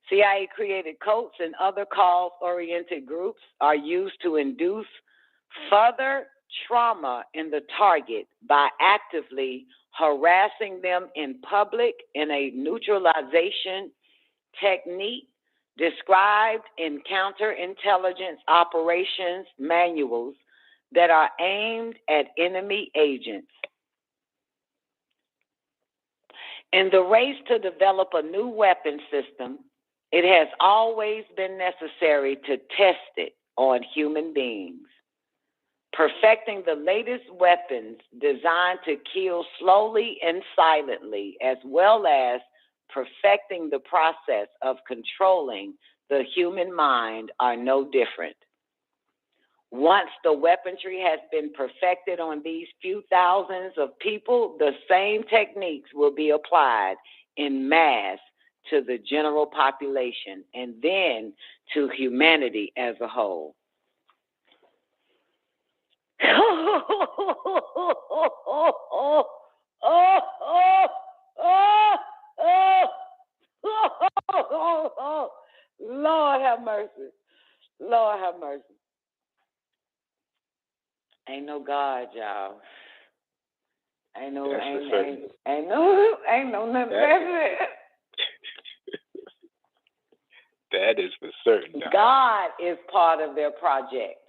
C: CIA created cults and other cause-oriented groups are used to induce further trauma in the target by actively harassing them in public in a neutralization technique described in counterintelligence operations manuals that are aimed at enemy agents. In the race to develop a new weapon system, it has always been necessary to test it on human beings. perfecting the latest weapons designed to kill slowly and silently, as well as perfecting the process of controlling the human mind, are no different. Once the weaponry has been perfected on these few thousands of people, the same techniques will be applied in mass to the general population and then to humanity as a whole. Lord have mercy. Lord have mercy. Ain't no God, y'all. Ain't no nothing better.
K: That is for certain.
C: God is part of their project.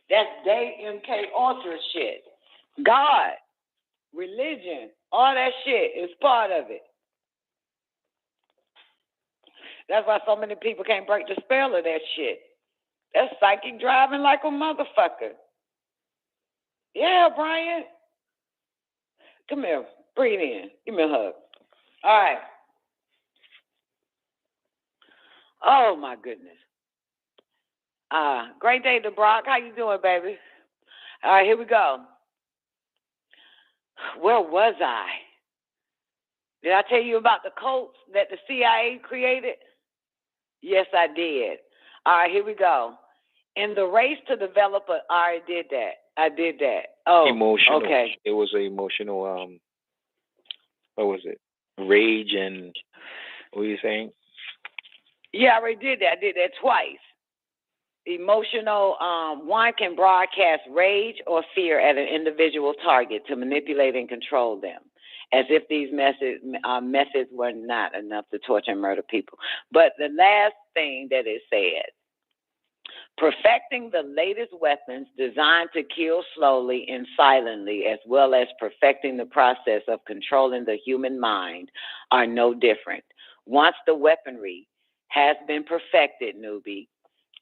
C: That's MK Ultra shit. God, religion, all that shit is part of it. That's why so many people can't break the spell of that shit. That's psychic driving like a motherfucker. Yeah, Brian. Come here. Breathe in. Give me a hug. All right. Oh, my goodness. Great day to Brock. How you doing, baby? All right, here we go. Where was I? Did I tell you about the codes that the CIA created? Yes, I did. All right, here we go. In the race to develop I did that. Oh,
K: emotional.
C: Okay.
K: It was an emotional, what was it? Rage and, what were you saying?
C: Yeah, I already did that. I did that twice. Emotional, one can broadcast rage or fear at an individual target to manipulate and control them, as if these methods were not enough to torture and murder people. But the last thing that it said, perfecting the latest weapons designed to kill slowly and silently, as well as perfecting the process of controlling the human mind, are no different. Once the weaponry has been perfected, newbie,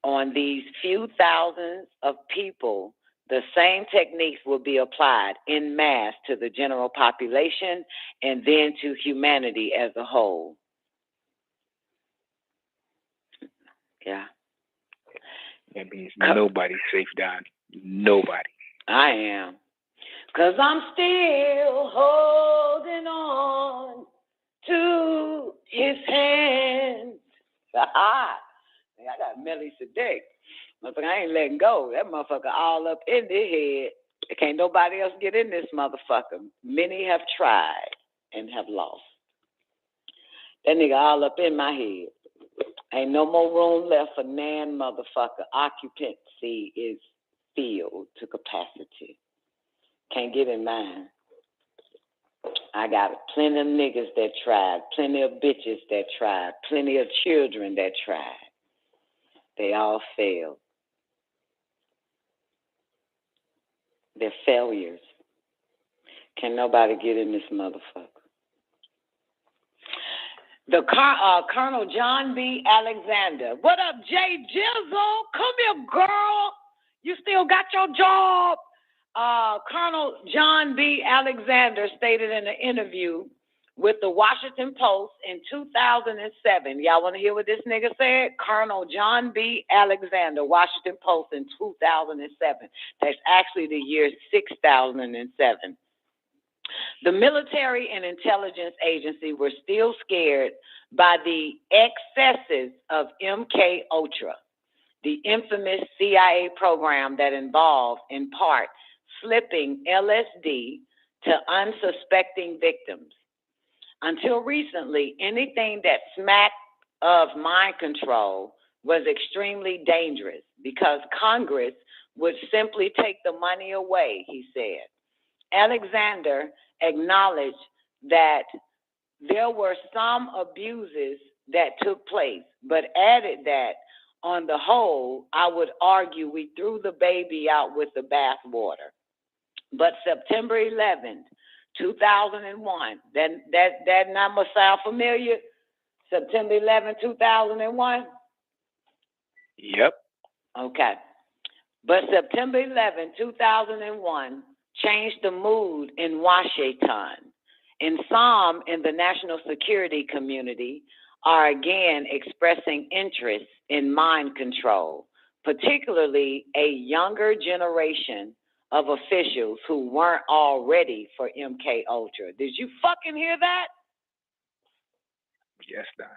C: on these few thousands of people, the same techniques will be applied in mass to the general population and then to humanity as a whole. Yeah.
K: That means nobody's safe, Don. Nobody.
C: I am. 'Cause I'm still holding on to his hand. I got Melly Sadiq. Motherfucker, I ain't letting go. That motherfucker all up in their head. There can't nobody else get in this motherfucker. Many have tried and have lost. That nigga all up in my head. Ain't no more room left for nan motherfucker. Occupancy is filled to capacity. Can't get in mine. I got plenty of niggas that tried, plenty of bitches that tried, plenty of children that tried. They all failed. They're failures. Can nobody get in this motherfucker? The Colonel John B. Alexander. What up, Jay Jizzle? Come here, girl. You still got your job. Colonel John B. Alexander stated in an interview with the Washington Post in 2007. Y'all want to hear what this nigga said? Colonel John B. Alexander, Washington Post in 2007. That's actually the year 6007. The military and intelligence agency were still scared by the excesses of MK Ultra, the infamous CIA program that involved, in part, slipping LSD to unsuspecting victims. Until recently, anything that smacked of mind control was extremely dangerous because Congress would simply take the money away, he said. Alexander acknowledged that there were some abuses that took place, but added that, on the whole, I would argue we threw the baby out with the bathwater. But September 11th, 2001, that number sound familiar? September 11, 2001?
K: Yep.
C: Okay. But September 11, 2001, changed the mood in Washington. And some in the national security community are again expressing interest in mind control, particularly a younger generation of officials who weren't all ready for MK Ultra. Did you fucking hear that?
K: Yes, Don.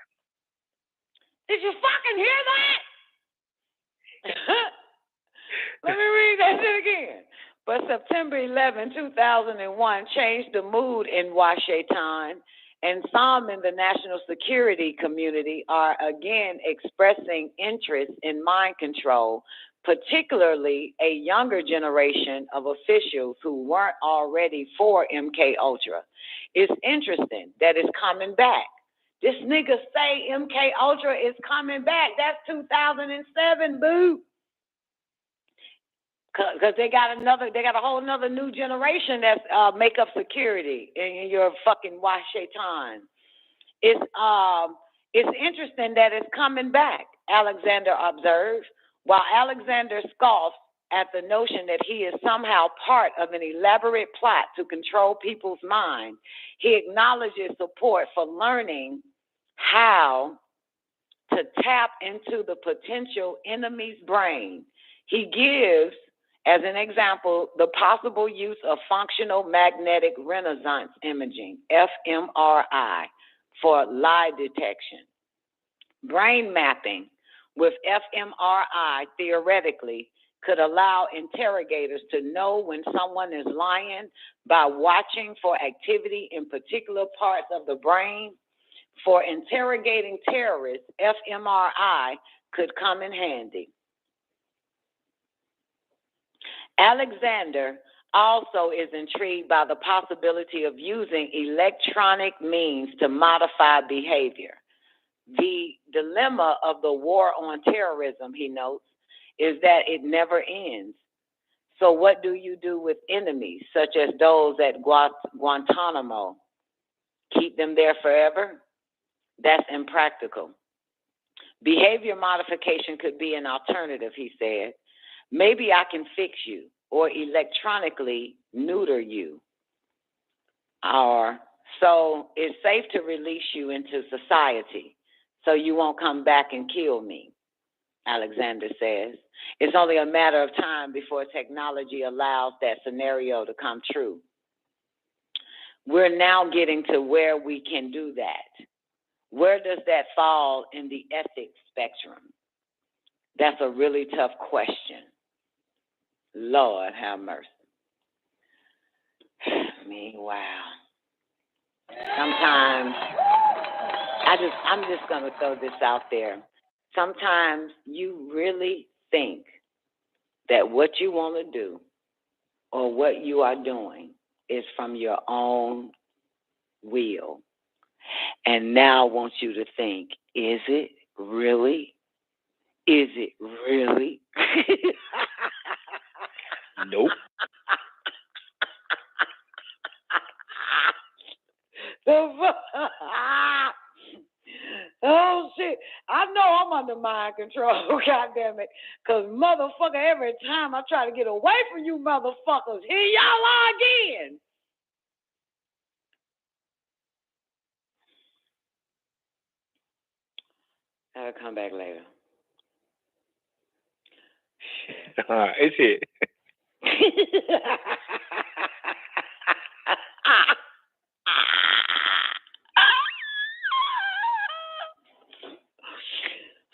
C: Did you fucking hear that? Let me read that shit again. But September 11, 2001 changed the mood in Washington, and some in the national security community are again expressing interest in mind control, particularly a younger generation of officials who weren't already for MK Ultra. It's interesting that it's coming back. This nigga say MK Ultra is coming back. That's 2007, boo. Because they got a whole nother new generation that's make up security in your fucking Washington. It's interesting that it's coming back, Alexander observed, while Alexander scoffs at the notion that he is somehow part of an elaborate plot to control people's mind. He acknowledges support for learning how to tap into the potential enemy's brain. He gives, as an example, the possible use of functional magnetic resonance imaging, fMRI, for lie detection. Brain mapping with fMRI theoretically could allow interrogators to know when someone is lying by watching for activity in particular parts of the brain. For interrogating terrorists, fMRI could come in handy. Alexander also is intrigued by the possibility of using electronic means to modify behavior. The dilemma of the war on terrorism, he notes, is that it never ends. So what do you do with enemies, such as those at Guantanamo? Keep them there forever? That's impractical. Behavior modification could be an alternative, he said. Maybe I can fix you or electronically neuter you. Or so it's safe to release you into society so you won't come back and kill me, Alexander says. It's only a matter of time before technology allows that scenario to come true. We're now getting to where we can do that. Where does that fall in the ethics spectrum? That's a really tough question. Lord have mercy. I mean, wow. Sometimes, I'm just going to throw this out there. Sometimes you really think that what you want to do or what you are doing is from your own will. And now I want you to think, is it really? Is it really?
K: Nope.
C: Oh, shit. I know I'm under mind control, goddammit. Because, motherfucker, every time I try to get away from you motherfuckers, here y'all are again. I'll come back later.
K: It's it.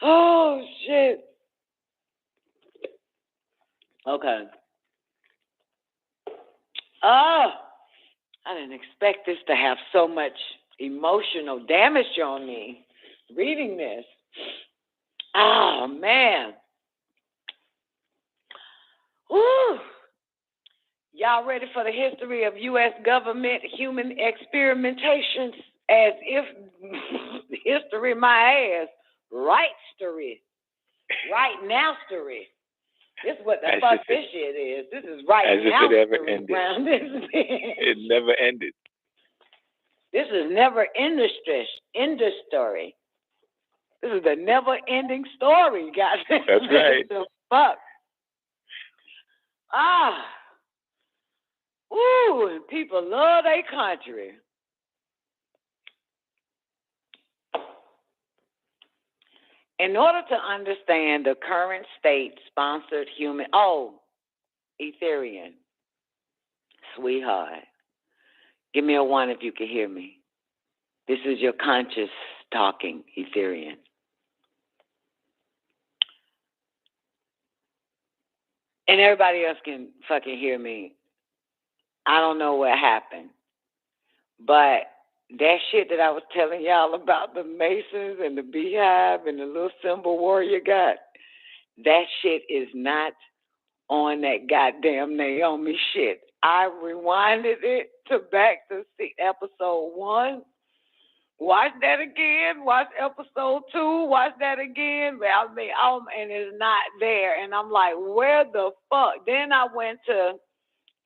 C: Oh, shit. Okay. Oh, I didn't expect this to have so much emotional damage on me reading this. Oh, man. Woo. Y'all ready for the history of U.S. government human experimentations? As if history my ass. Right story. Right now story. This is what the fuck this shit is. This is right
K: as
C: now
K: if it ever
C: story
K: ended.
C: around this bitch.
K: It never ended.
C: This is never ending story. This is the never ending story, guys.
K: That's right.
C: The fuck. Ooh, and people love their country. In order to understand the current state-sponsored human... Oh, Etherian, sweetheart, give me a 1 if you can hear me. This is your conscious talking, Etherian. And everybody else can fucking hear me. I don't know what happened. But that shit that I was telling y'all about the Masons and the Beehive and the little symbol warrior got, that shit is not on that goddamn Naomi shit. I rewinded it back to see episode 1. Watch that again. Watch episode 2. Watch that again. And it's not there. And I'm like, where the fuck? Then I went to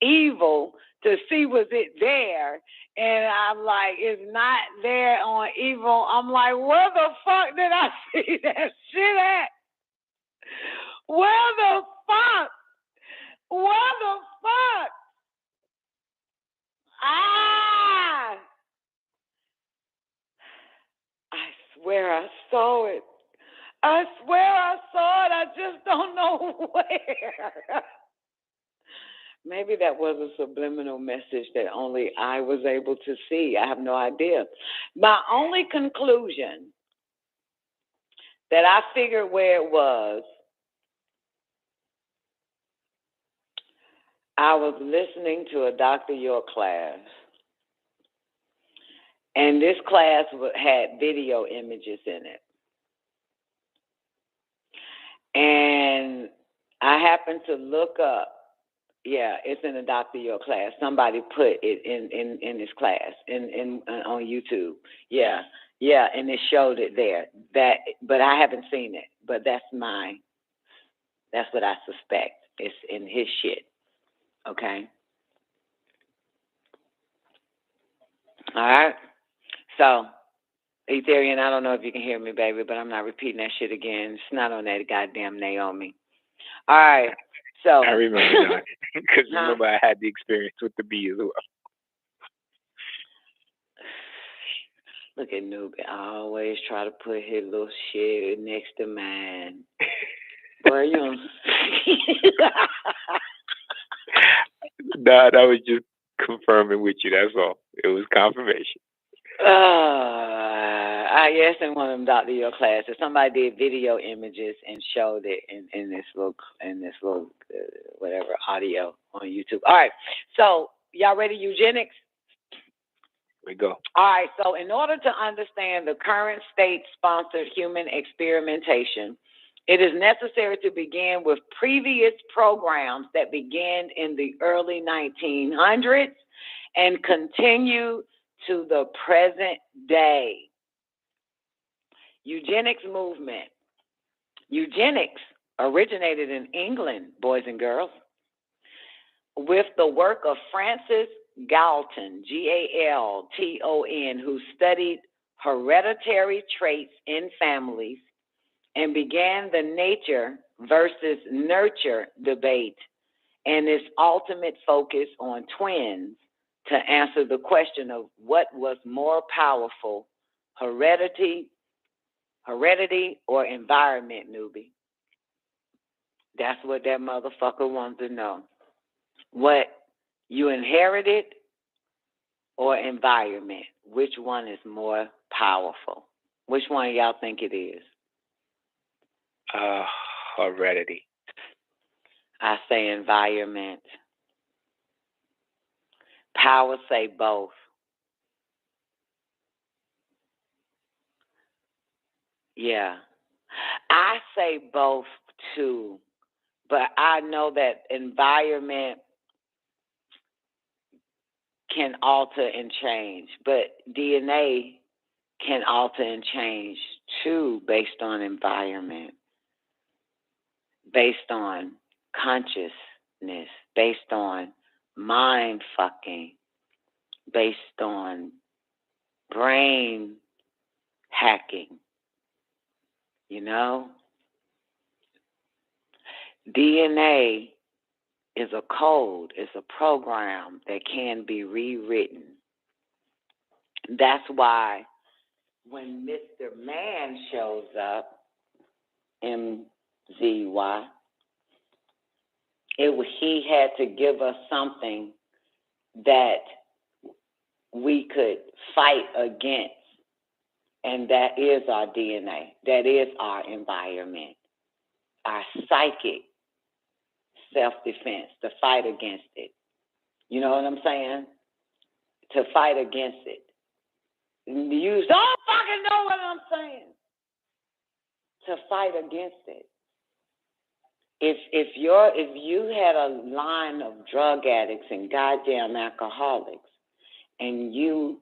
C: Evil to see was it there. And I'm like, it's not there on Evil. I'm like, where the fuck did I see that shit at? Where the fuck? Where the fuck? I swear I saw it. I swear I saw it. I just don't know where. Maybe that was a subliminal message that only I was able to see. I have no idea. My only conclusion that I figured where it was, I was listening to a Dr. York class, and this class had video images in it. And I happened to look up, yeah, it's in the Dr. York class. Somebody put it in this class on YouTube. Yeah, and it showed it there. But I haven't seen it. But that's what I suspect. It's in his shit. Okay. All right. So, Etherian, I don't know if you can hear me, baby, but I'm not repeating that shit again. It's not on that goddamn Naomi. All right. So
K: I remember that because remember I had the experience with the bee as well.
C: Look at Newbie. I always try to put his little shit next to mine. Boy, you know.
K: Nah, that was just confirming with you. That's all. It was confirmation.
C: Yes, in one of them Dr. York classes, somebody did video images and showed it in this little whatever audio on YouTube. All right, so y'all ready? Eugenics.
K: We go.
C: All right. So, in order to understand the current state-sponsored human experimentation, it is necessary to begin with previous programs that began in the early 1900s and continue to the present day. Eugenics movement. Eugenics originated in England, boys and girls, with the work of Francis Galton, Galton, who studied hereditary traits in families and began the nature versus nurture debate and its ultimate focus on twins to answer the question of what was more powerful, heredity or environment, newbie. That's what that motherfucker wants to know. What you inherited or environment? Which one is more powerful? Which one of y'all think it is?
K: Heredity.
C: I say environment. Power say both. Yeah. I say both too, but I know that environment can alter and change, but DNA can alter and change too based on environment, based on consciousness, based on mind fucking, based on brain hacking, you know? DNA
L: is a code, is a program that can be rewritten. That's why when Mr. Man shows up, MZY, he had to give us something that we could fight against, and that is our DNA, that is our environment, our psychic self-defense, to fight against it. You know what I'm saying? To fight against it. You don't fucking know what I'm saying. To fight against it. If you had a line of drug addicts and goddamn alcoholics, and you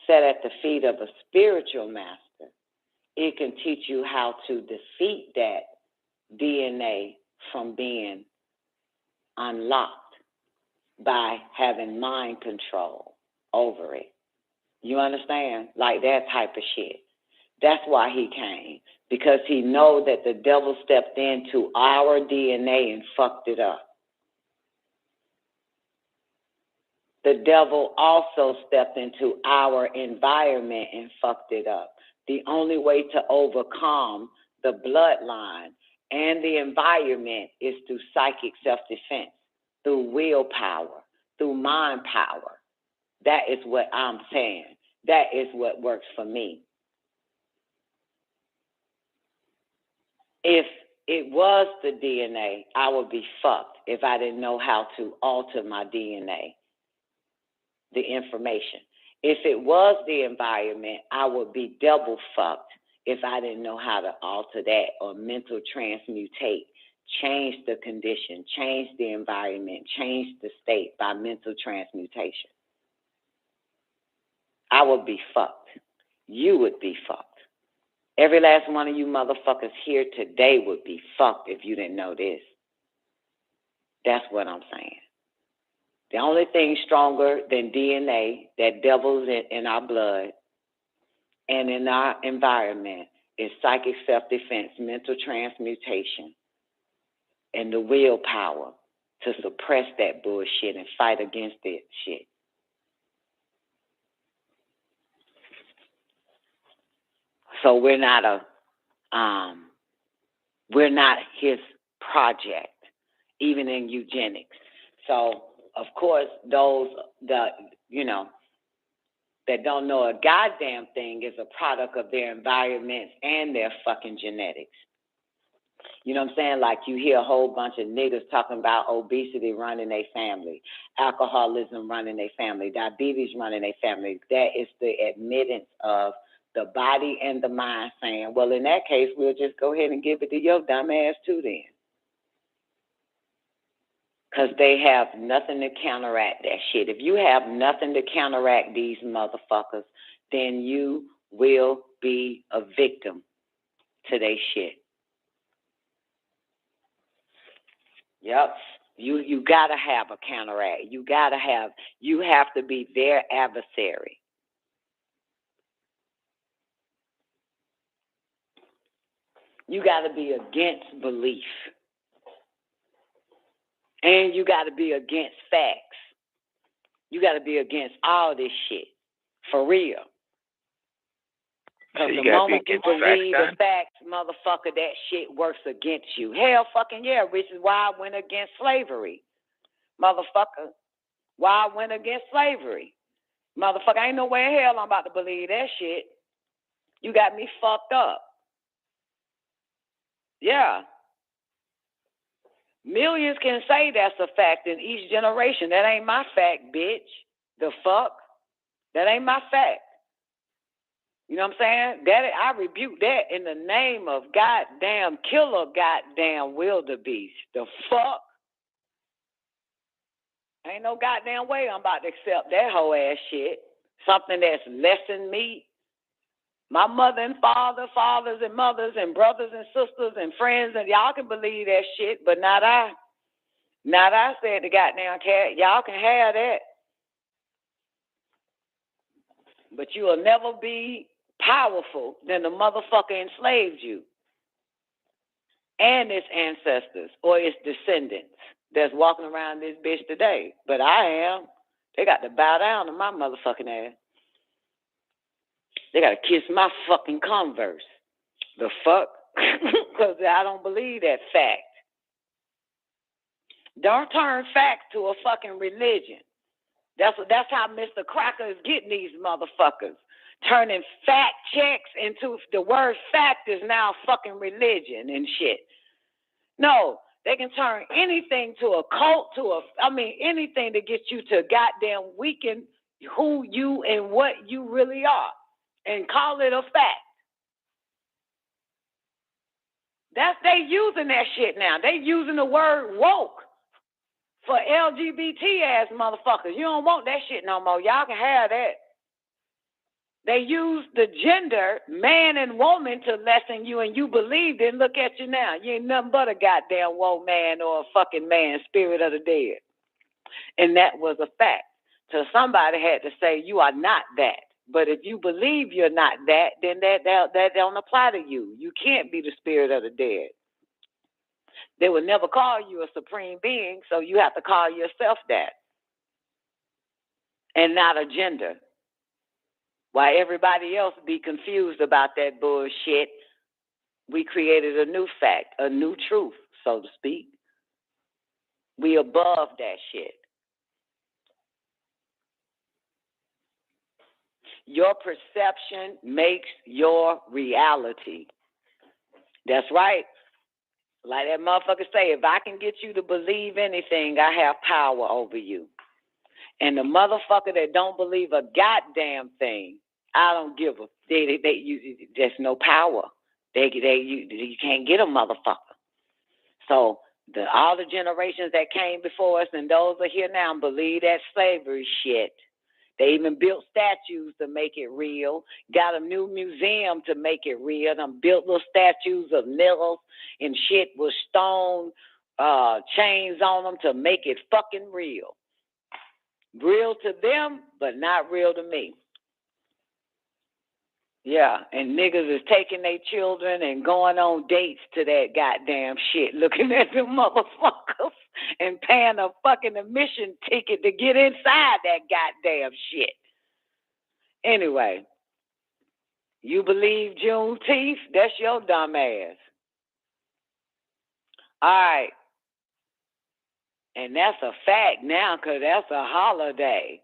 L: sat at the feet of a spiritual master, it can teach you how to defeat that DNA from being unlocked by having mind control over it. You understand? Like that type of shit. That's why he came, because he know that the devil stepped into our DNA and fucked it up. The devil also stepped into our environment and fucked it up. The only way to overcome the bloodline and the environment is through psychic self-defense, through willpower, through mind power. That is what I'm saying. That is what works for me. If it was the DNA, I would be fucked if I didn't know how to alter my DNA, the information. If it was the environment, I would be double fucked if I didn't know how to alter that or mental transmutate, change the condition, change the environment, change the state by mental transmutation. I would be fucked. You would be fucked. Every last one of you motherfuckers here today would be fucked if you didn't know this. That's what I'm saying. The only thing stronger than DNA, that devil's in our blood and in our environment, is psychic self-defense, mental transmutation, and the willpower to suppress that bullshit and fight against that shit. So we're not his project, even in eugenics. So of course, those that don't know a goddamn thing is a product of their environments and their fucking genetics. You know what I'm saying? Like you hear a whole bunch of niggas talking about obesity running their family, alcoholism running their family, diabetes running their family. That is the admittance of the body and the mind saying, well, in that case, we'll just go ahead and give it to your dumb ass too then. Because they have nothing to counteract that shit. If you have nothing to counteract these motherfuckers, then you will be a victim to their shit. Yep. You gotta have a counteract. You have to be their adversary. You gotta be against belief. And you got to be against facts. You got to be against all this shit. For real. Because the moment you believe the facts, motherfucker, that shit works against you. Hell fucking yeah, which is why I went against slavery. Motherfucker. Why I went against slavery. Motherfucker, ain't no way in hell I'm about to believe that shit. You got me fucked up. Yeah. Millions can say that's a fact in each generation. That ain't my fact, bitch. The fuck? That ain't my fact. You know what I'm saying? I rebuke that in the name of goddamn killer goddamn wildebeest. The fuck? Ain't no goddamn way I'm about to accept that whole ass shit. Something that's less than me. My mother and father, fathers and mothers and brothers and sisters and friends, and y'all can believe that shit, but not I. Not I, said the goddamn cat. Y'all can have that. But you will never be powerful than the motherfucker enslaved you. and its ancestors or its descendants that's walking around this bitch today. But I am. They got to bow down to my motherfucking ass. They got to kiss my fucking Converse. The fuck? Because I don't believe that fact. Don't turn facts to a fucking religion. That's how Mr. Cracker is getting these motherfuckers. Turning fact checks into, the word fact is now fucking religion and shit. No, they can turn anything to a cult, anything to get you to goddamn weaken who you and what you really are and call it a fact. They using that shit now. They using the word woke for LGBT ass motherfuckers. You don't want that shit no more. Y'all can have that. They use the gender, man and woman, to lessen you, and you believed it. Look at you now. You ain't nothing but a goddamn woke man or a fucking man, spirit of the dead. And that was a fact. So somebody had to say, you are not that. But if you believe you're not that, then that don't apply to you. You can't be the spirit of the dead. They would never call you a supreme being, so you have to call yourself that. And not a gender. While everybody else be confused about that bullshit, we created a new fact, a new truth, so to speak. We above that shit. Your perception makes your reality. That's right. Like that motherfucker say, if I can get you to believe anything, I have power over you. And the motherfucker that don't believe a goddamn thing, I don't give a. There's no power. You can't get a motherfucker. So all the generations that came before us and those are here now believe that slavery shit. They even built statues to make it real. Got a new museum to make it real. Them built little statues of niggas and shit with stone chains on them to make it fucking real. Real to them, but not real to me. Yeah, and niggas is taking their children and going on dates to that goddamn shit, looking at them motherfuckers and paying a fucking admission ticket to get inside that goddamn shit. Anyway, you believe Juneteenth? That's your dumb ass. All right. And that's a fact now because that's a holiday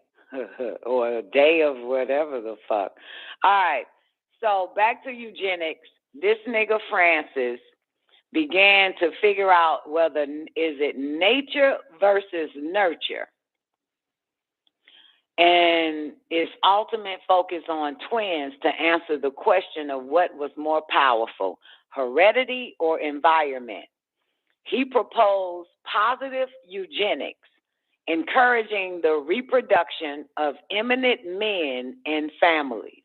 L: or a day of whatever the fuck. All right. So back to eugenics. This nigga Francis began to figure out whether is it nature versus nurture. And its ultimate focus on twins to answer the question of what was more powerful, heredity or environment. He proposed positive eugenics, encouraging the reproduction of eminent men and families.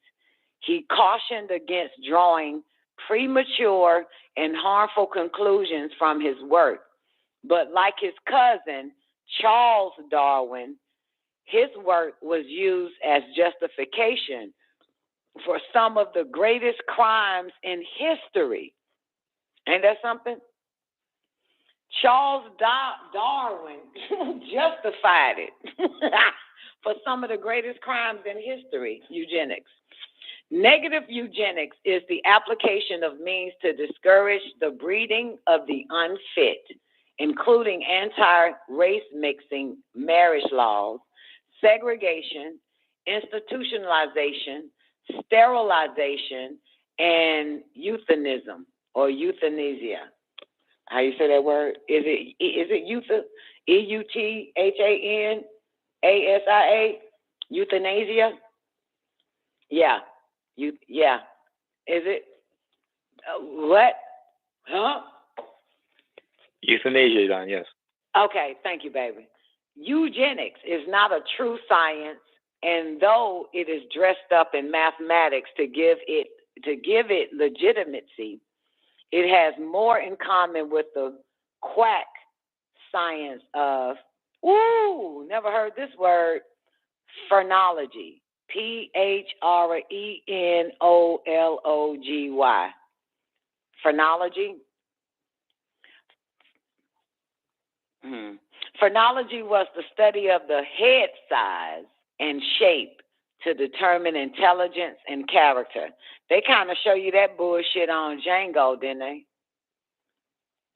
L: He cautioned against drawing premature and harmful conclusions from his work. But like his cousin, Charles Darwin, his work was used as justification for some of the greatest crimes in history. Ain't that something? Charles Darwin justified it for some of the greatest crimes in history, eugenics. Negative eugenics is the application of means to discourage the breeding of the unfit, including anti-race mixing marriage laws, segregation, institutionalization, sterilization, and euthanism or euthanasia. How you say that word? Is it EUTHANASIA? Euthanasia? Yeah. Yeah. Is it? What? Huh?
K: Euthanasia, Don, yes.
L: Okay, thank you, baby. Eugenics is not a true science, and though it is dressed up in mathematics to give it legitimacy, it has more in common with the quack science of, never heard this word, phrenology. PHRENOLOGY. Phrenology. Phrenology was the study of the head size and shape to determine intelligence and character. They kind of show you that bullshit on Django, didn't they?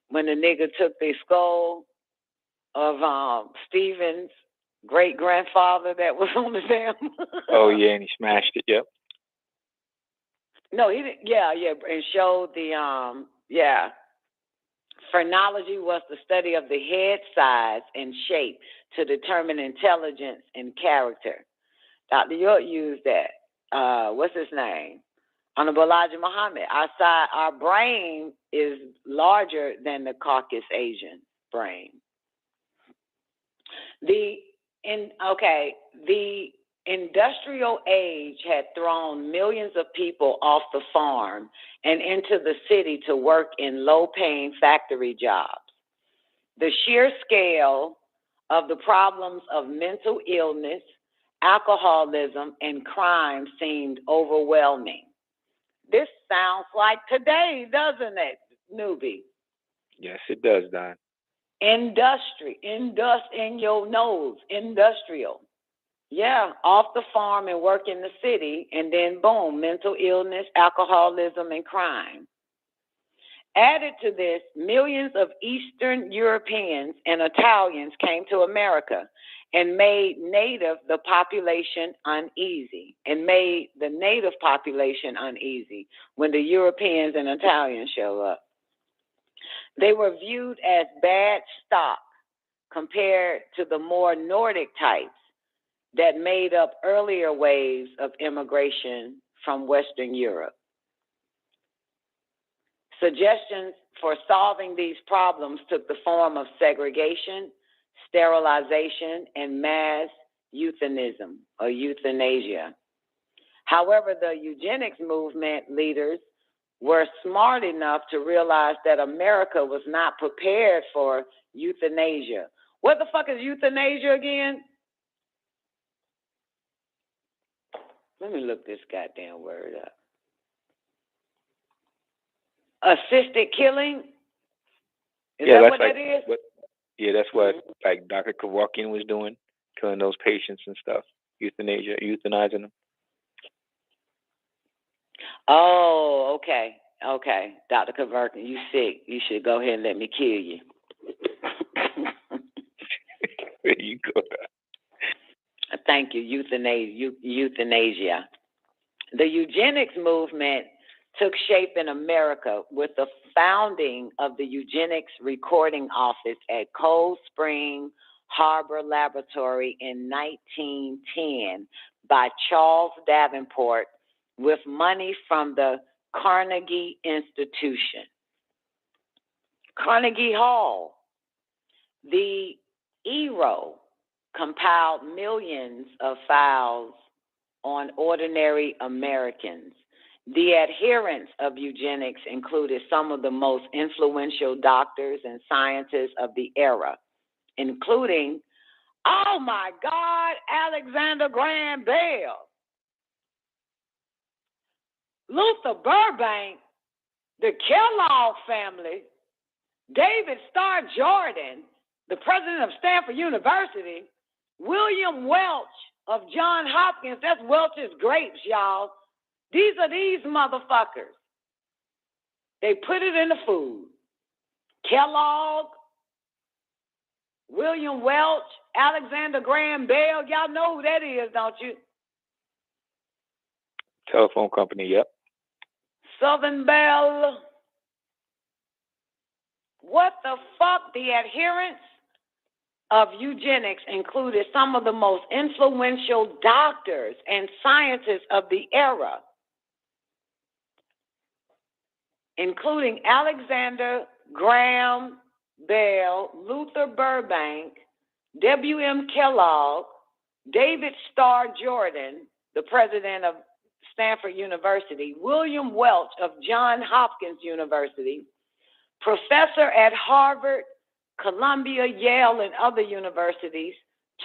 L: When the nigga took the skull of Stephen's great-grandfather that was on the damn...
K: Oh, yeah, and he smashed it, yep.
L: No, he didn't. Yeah, and showed the, Phrenology was the study of the head size and shape to determine intelligence and character. Dr. York used that. What's his name? Honorable Elijah Muhammad. Our brain is larger than the Caucasus Asian brain. The industrial age had thrown millions of people off the farm and into the city to work in low-paying factory jobs. The sheer scale of the problems of mental illness, alcoholism, and crime seemed overwhelming. This sounds like today, doesn't it, newbie?
K: Yes, it does, Don.
L: Industry, in your nose, industrial. Yeah, off the farm and work in the city, and then boom, mental illness, alcoholism, and crime. Added to this, millions of Eastern Europeans and Italians came to America and made the native population uneasy when the Europeans and Italians show up. They were viewed as bad stock compared to the more Nordic types that made up earlier waves of immigration from Western Europe. Suggestions for solving these problems took the form of segregation, sterilization, and mass euthanism or euthanasia. However, the eugenics movement leaders were smart enough to realize that America was not prepared for euthanasia. What the fuck is euthanasia again? Let me look this goddamn word up. Assisted killing? Is that what that is?
K: That's what like Dr. Kevorkian was doing, killing those patients and stuff. Euthanasia, euthanizing them.
L: Oh, okay. Dr. Kevorkian, you sick. You should go ahead and let me kill you.
K: There you go.
L: Thank you, euthanasia. The eugenics movement took shape in America with the founding of the Eugenics Recording Office at Cold Spring Harbor Laboratory in 1910 by Charles Davenport with money from the Carnegie Institution. Carnegie Hall. The ERO compiled millions of files on ordinary Americans. The adherents of eugenics included some of the most influential doctors and scientists of the era, including, oh my God, Alexander Graham Bell, Luther Burbank, the Kellogg family, David Starr Jordan, the president of Stanford University, William Welch of Johns Hopkins, that's Welch's grapes, y'all. These are these motherfuckers. They put it in the food. Kellogg, William Welch, Alexander Graham Bell, y'all know who that is, don't you?
K: Telephone company, yep.
L: Southern Bell. What the fuck? The adherents of eugenics included some of the most influential doctors and scientists of the era, including Alexander Graham Bell, Luther Burbank, W.M. Kellogg, David Starr Jordan, the president of Stanford University, William Welch of Johns Hopkins University, professor at Harvard, Columbia, Yale, and other universities,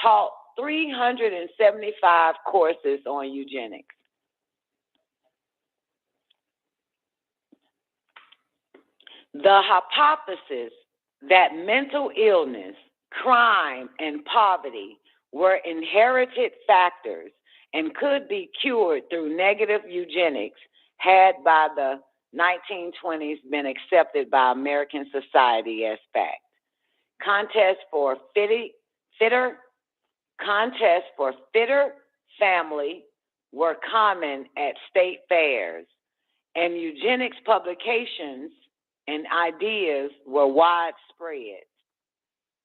L: taught 375 courses on eugenics. The hypothesis that mental illness crime, and poverty were inherited factors and could be cured through negative eugenics had by the 1920s been accepted by American society as fact. Contests for fitter family were common at state fairs, and eugenics publications and ideas were widespread.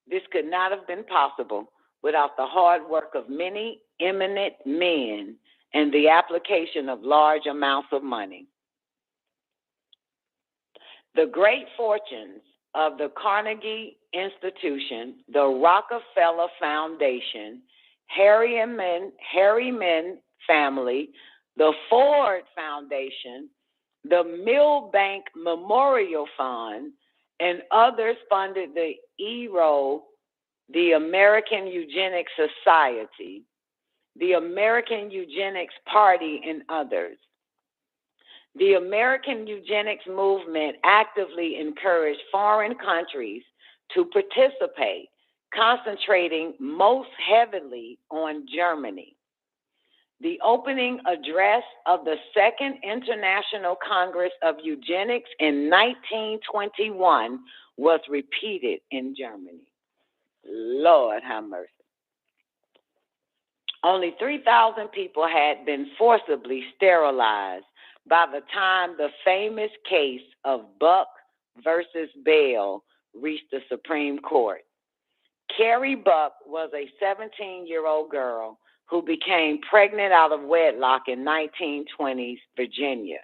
L: This could not have been possible without the hard work of many eminent men and the application of large amounts of money. The great fortunes of the Carnegie Institution, the Rockefeller Foundation, Harriman family, the Ford Foundation, the Milbank Memorial Fund, and others funded the ERO, the American Eugenics Society, the American Eugenics Party, and others. The American eugenics movement actively encouraged foreign countries to participate, concentrating most heavily on Germany. The opening address of the Second International Congress of Eugenics in 1921 was repeated in Germany. Lord have mercy. Only 3,000 people had been forcibly sterilized by the time the famous case of Buck versus Bell reached the Supreme Court. Carrie Buck was a 17-year-old girl who became pregnant out of wedlock in 1920s Virginia.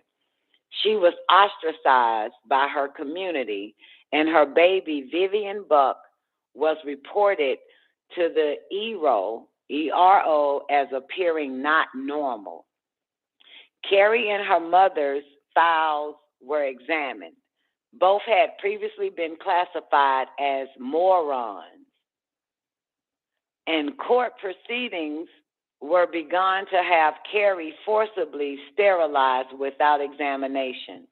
L: She was ostracized by her community, and her baby, Vivian Buck, was reported to the ERO, as appearing not normal. Carrie and her mother's files were examined. Both had previously been classified as morons, and court proceedings were begun to have Carrie forcibly sterilized without examination.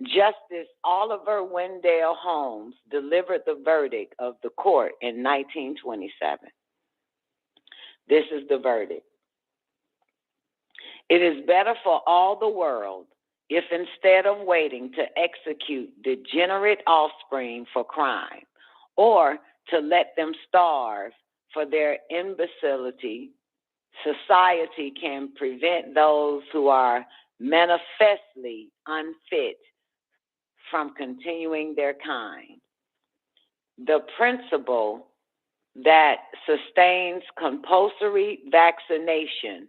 L: Justice Oliver Wendell Holmes delivered the verdict of the court in 1927. This is the verdict. It is better for all the world if instead of waiting to execute degenerate offspring for crime or to let them starve for their imbecility, society can prevent those who are manifestly unfit from continuing their kind. The principle that sustains compulsory vaccination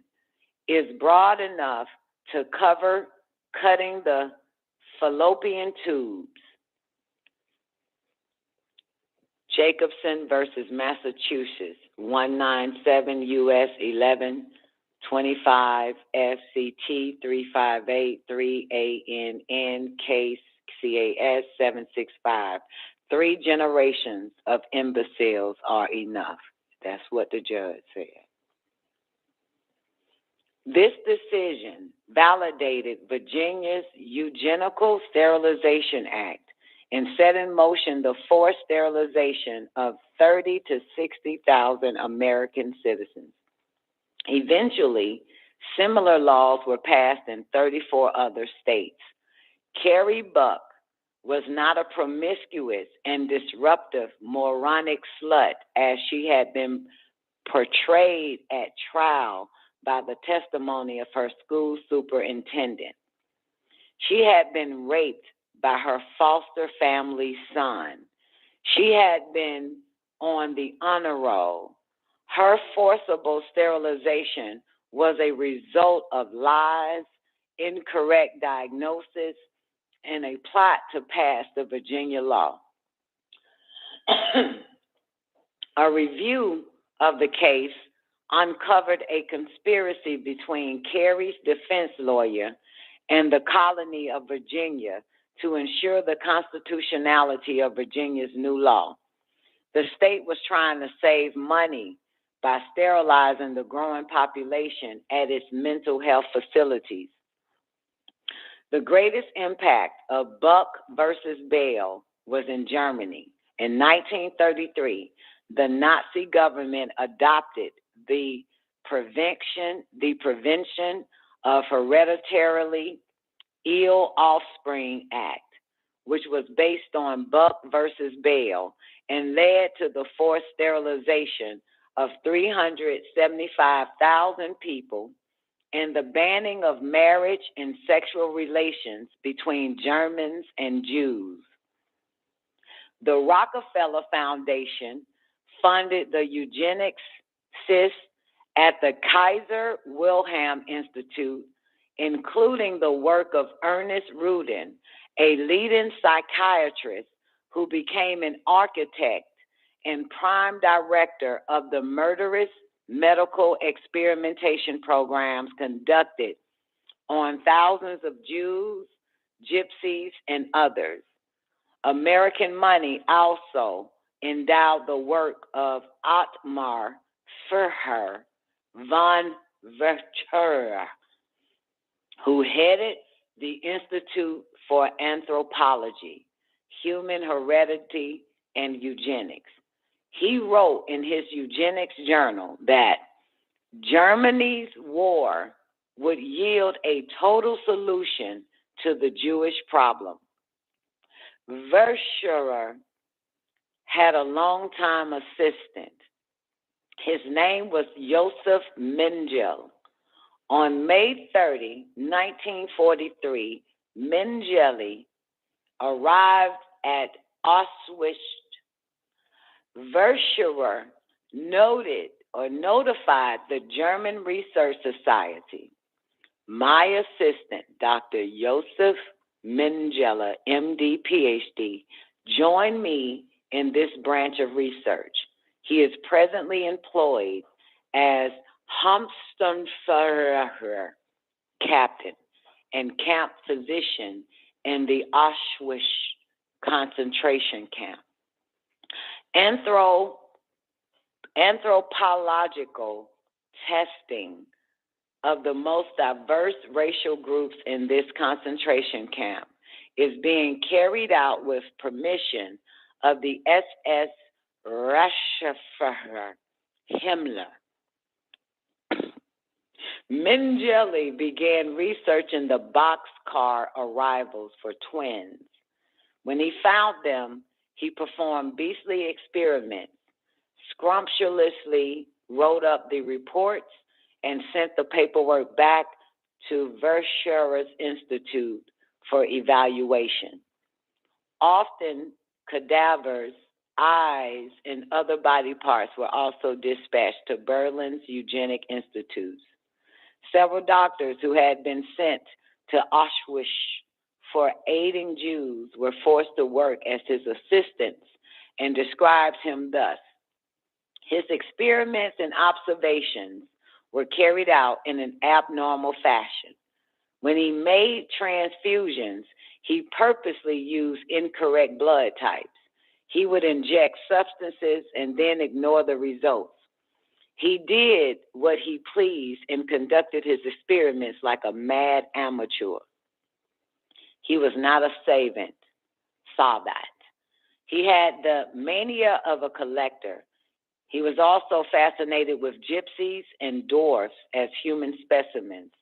L: is broad enough to cover cutting the fallopian tubes. Jacobson versus Massachusetts, 197 U.S. 1125 FCT 358 3ANN case CAS 765. 3 generations of imbeciles are enough. That's what the judge said. This decision validated Virginia's Eugenical Sterilization Act and set in motion the forced sterilization of 30 to 60,000 American citizens. Eventually, similar laws were passed in 34 other states. Carrie Buck was not a promiscuous and disruptive moronic slut as she had been portrayed at trial by the testimony of her school superintendent. She had been raped by her foster family's son. She had been on the honor roll. Her forcible sterilization was a result of lies, incorrect diagnosis, and a plot to pass the Virginia law. A review of the case uncovered a conspiracy between Carrie's defense lawyer and the colony of Virginia to ensure the constitutionality of Virginia's new law. The state was trying to save money by sterilizing the growing population at its mental health facilities. The greatest impact of Buck versus Bell was in Germany. In 1933, the Nazi government adopted the Prevention of Hereditarily Ill Offspring Act, which was based on Buck versus Bell and led to the forced sterilization of 375,000 people and the banning of marriage and sexual relations between Germans and Jews. The Rockefeller Foundation funded the eugenics at the Kaiser Wilhelm Institute, including the work of Ernest Rudin, a leading psychiatrist who became an architect and prime director of the murderous medical experimentation programs conducted on thousands of Jews, Gypsies, and others. American money also endowed the work of Ottmar Führer von Werther, who headed the Institute for Anthropology, Human Heredity, and Eugenics. He wrote in his eugenics journal that Germany's war would yield a total solution to the Jewish problem. Verschurer had a longtime assistant. His name was Joseph Mengele. On May 30, 1943, Mengele arrived at Auschwitz. Verschurer notified the German Research Society. My assistant, Dr. Joseph Mengele, MD, PhD, joined me in this branch of research. He is presently employed as Hauptsturmführer captain and camp physician in the Auschwitz concentration camp. Anthropological testing of the most diverse racial groups in this concentration camp is being carried out with permission of the SS Reichsführer Himmler. Mengele began researching the boxcar arrivals for twins. When he found them, he performed beastly experiments, scrumptiously wrote up the reports, and sent the paperwork back to Verschurer's Institute for evaluation. Often, cadavers, eyes, and other body parts were also dispatched to Berlin's eugenic institutes. Several doctors who had been sent to Auschwitz for aiding Jews were forced to work as his assistants and describes him thus. His experiments and observations were carried out in an abnormal fashion. When he made transfusions, he purposely used incorrect blood types. He would inject substances and then ignore the results. He did what he pleased and conducted his experiments like a mad amateur. He was not a savant, saw that. He had the mania of a collector. He was also fascinated with gypsies and dwarfs as human specimens.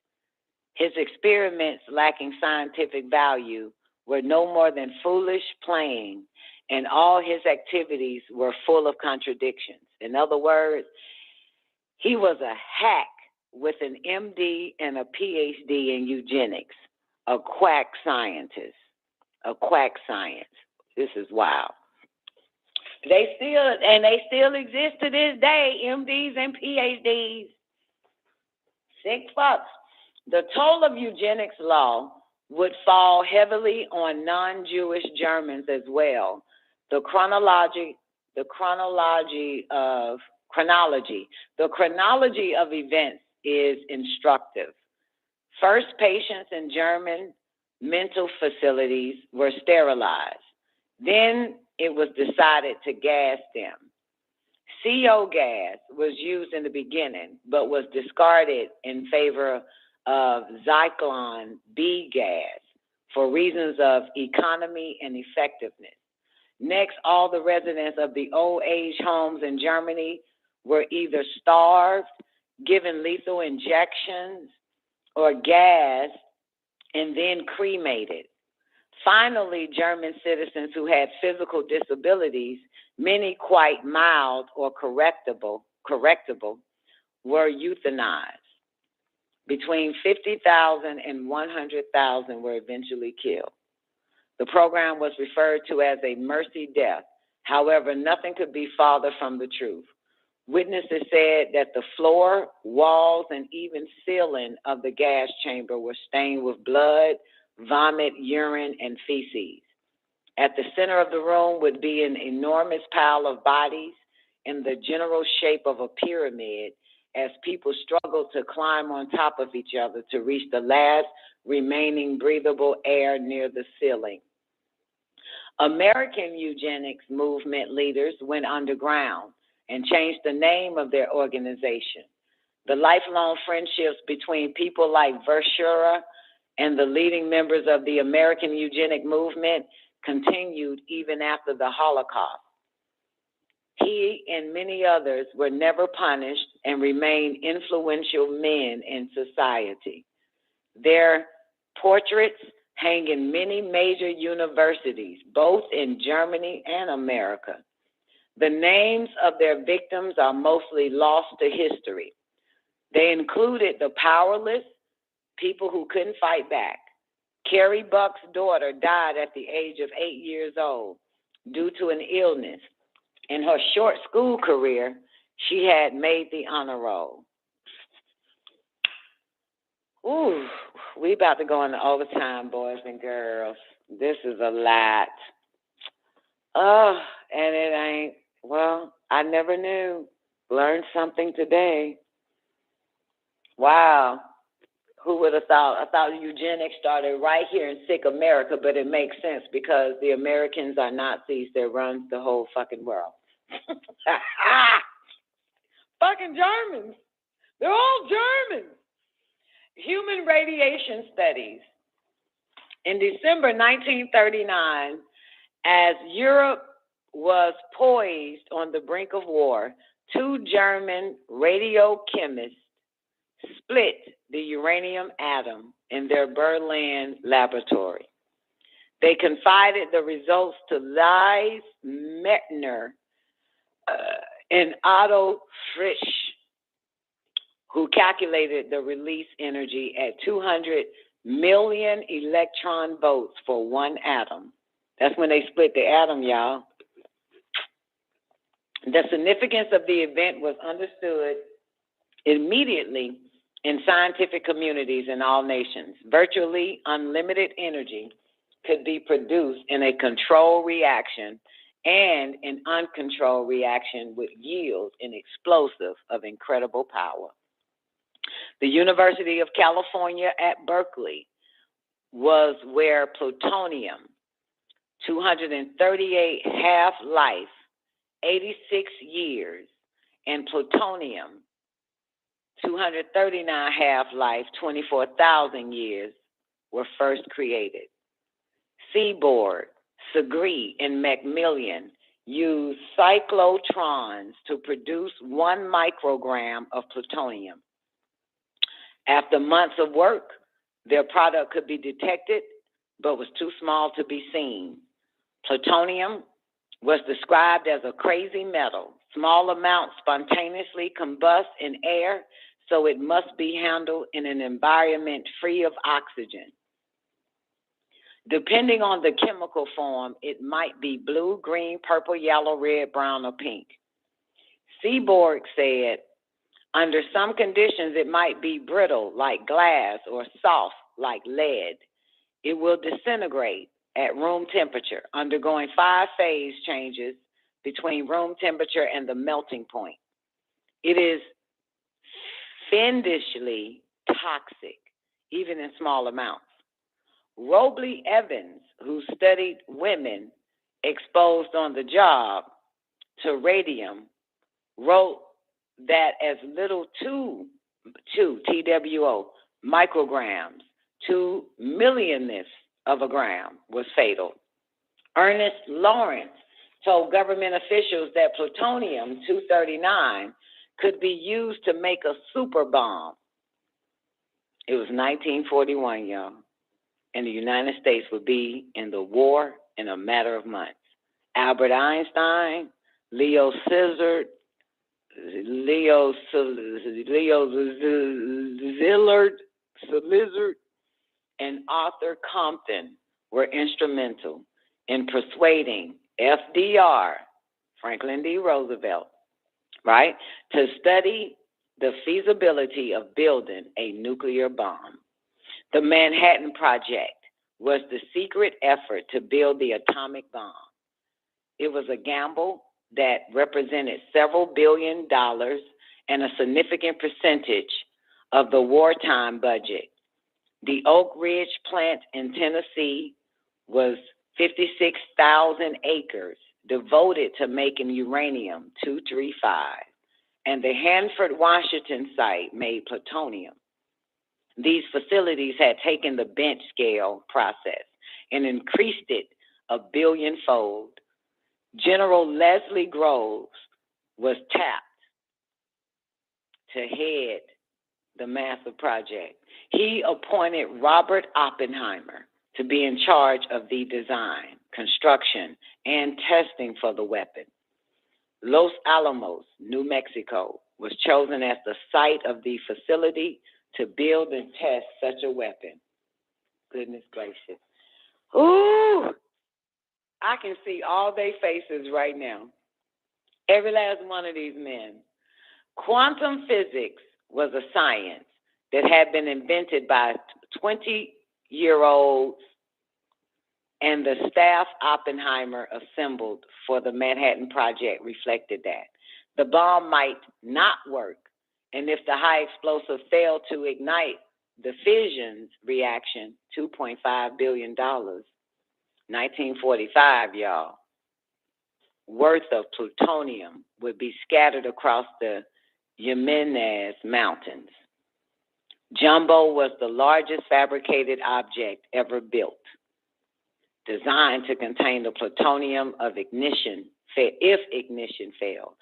L: His experiments, lacking scientific value, were no more than foolish playing, and all his activities were full of contradictions. In other words, he was a hack with an MD and a PhD in eugenics, a quack scientist, a quack science. This is wild. They still exist to this day, MDs and PhDs. Sick fucks. The toll of eugenics law would fall heavily on non-Jewish Germans as well. The chronology of events is instructive. First, patients in German mental facilities were sterilized. Then it was decided to gas them. CO gas was used in the beginning, but was discarded in favor of Zyklon B gas for reasons of economy and effectiveness. Next, all the residents of the old age homes in Germany were either starved, given lethal injections, or gassed, and then cremated. Finally, German citizens who had physical disabilities, many quite mild or correctable, were euthanized. Between 50,000 and 100,000 were eventually killed. The program was referred to as a mercy death. However, nothing could be farther from the truth. Witnesses said that the floor, walls, and even ceiling of the gas chamber were stained with blood, vomit, urine, and feces. At the center of the room would be an enormous pile of bodies in the general shape of a pyramid as people struggled to climb on top of each other to reach the last remaining breathable air near the ceiling. American eugenics movement leaders went underground and changed the name of their organization. The lifelong friendships between people like Verschurer and the leading members of the American eugenic movement continued even after the Holocaust. He and many others were never punished and remained influential men in society. Their portraits hang in many major universities, both in Germany and America. The names of their victims are mostly lost to history. They included the powerless, people who couldn't fight back. Carrie Buck's daughter died at the age of 8 years old due to an illness. In her short school career, she had made the honor roll. Ooh, we about to go into overtime, boys and girls. This is a lot. Oh, and it ain't, well, I never knew. Learned something today. Wow. Who would have thought? I thought eugenics started right here in sick America, but it makes sense because the Americans are Nazis that runs the whole fucking world. Fucking Germans. They're all Germans. Human radiation studies. In December 1939, as Europe was poised on the brink of war, two German radiochemists split the uranium atom in their Berlin laboratory. They confided the results to Lise Meitner and Otto Frisch, who calculated the release energy at 200 million electron volts for one atom. That's when they split the atom, y'all. The significance of the event was understood immediately in scientific communities in all nations. Virtually unlimited energy could be produced in a controlled reaction, and an uncontrolled reaction would yield an explosive of incredible power. The University of California at Berkeley was where plutonium, 238 half-life, 86 years, and plutonium, 239 half-life, 24,000 years, were first created. Seaborg, Segre, and Macmillan used cyclotrons to produce 1 microgram of plutonium. After months of work, their product could be detected, but was too small to be seen. Plutonium was described as a crazy metal. Small amounts spontaneously combust in air, so it must be handled in an environment free of oxygen. Depending on the chemical form, it might be blue, green, purple, yellow, red, brown, or pink. Seaborg said, under some conditions, it might be brittle like glass or soft like lead. It will disintegrate at room temperature, undergoing 5 phase changes between room temperature and the melting point. It is fiendishly toxic, even in small amounts. Robley Evans, who studied women exposed on the job to radium, wrote that as little 2 TWO micrograms, 2 millionths of a gram was fatal. Ernest Lawrence told government officials that plutonium-239 could be used to make a super bomb. It was 1941, y'all, and the United States would be in the war in a matter of months. Albert Einstein, Leo Szilard, and Arthur Compton were instrumental in persuading FDR, Franklin D. Roosevelt, right, to study the feasibility of building a nuclear bomb. The Manhattan Project was the secret effort to build the atomic bomb. It was a gamble that represented several $1 billion and a significant percentage of the wartime budget. The Oak Ridge plant in Tennessee was 56,000 acres devoted to making uranium-235, and the Hanford, Washington site made plutonium. These facilities had taken the bench scale process and increased it 1 billion-fold. General Leslie Groves was tapped to head the massive project. He appointed Robert Oppenheimer to be in charge of the design, construction, and testing for the weapon. Los Alamos, New Mexico, was chosen as the site of the facility to build and test such a weapon. Goodness gracious. Ooh! I can see all their faces right now. Every last one of these men. Quantum physics was a science that had been invented by 20-year-olds, and the staff Oppenheimer assembled for the Manhattan Project reflected that. The bomb might not work, and if the high explosive failed to ignite the fission reaction, $2.5 billion, 1945, y'all, worth of plutonium would be scattered across the Yemenez Mountains. Jumbo was the largest fabricated object ever built, designed to contain the plutonium of ignition, if ignition failed.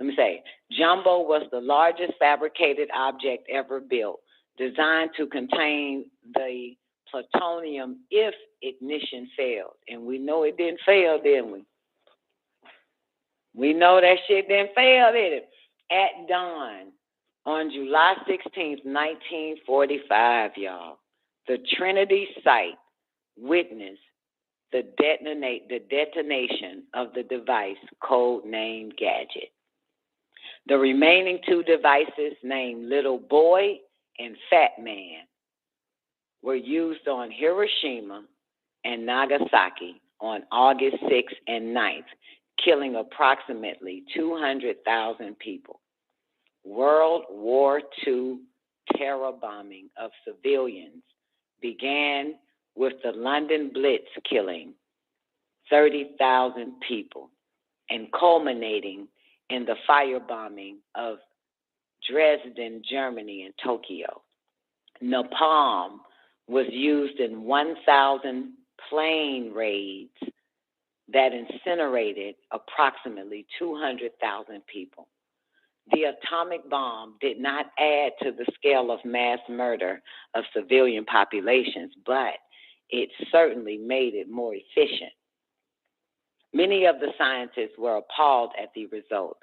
L: Let me say, Jumbo was the largest fabricated object ever built, designed to contain the plutonium if ignition failed. And we know it didn't fail, didn't we? We know that shit didn't fail, did it? At dawn, on July 16th, 1945, y'all, the Trinity site witnessed the detonation of the device codenamed Gadget. The remaining 2 devices, named Little Boy and Fat Man, were used on Hiroshima and Nagasaki on August 6th and 9th, killing approximately 200,000 people. World War II terror bombing of civilians began with the London Blitz killing 30,000 people and culminating in the firebombing of Dresden, Germany, and Tokyo. Napalm was used in 1,000 plane raids that incinerated approximately 200,000 people. The atomic bomb did not add to the scale of mass murder of civilian populations, but it certainly made it more efficient. Many of the scientists were appalled at the result.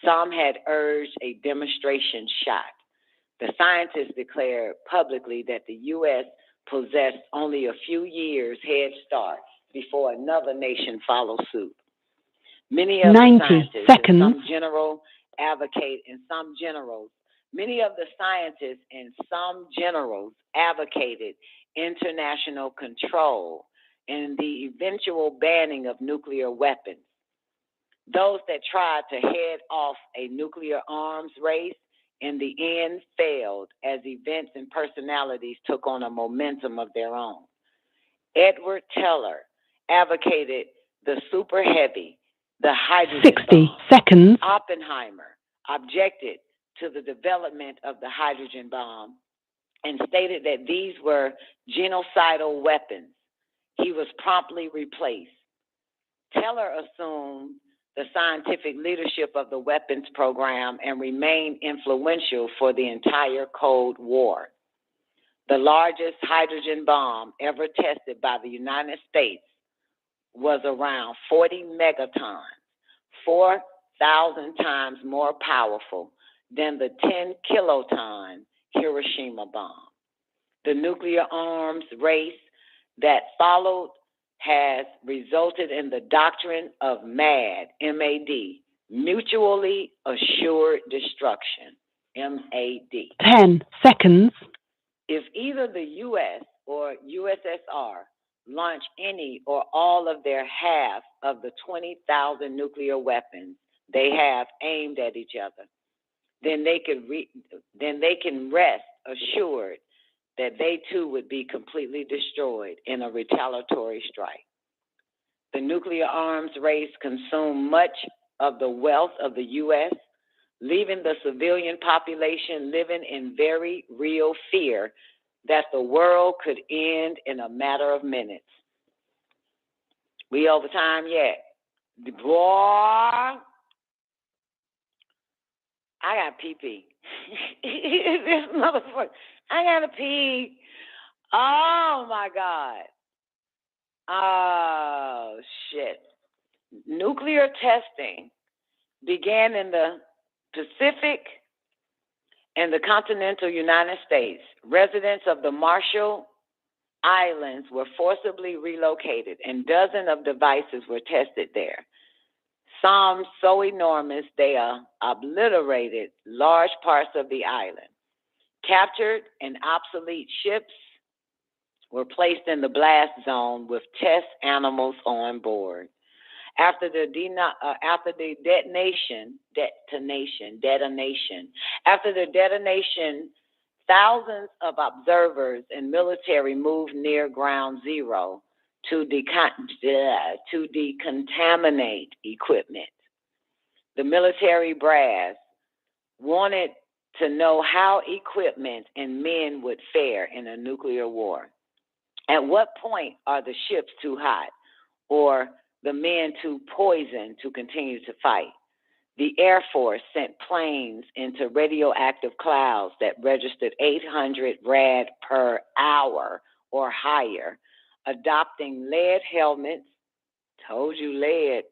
L: Some had urged a demonstration shot. The scientists declared publicly that the U.S. possessed only a few years head start before another nation followed suit. Many of the scientists and some generals advocated international control and the eventual banning of nuclear weapons. Those that tried to head off a nuclear arms race in the end failed as events and personalities took on a momentum of their own. Edward Teller advocated the super heavy, the hydrogen
M: 60
L: bomb.
M: seconds.
L: Oppenheimer objected to the development of the hydrogen bomb and stated that these were genocidal weapons. He was promptly replaced. Teller assumed the scientific leadership of the weapons program and remained influential for the entire Cold War. The largest hydrogen bomb ever tested by the United States was around 40 megatons, 4,000 times more powerful than the 10 kiloton Hiroshima bomb. The nuclear arms race that followed has resulted in the doctrine of MAD, M-A-D, mutually assured destruction, M-A-D.
M: 10 seconds.
L: If either the U.S. or USSR launch any or all of their half of the 20,000 nuclear weapons they have aimed at each other, then they can rest assured that they too would be completely destroyed in a retaliatory strike. The nuclear arms race consumed much of the wealth of the U.S., leaving the civilian population living in very real fear that the world could end in a matter of minutes. We over time yet? Boy, I got pee-pee. This motherfucker, I gotta pee. Oh my God. Oh shit. Nuclear testing began in the Pacific and the continental United States. Residents of the Marshall Islands were forcibly relocated and dozens of devices were tested there. Some so enormous they obliterated large parts of the island. Captured and obsolete ships were placed in the blast zone with test animals on board. After the detonation, thousands of observers and military moved near ground zero to decontaminate equipment. The military brass wanted to know how equipment and men would fare in a nuclear war. At what point are the ships too hot or the men too poisoned to continue to fight? The Air Force sent planes into radioactive clouds that registered 800 rad per hour or higher, adopting lead helmets, told you lead,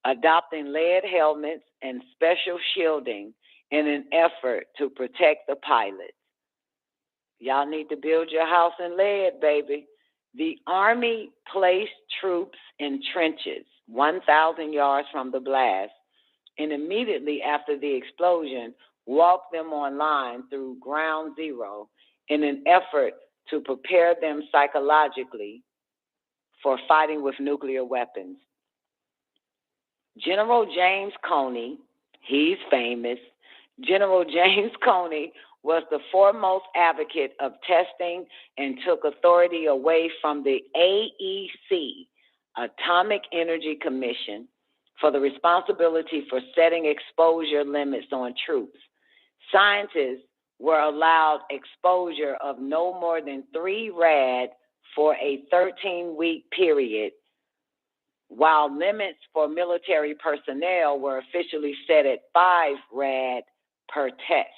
L: adopting lead helmets and special shielding in an effort to protect the pilots. Y'all need to build your house in lead, baby. The Army placed troops in trenches 1,000 yards from the blast, and immediately after the explosion, walked them online through ground zero in an effort to prepare them psychologically for fighting with nuclear weapons. General James Coney, he's famous. General James Coney was the foremost advocate of testing and took authority away from the AEC, Atomic Energy Commission, for the responsibility for setting exposure limits on troops. Scientists were allowed exposure of no more than 3 rad for a 13-week period, while limits for military personnel were officially set at 5 rad per test.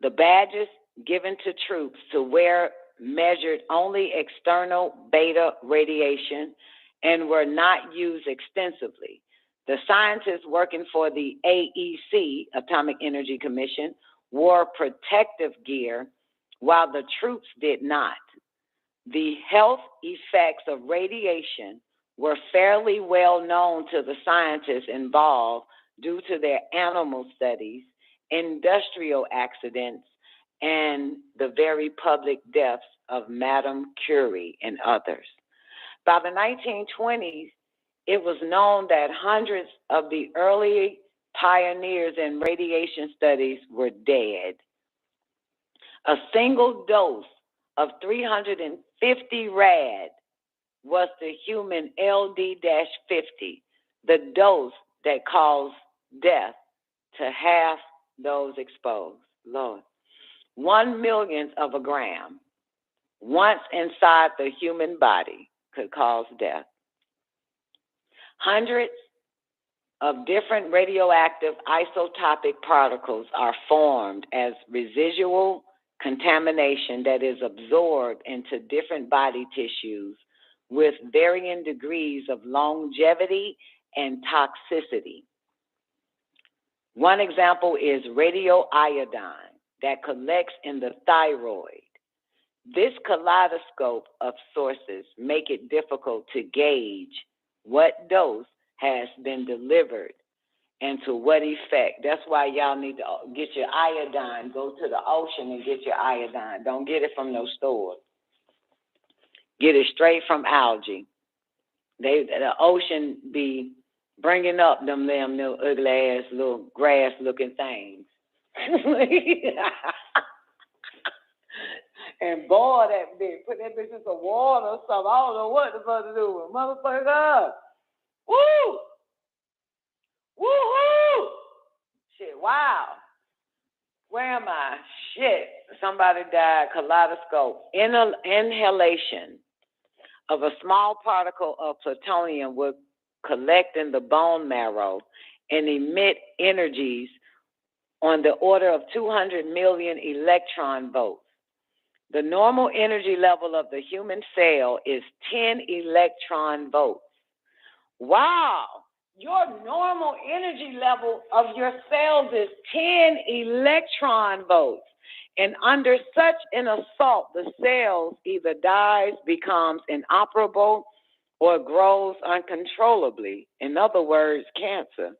L: The badges given to troops to wear measured only external beta radiation and were not used extensively. The scientists working for the AEC, Atomic Energy Commission, wore protective gear while the troops did not. The health effects of radiation were fairly well known to the scientists involved due to their animal studies, industrial accidents, and the very public deaths of Madame Curie and others. By the 1920s, it was known that hundreds of the early pioneers in radiation studies were dead. A single dose of 350 rad was the human LD-50, the dose that caused death to half those exposed. Lord. 1/1,000,000th of a gram, once inside the human body, could cause death. Hundreds of different radioactive isotopic particles are formed as residual contamination that is absorbed into different body tissues with varying degrees of longevity and toxicity. One example is radioiodine that collects in the thyroid. This kaleidoscope of sources make it difficult to gauge what dose has been delivered and to what effect. That's why y'all need to get your iodine. Go to the ocean and get your iodine. Don't get it from no store. Get it straight from algae. The ocean be bringing up them little ugly ass little grass looking things. And boil that bitch. Put that bitch in some water or something. I don't know what the fuck to do with motherfucker. Woo! Woo-hoo! Shit, wow. Where am I? Shit. Somebody died. Kaleidoscope. Inhalation of a small particle of plutonium would collect in the bone marrow and emit energies on the order of 200 million electron volts. The normal energy level of the human cell is 10 electron volts. Wow! Your normal energy level of your cells is 10 electron volts. And under such an assault, the cells either dies, becomes inoperable, or grows uncontrollably. In other words, cancer.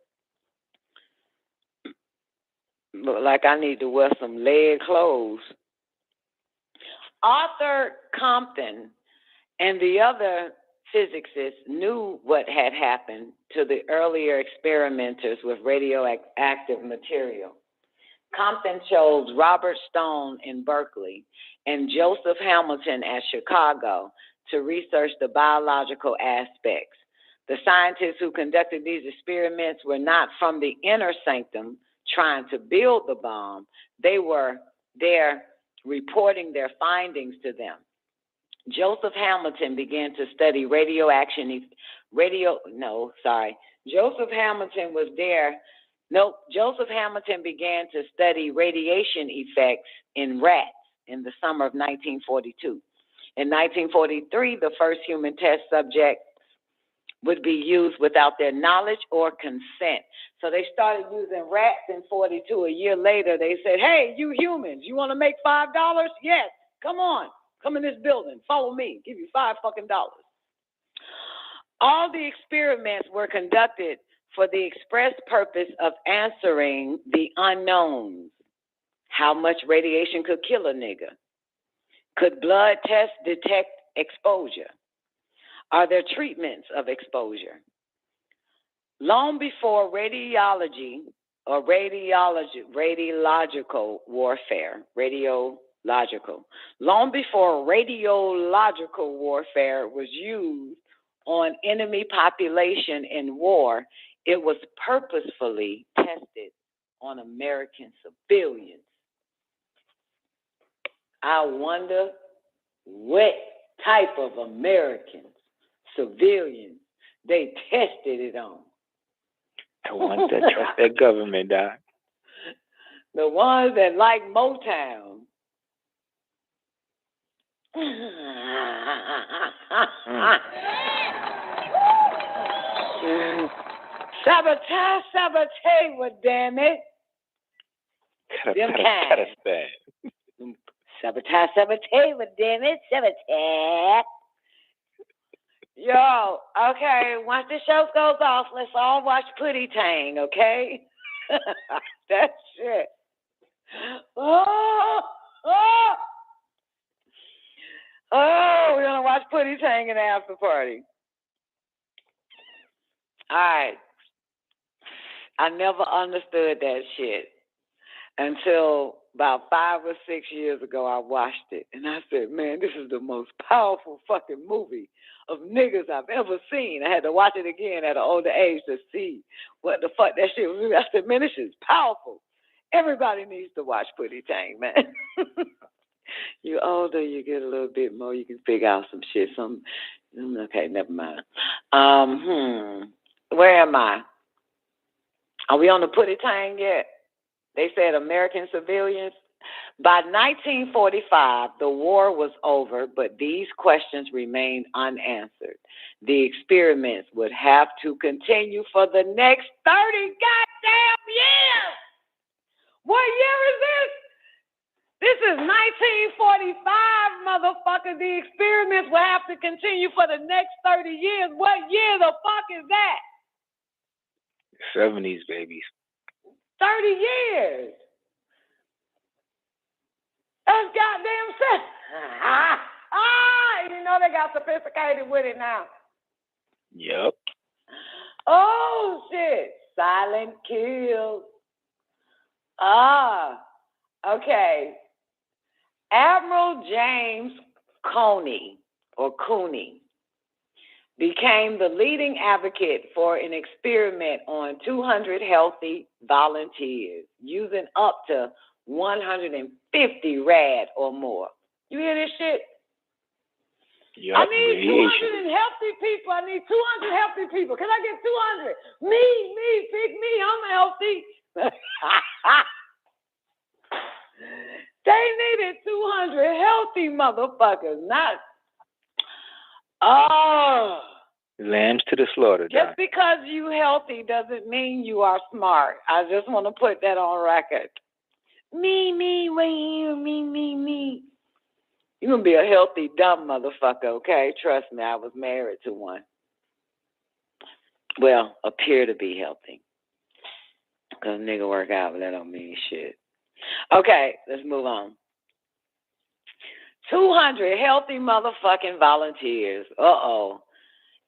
L: Look like I need to wear some lead clothes. Arthur Compton and the other physicists knew what had happened to the earlier experimenters with radioactive material. Compton chose Robert Stone in Berkeley and Joseph Hamilton at Chicago to research the biological aspects. The scientists who conducted these experiments were not from the inner sanctum trying to build the bomb. They were there reporting their findings to them. Joseph Hamilton began to study Joseph Hamilton began to study radiation effects in rats in the summer of 1942. In 1943, the first human test subjects would be used without their knowledge or consent. So they started using rats in 42. A year later, they said, hey, you humans, you want to make $5? Yes, come on. Come in this building. Follow me. Give you $5 fucking. All the experiments were conducted for the express purpose of answering the unknowns. How much radiation could kill a nigga? Could blood tests detect exposure? Are there treatments of exposure? Long before radiological warfare, long before radiological warfare was used on enemy population in war, it was purposefully tested on American civilians. I wonder what type of Americans, civilians, they tested it on.
K: The ones that trust their government, Doc.
L: The ones that like Motown. Sabotage, well, damn it.
K: Cut us back.
L: Sabotage, well, damn it. Sabotage. Yo, okay, once the show goes off, let's all watch Putty Tang, okay? That's shit. Oh, we're going to watch Putty Tang in the after party. All right. I never understood that shit until about 5 or 6 years ago. I watched it, and I said, man, this is the most powerful fucking movie of niggas I've ever seen. I had to watch it again at an older age to see what the fuck that shit was. I said, man, this is powerful. Everybody needs to watch Putty Tang, man. You older, you get a little bit more, you can figure out some shit. Okay, never mind. Where am I? Are we on the put it time yet? They said American civilians. By 1945, the war was over, but these questions remained unanswered. The experiments would have to continue for the next 30 goddamn years. What year is this? This is 1945, motherfucker. The experiments will have to continue for the next 30 years. What year the fuck is that?
K: 70s, babies.
L: 30 years. That's goddamn shit. You know they got sophisticated with it now.
K: Yep.
L: Oh, shit. Silent kills. Okay. Admiral James Coney, or Cooney, became the leading advocate for an experiment on 200 healthy volunteers using up to 150 rad or more. You hear this shit?
K: Yep.
L: I need 200 healthy people. I need 200 healthy people. Can I get 200? Me, pick me. I'm healthy. They needed 200 healthy motherfuckers, not.
K: Lambs to the slaughter.
L: Just because you healthy doesn't mean you are smart. I just want to put that on record. Me. You're going to be a healthy, dumb motherfucker, okay? Trust me, I was married to one. Well, appear to be healthy. Because nigga work out, but that don't mean shit. Okay, let's move on. 200 healthy motherfucking volunteers.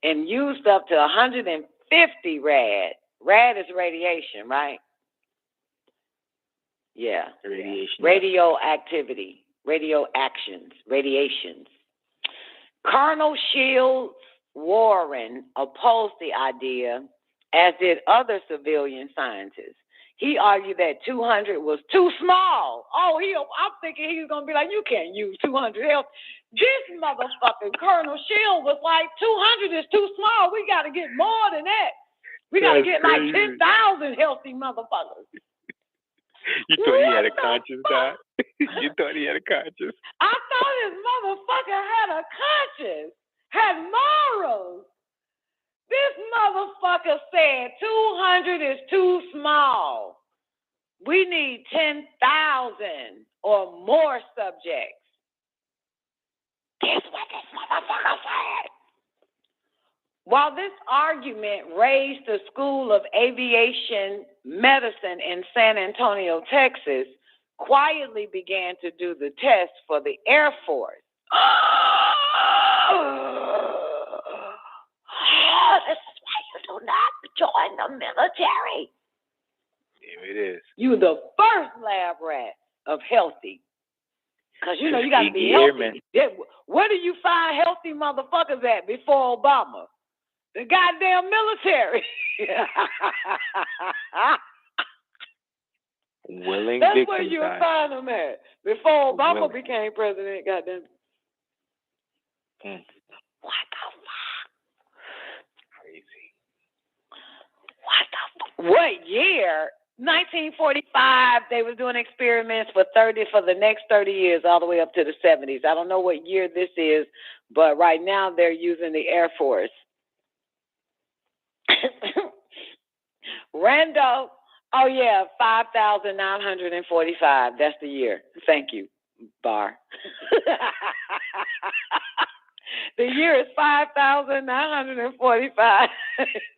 L: And used up to 150 rad. Rad is radiation, right? Yeah.
K: Radiation.
L: Radioactivity. Radiations. Colonel Shields Warren opposed the idea, as did other civilian scientists. He argued that 200 was too small. I'm thinking he was going to be like, you can't use 200 health. This motherfucking Colonel Shield was like, 200 is too small. We got to get more than that. We got to get like 10,000 healthy motherfuckers.
K: You thought he had a conscience, Doc? You thought he had a conscience?
L: I thought this motherfucker had a conscience, had morals. This motherfucker said 200 is too small. We need 10,000 or more subjects. Guess what this motherfucker said? While this argument raised the School of Aviation Medicine in San Antonio, Texas, quietly began to do the test for the Air Force. This is why you do not join the military.
K: There it is.
L: You the first lab rat of healthy. Because, you know, you got to be healthy. Where do you find healthy motherfuckers at before Obama? The goddamn military.
K: Willing
L: That's
K: victims.
L: where you find them at. Before Obama became president, goddamn. What the fuck?
K: Crazy.
L: What the fuck? What year? 1945, they were doing experiments for the next 30 years, all the way up to the 70s. I don't know what year this is, but right now they're using the Air Force. Randolph, 5,945. That's the year. Thank you, Bar. The year is 5,945.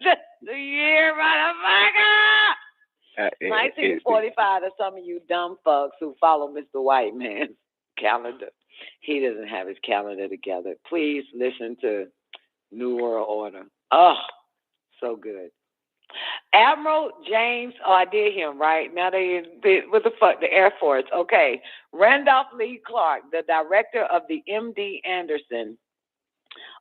L: That's the year, motherfucker. 1945 to some of you dumb fucks who follow Mr. White Man's calendar. He doesn't have his calendar together. Please listen to New World Order. Oh, so good. Admiral James, I did him, right? Now what the fuck? The Air Force. Okay. Randolph Lee Clark, the director of the MD Anderson,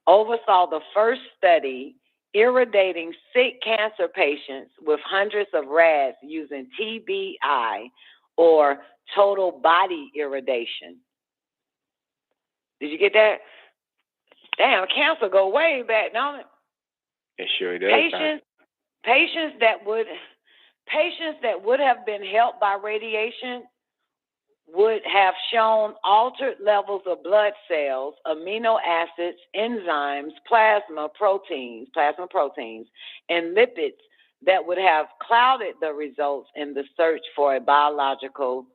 L: oversaw the first study irradiating sick cancer patients with hundreds of rads using TBI, or total body irradiation. Did you get that? Damn, cancer go way back, don't it?
K: It sure does.
L: Patients Patients that would have been helped by radiation would have shown altered levels of blood cells, amino acids, enzymes, plasma proteins, and lipids that would have clouded the results in the search for a biological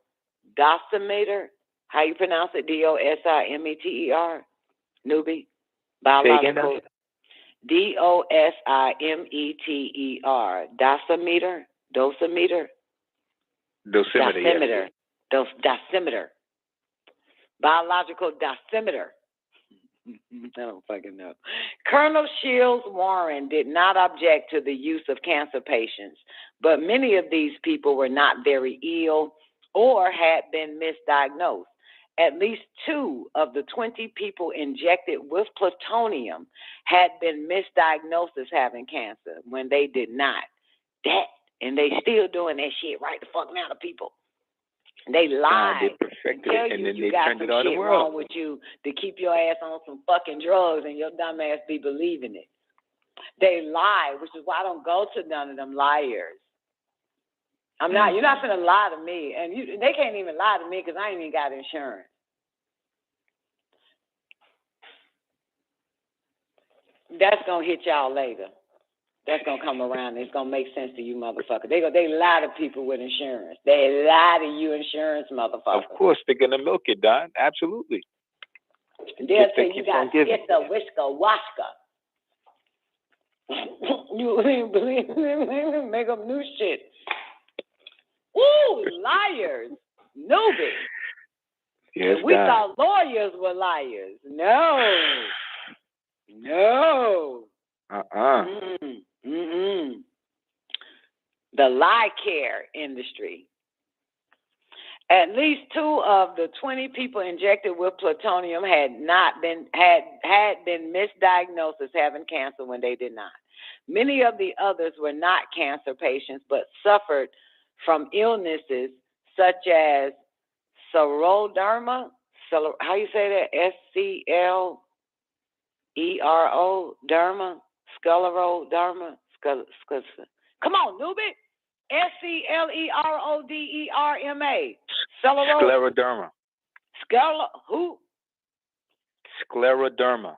L: dosimeter. How you pronounce it? dosimeter? Newbie? Biological. dosimeter. Dosimeter? Dosimeter?
K: Dosimeter.
L: Dosimeter. Biological dosimeter. I don't fucking know. Colonel Shields Warren did not object to the use of cancer patients, but many of these people were not very ill or had been misdiagnosed. At least 2 of the 20 people injected with plutonium had been misdiagnosed as having cancer when they did not. And they still doing that shit right the fuck now to people. They lied.
K: They perfected
L: tell
K: it, and
L: you
K: then
L: you
K: they
L: got
K: turned
L: some
K: it on the
L: shit
K: world.
L: wrong with you to keep your ass on some fucking drugs, and your dumb ass be believing it. They lie, which is why I don't go to none of them liars. I'm not. You're not gonna lie to me, and they can't even lie to me because I ain't even got insurance. That's gonna hit y'all later. That's gonna come around. It's gonna make sense to you, motherfucker. They lie to people with insurance. They lie to you, insurance motherfucker.
K: Of course, they're gonna milk it, Don. Absolutely.
L: They'll say you got skitha, whisker, washka. You believe me? Make up new shit. Ooh, liars. Newbie.
K: Yes,
L: we
K: God.
L: thought lawyers were liars. No. The lie care industry. At least 2 of the 20 people injected with plutonium had been misdiagnosed as having cancer when they did not. Many of the others were not cancer patients, but suffered from illnesses such as scleroderma. How you say that? scleroderma. Scleroderma. Come on, newbie. scleroderma.
K: Scleroderma.
L: Who?
K: Scleroderma.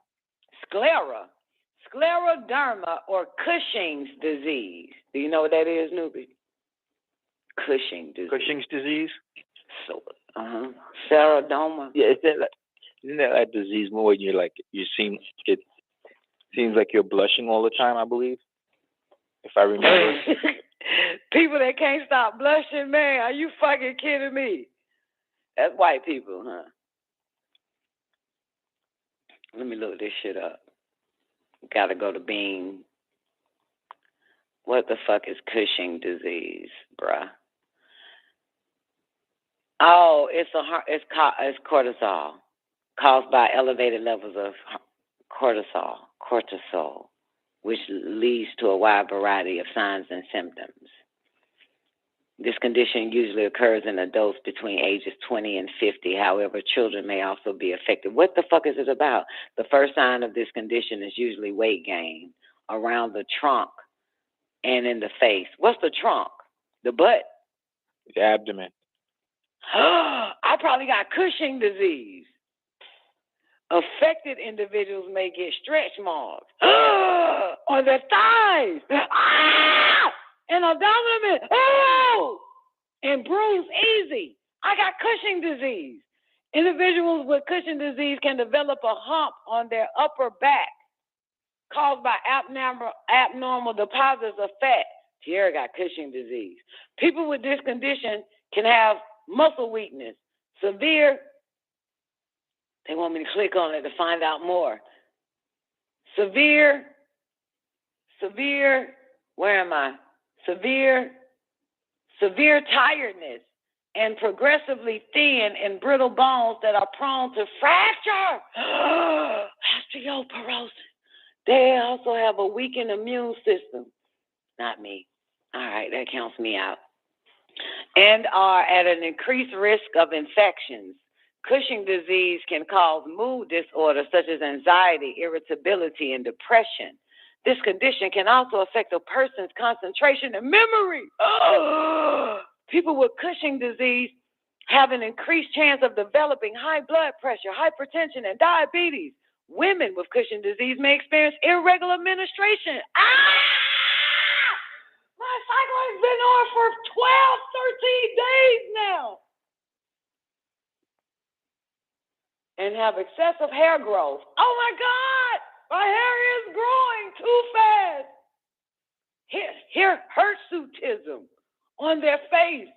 L: Scleroderma or Cushing's disease. Do you know what that is, newbie? Cushing's disease. So, Scleroderma.
K: Yeah, isn't that like disease more when it seems like you're blushing all the time, I believe, if I remember.
L: People that can't stop blushing, man, are you fucking kidding me? That's white people, huh? Let me look this shit up. Gotta go to Bing. What the fuck is Cushing disease, bruh? Oh, it's cortisol, caused by elevated levels of cortisol, which leads to a wide variety of signs and symptoms. This condition usually occurs in adults between ages 20 and 50. However, children may also be affected. What the fuck is it about? The first sign of this condition is usually weight gain around the trunk and in the face. What's the trunk? The butt?
K: The abdomen.
L: I probably got Cushing disease. Affected individuals may get stretch marks on their thighs and abdomen. And bruise easy. I got Cushing disease. Individuals with Cushing disease can develop a hump on their upper back caused by abnormal deposits of fat. Tierra got Cushing disease. People with this condition can have muscle weakness, severe. They want me to click on it to find out more. Severe, where am I? Severe tiredness and progressively thin and brittle bones that are prone to fracture. Osteoporosis. They also have a weakened immune system. Not me. All right, that counts me out. And are at an increased risk of infections. Cushing disease can cause mood disorders such as anxiety, irritability, and depression.
C: This condition can also affect a person's concentration and memory. People with Cushing disease have an increased chance of developing high blood pressure, hypertension, and diabetes. Women with Cushing disease may experience irregular menstruation. My cycle has been on for 12, 13 days now. And have excessive hair growth. Oh my God, my hair is growing too fast. Hair hirsutism on their face,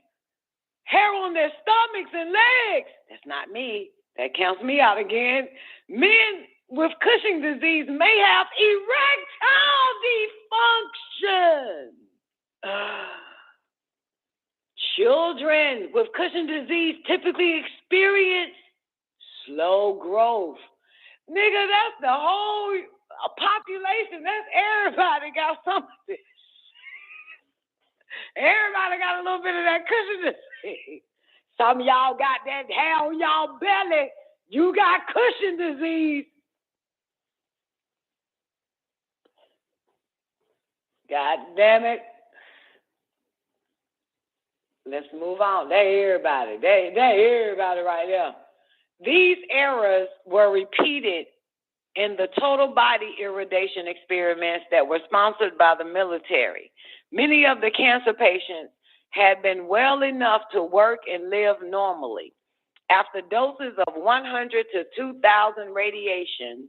C: hair on their stomachs and legs. That's not me. That counts me out again. Men with Cushing disease may have erectile dysfunction. Children with Cushing disease typically experience slow growth. Nigga, that's the whole population. That's everybody got something. Everybody got a little bit of that Cushing disease. Some of y'all got that hair on y'all belly. You got Cushing disease. God damn it. Let's move on. They everybody. They everybody right there. These errors were repeated in the total body irradiation experiments that were sponsored by the military. Many of the cancer patients had been well enough to work and live normally. After doses of 100 to 2,000 radiation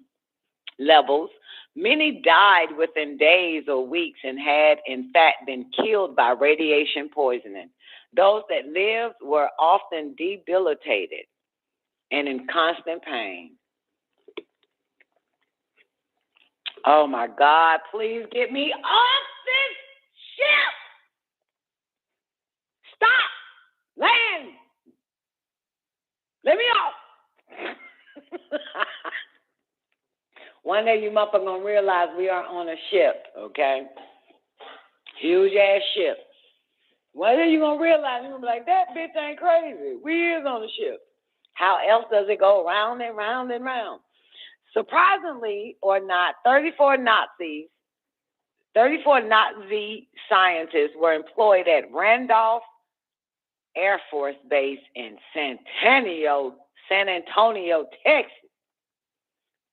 C: levels, many died within days or weeks and had, in fact, been killed by radiation poisoning. Those that lived were often debilitated and in constant pain. Oh my God, please get me off this ship. Stop. Land. Let me off. One day you motherfuckers gonna realize we are on a ship, okay? Huge ass ship. One day you gonna realize, you're gonna be like, that bitch ain't crazy. We is on a ship. How else does it go round and round and round? Surprisingly or not, 34 Nazi scientists were employed at Randolph Air Force Base in San Antonio, Texas.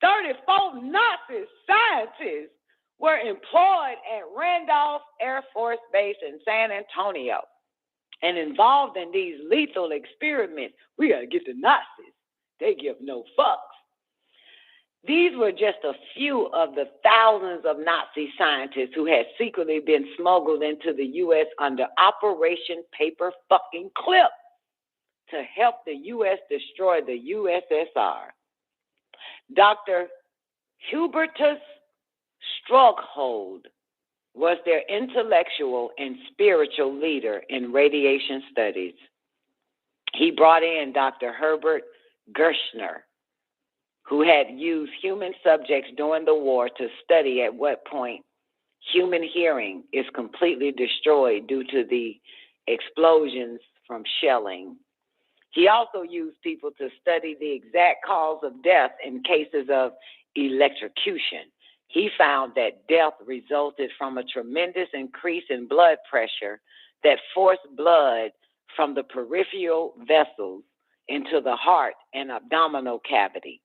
C: 34 Nazi scientists were employed at Randolph Air Force Base in San Antonio and involved in these lethal experiments. We gotta get the Nazis. They give no fucks. These were just a few of the thousands of Nazi scientists who had secretly been smuggled into the U.S. under Operation Paper Fucking Clip to help the U.S. destroy the USSR. Dr. Hubertus Strughold was their intellectual and spiritual leader in radiation studies. He brought in Dr. Herbert Gershner, who had used human subjects during the war to study at what point human hearing is completely destroyed due to the explosions from shelling. He also used people to study the exact cause of death in cases of electrocution. He found that death resulted from a tremendous increase in blood pressure that forced blood from the peripheral vessels into the heart and abdominal cavity.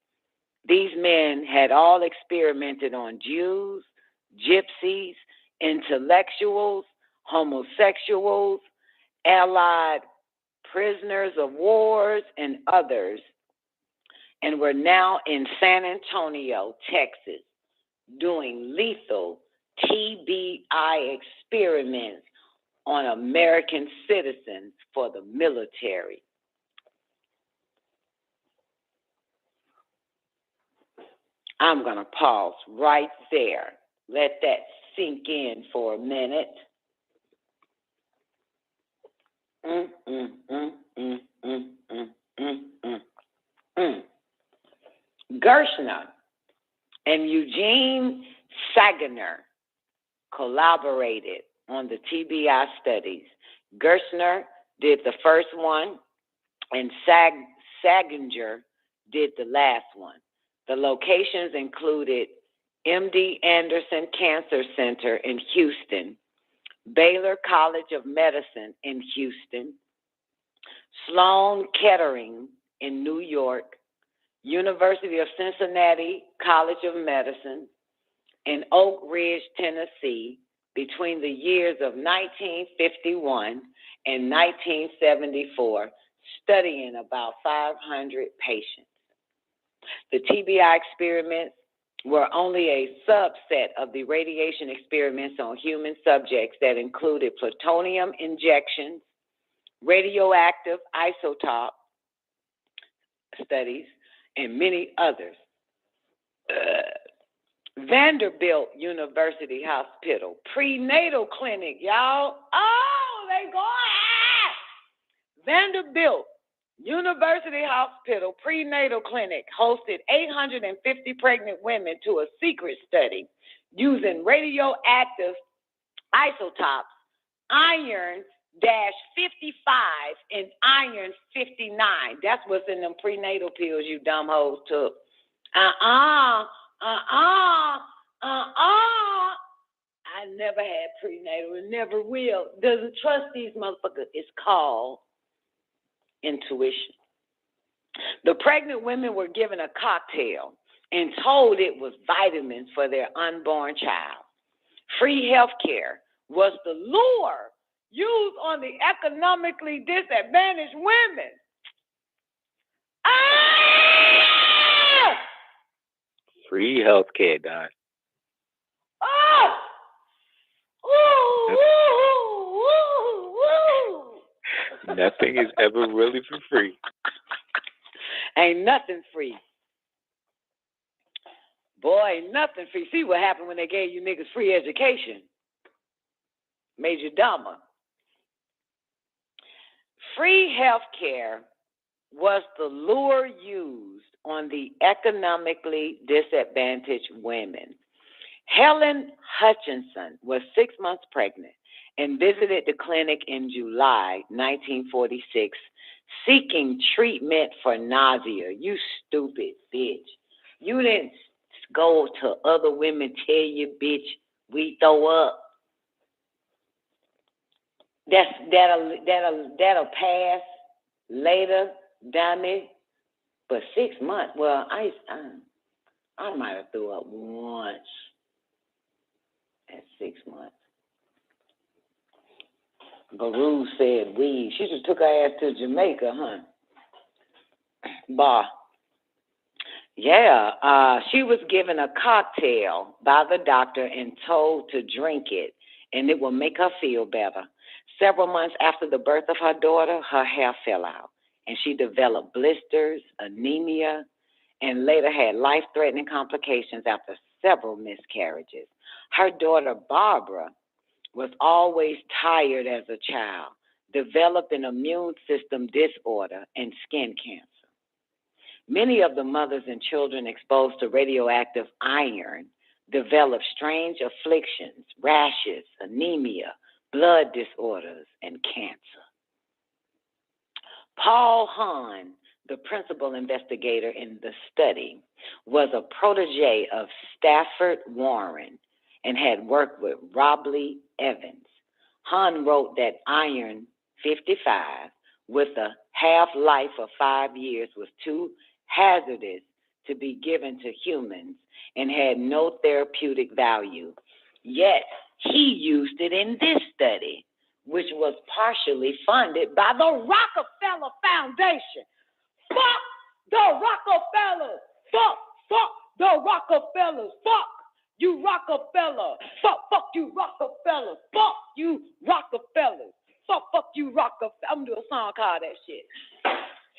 C: These men had all experimented on Jews, gypsies, intellectuals, homosexuals, allied prisoners of wars, and others, and were now in San Antonio, Texas, doing lethal TBI experiments on American citizens for the military. I'm going to pause right there. Let that sink in for a minute. Gershner and Eugene Saginer collaborated on the TBI studies. Gershner did the first one, and Saginger did the last one. The locations included
L: MD Anderson Cancer Center in Houston, Baylor College of Medicine in Houston, Sloan Kettering in New York, University of Cincinnati College of Medicine, and Oak Ridge, Tennessee, between the years of 1951 and 1974, studying about 500 patients. The TBI experiments were only a subset of the radiation experiments on human subjects that included plutonium injections, radioactive isotope studies, and many others. Vanderbilt University Hospital prenatal clinic, y'all. Oh, they go. Vanderbilt University Hospital prenatal clinic hosted 850 pregnant women to a secret study using radioactive isotopes, iron-55 and iron-59. That's what's in them prenatal pills you dumb hoes took. I never had prenatal and never will. Doesn't trust these motherfuckers. It's called intuition. The pregnant women were given a cocktail and told it was vitamins for their unborn child. Free health care was the lure used on the economically disadvantaged women.
K: Free health care, Don. Nothing is ever really for free.
L: Ain't nothing free. Boy, ain't nothing free. See what happened when they gave you niggas free education. Made you dumber. Free health care was the lure used on the economically disadvantaged women. Helen Hutchinson was 6 months pregnant and visited the clinic in July 1946 seeking treatment for nausea. You stupid bitch. You didn't go to other women tell you, bitch, we throw up. That'll pass later, dummy. But 6 months, well, I might have threw up once at 6 months. Baru said we. She just took her ass to Jamaica, huh? Bah. Yeah, she was given a cocktail by the doctor and told to drink it, and it will make her feel better. Several months after the birth of her daughter, her hair fell out, and she developed blisters, anemia, and later had life-threatening complications after several miscarriages. Her daughter, Barbara, was always tired as a child, developed an immune system disorder, and skin cancer. Many of the mothers and children exposed to radioactive iron developed strange afflictions, rashes, anemia, blood disorders, and cancer. Paul Hahn, the principal investigator in the study, was a protege of Stafford Warren and had worked with Robley Evans. Hahn wrote that iron-55, with a half-life of 5 years, was too hazardous to be given to humans and had no therapeutic value. Yet, he used it in this study, which was partially funded by the Rockefeller Foundation. Fuck the Rockefellers! Fuck the Rockefellers! Fuck you Rockefeller! Fuck you Rockefeller! Fuck you Rockefellers! Fuck you Rockefeller! I'm gonna do a song called that shit.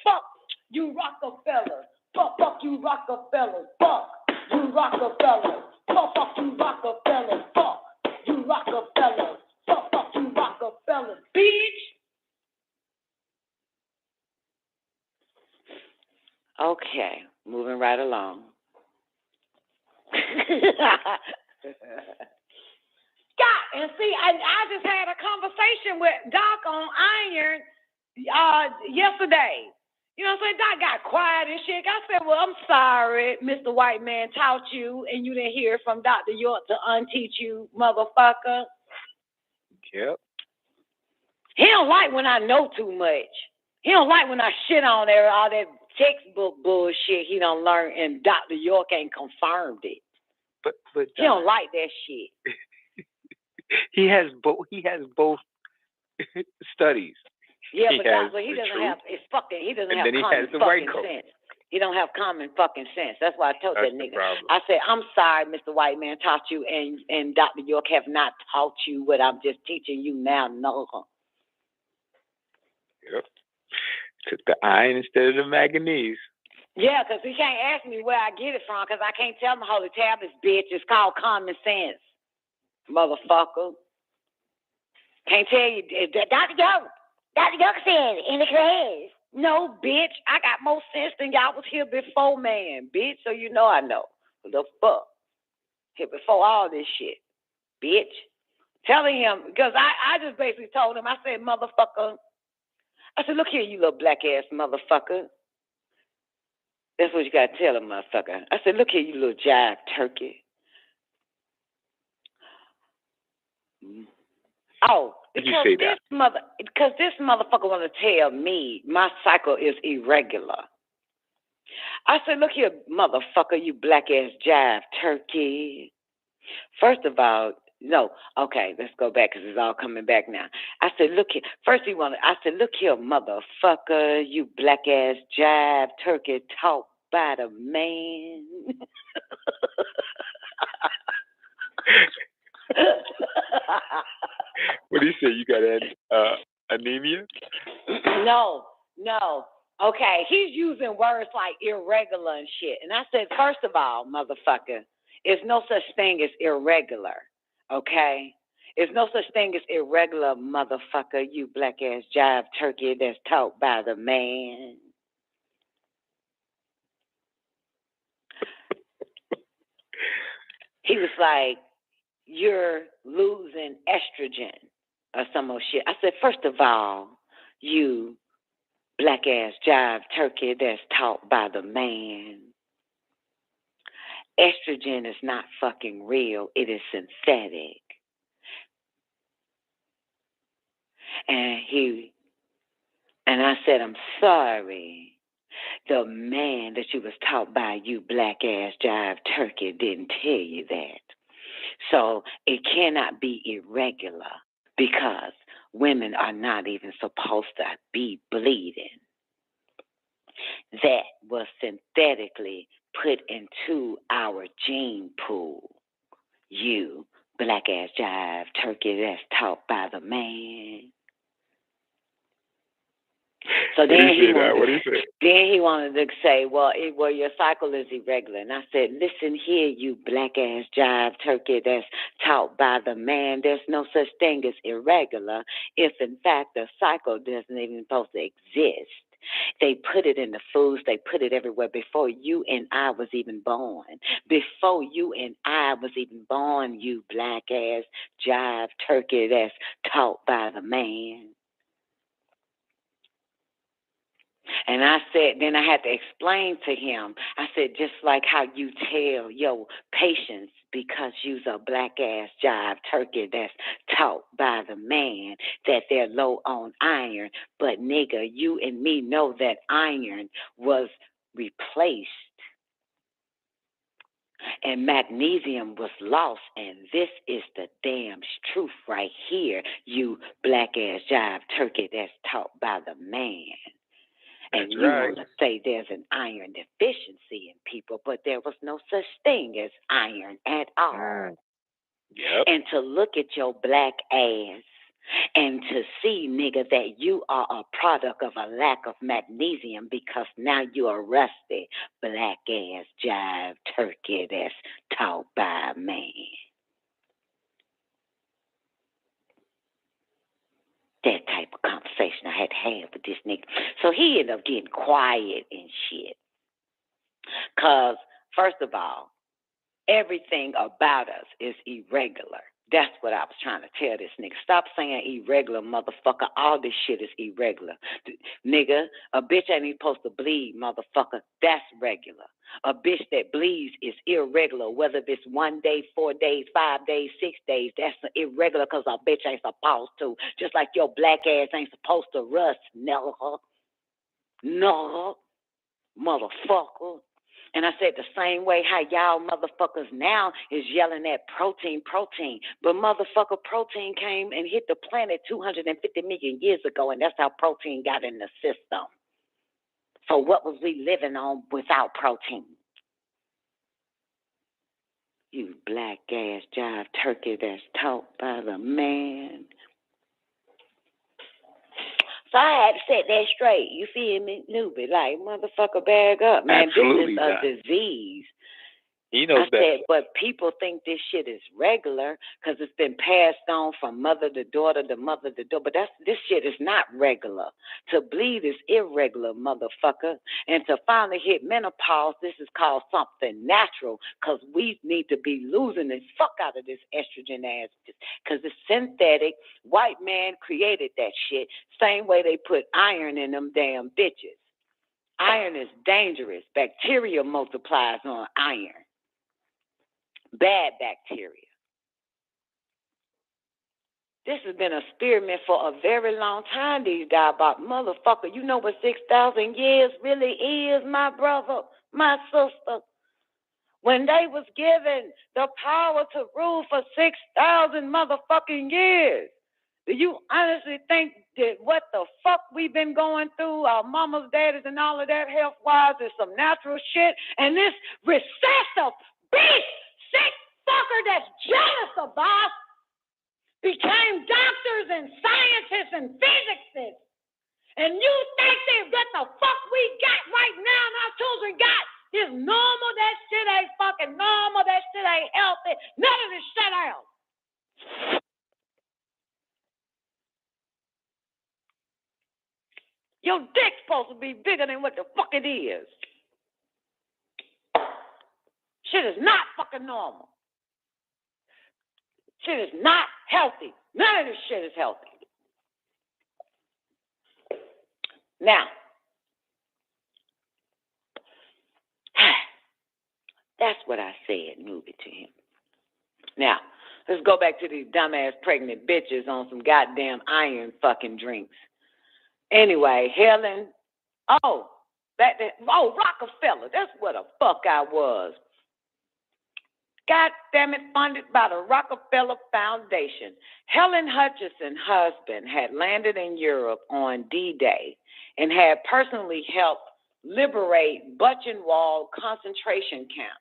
L: Fuck you Rockefeller! Fuck you Rockefeller! Fuck you Rockefeller! Fuck you Rockefeller! Fuck you Rockefeller! Fuck you Rockefeller! Bitch! Okay, moving right along. Scott, and see, I just had a conversation with Doc on iron yesterday. You know what I'm saying? Doc got quiet and shit. I said, well, I'm sorry, Mr. White Man taught you and you didn't hear from Dr. York to unteach you, motherfucker.
K: Yep.
L: He don't like when I know too much. He don't like when I shit on there, all that textbook bullshit he don't learn and Dr. York ain't confirmed it.
K: But
L: he don't like that shit.
K: He has both studies.
L: Yeah, but he doesn't have it's fucking. He doesn't have common fucking sense. He don't have common fucking sense. That's why I told that nigga. I said, I'm sorry, Mr. White Man taught you, and Dr. York have not taught you what I'm just teaching you now. No.
K: Yep. Took the iron instead of the manganese.
L: Yeah, because he can't ask me where I get it from, because I can't tell him Holy Tablets, bitch. It's called common sense, motherfucker. Can't tell you, Dr. York said in the class. No, bitch. I got more sense than y'all was here before, man, bitch. So you know I know. What the fuck? Here before all this shit, bitch. Telling him, because I just basically told him, I said, motherfucker. I said, look here, you little black ass motherfucker. That's what you got to tell him, motherfucker. I said, look here, you little jive turkey. Oh, because this motherfucker want to tell me my cycle is irregular. I said, look here, motherfucker, you black ass jive turkey. First of all, no, okay, let's go back because it's all coming back now. I said, look here. First I said, look here, motherfucker, you black ass jive turkey taught by the man.
K: What do you say? You got anemia?
L: No. Okay, he's using words like irregular and shit. And I said, first of all, motherfucker, there's no such thing as irregular, okay? There's no such thing as irregular, motherfucker, you black ass jive turkey that's taught by the man. He was like, you're losing estrogen or some old shit. I said, first of all, you black ass jive turkey that's taught by the man. Estrogen is not fucking real. It is synthetic. And I said, I'm sorry. The man that you was taught by, you black ass jive turkey, didn't tell you that. So it cannot be irregular because women are not even supposed to be bleeding. That was synthetically put into our gene pool. You black ass jive turkey that's taught by the man. So then he wanted to say, well, your cycle is irregular. And I said, listen here, you black ass jive turkey that's taught by the man. There's no such thing as irregular if, in fact, the cycle doesn't even supposed to exist. They put it in the foods. They put it everywhere before you and I was even born. Before you and I was even born, you black ass jive turkey that's taught by the man. And I said, then I had to explain to him, I said, just like how you tell your patients because you's a black ass jive turkey that's taught by the man that they're low on iron. But nigga, you and me know that iron was replaced and magnesium was lost. And this is the damn truth right here, you black ass jive turkey that's taught by the man. And you want to say there's an iron deficiency in people, but there was no such thing as iron at all.
K: Yep.
L: And to look at your black ass and to see, nigga, that you are a product of a lack of magnesium because now you are rusty, black ass jive turkey that's taught by a man. That type of conversation I had to have with this nigga. So he ended up getting quiet and shit. Because, first of all, everything about us is irregular. That's what I was trying to tell this nigga. Stop saying irregular, motherfucker. All this shit is irregular. Nigga, a bitch ain't even supposed to bleed, motherfucker. That's regular. A bitch that bleeds is irregular, whether it's 1 day, 4 days, 5 days, 6 days. That's irregular because a bitch ain't supposed to. Just like your black ass ain't supposed to rust, no, motherfucker. And I said the same way how y'all motherfuckers now is yelling at protein. But motherfucker, protein came and hit the planet 250 million years ago, and that's how protein got in the system. So what was we living on without protein? You black ass jive turkey that's taught by the man. So I had to set that straight. You feel me? Newbie, like, motherfucker, bag up, man.
K: Absolutely,
L: this is a
K: Doc.
L: disease.
K: He knows
L: I said, but people think this shit is regular because it's been passed on from mother to daughter to mother to daughter. But this shit is not regular. To bleed is irregular, motherfucker. And to finally hit menopause, this is called something natural because we need to be losing the fuck out of this estrogen ass because it's synthetic. White man created that shit. Same way they put iron in them damn bitches. Iron is dangerous. Bacteria multiplies on iron. Bad bacteria. This has been an experiment for a very long time, these diabolical motherfucker. You know what 6,000 years really is, my brother, my sister? When they was given the power to rule for 6,000 motherfucking years. Do you honestly think that what the fuck we've been going through, our mamas, daddies, and all of that health-wise is some natural shit? And this recessive beast, sick fucker that's jealous of us became doctors and scientists and physicists. And you think that what the fuck we got right now and our children got is normal? That shit ain't fucking normal. That shit ain't healthy. None of this shit else. Your dick's supposed to be bigger than what the fuck it is. Shit is not fucking normal. Shit is not healthy. None of this shit is healthy. Now, that's what I said, move it to him. Now, let's go back to these dumbass pregnant bitches on some goddamn iron fucking drinks. Anyway, Helen, Rockefeller, that's what the fuck I was. God damn it, funded by the Rockefeller Foundation. Helen Hutchison's husband had landed in Europe on D-Day and had personally helped liberate Buchenwald concentration camp.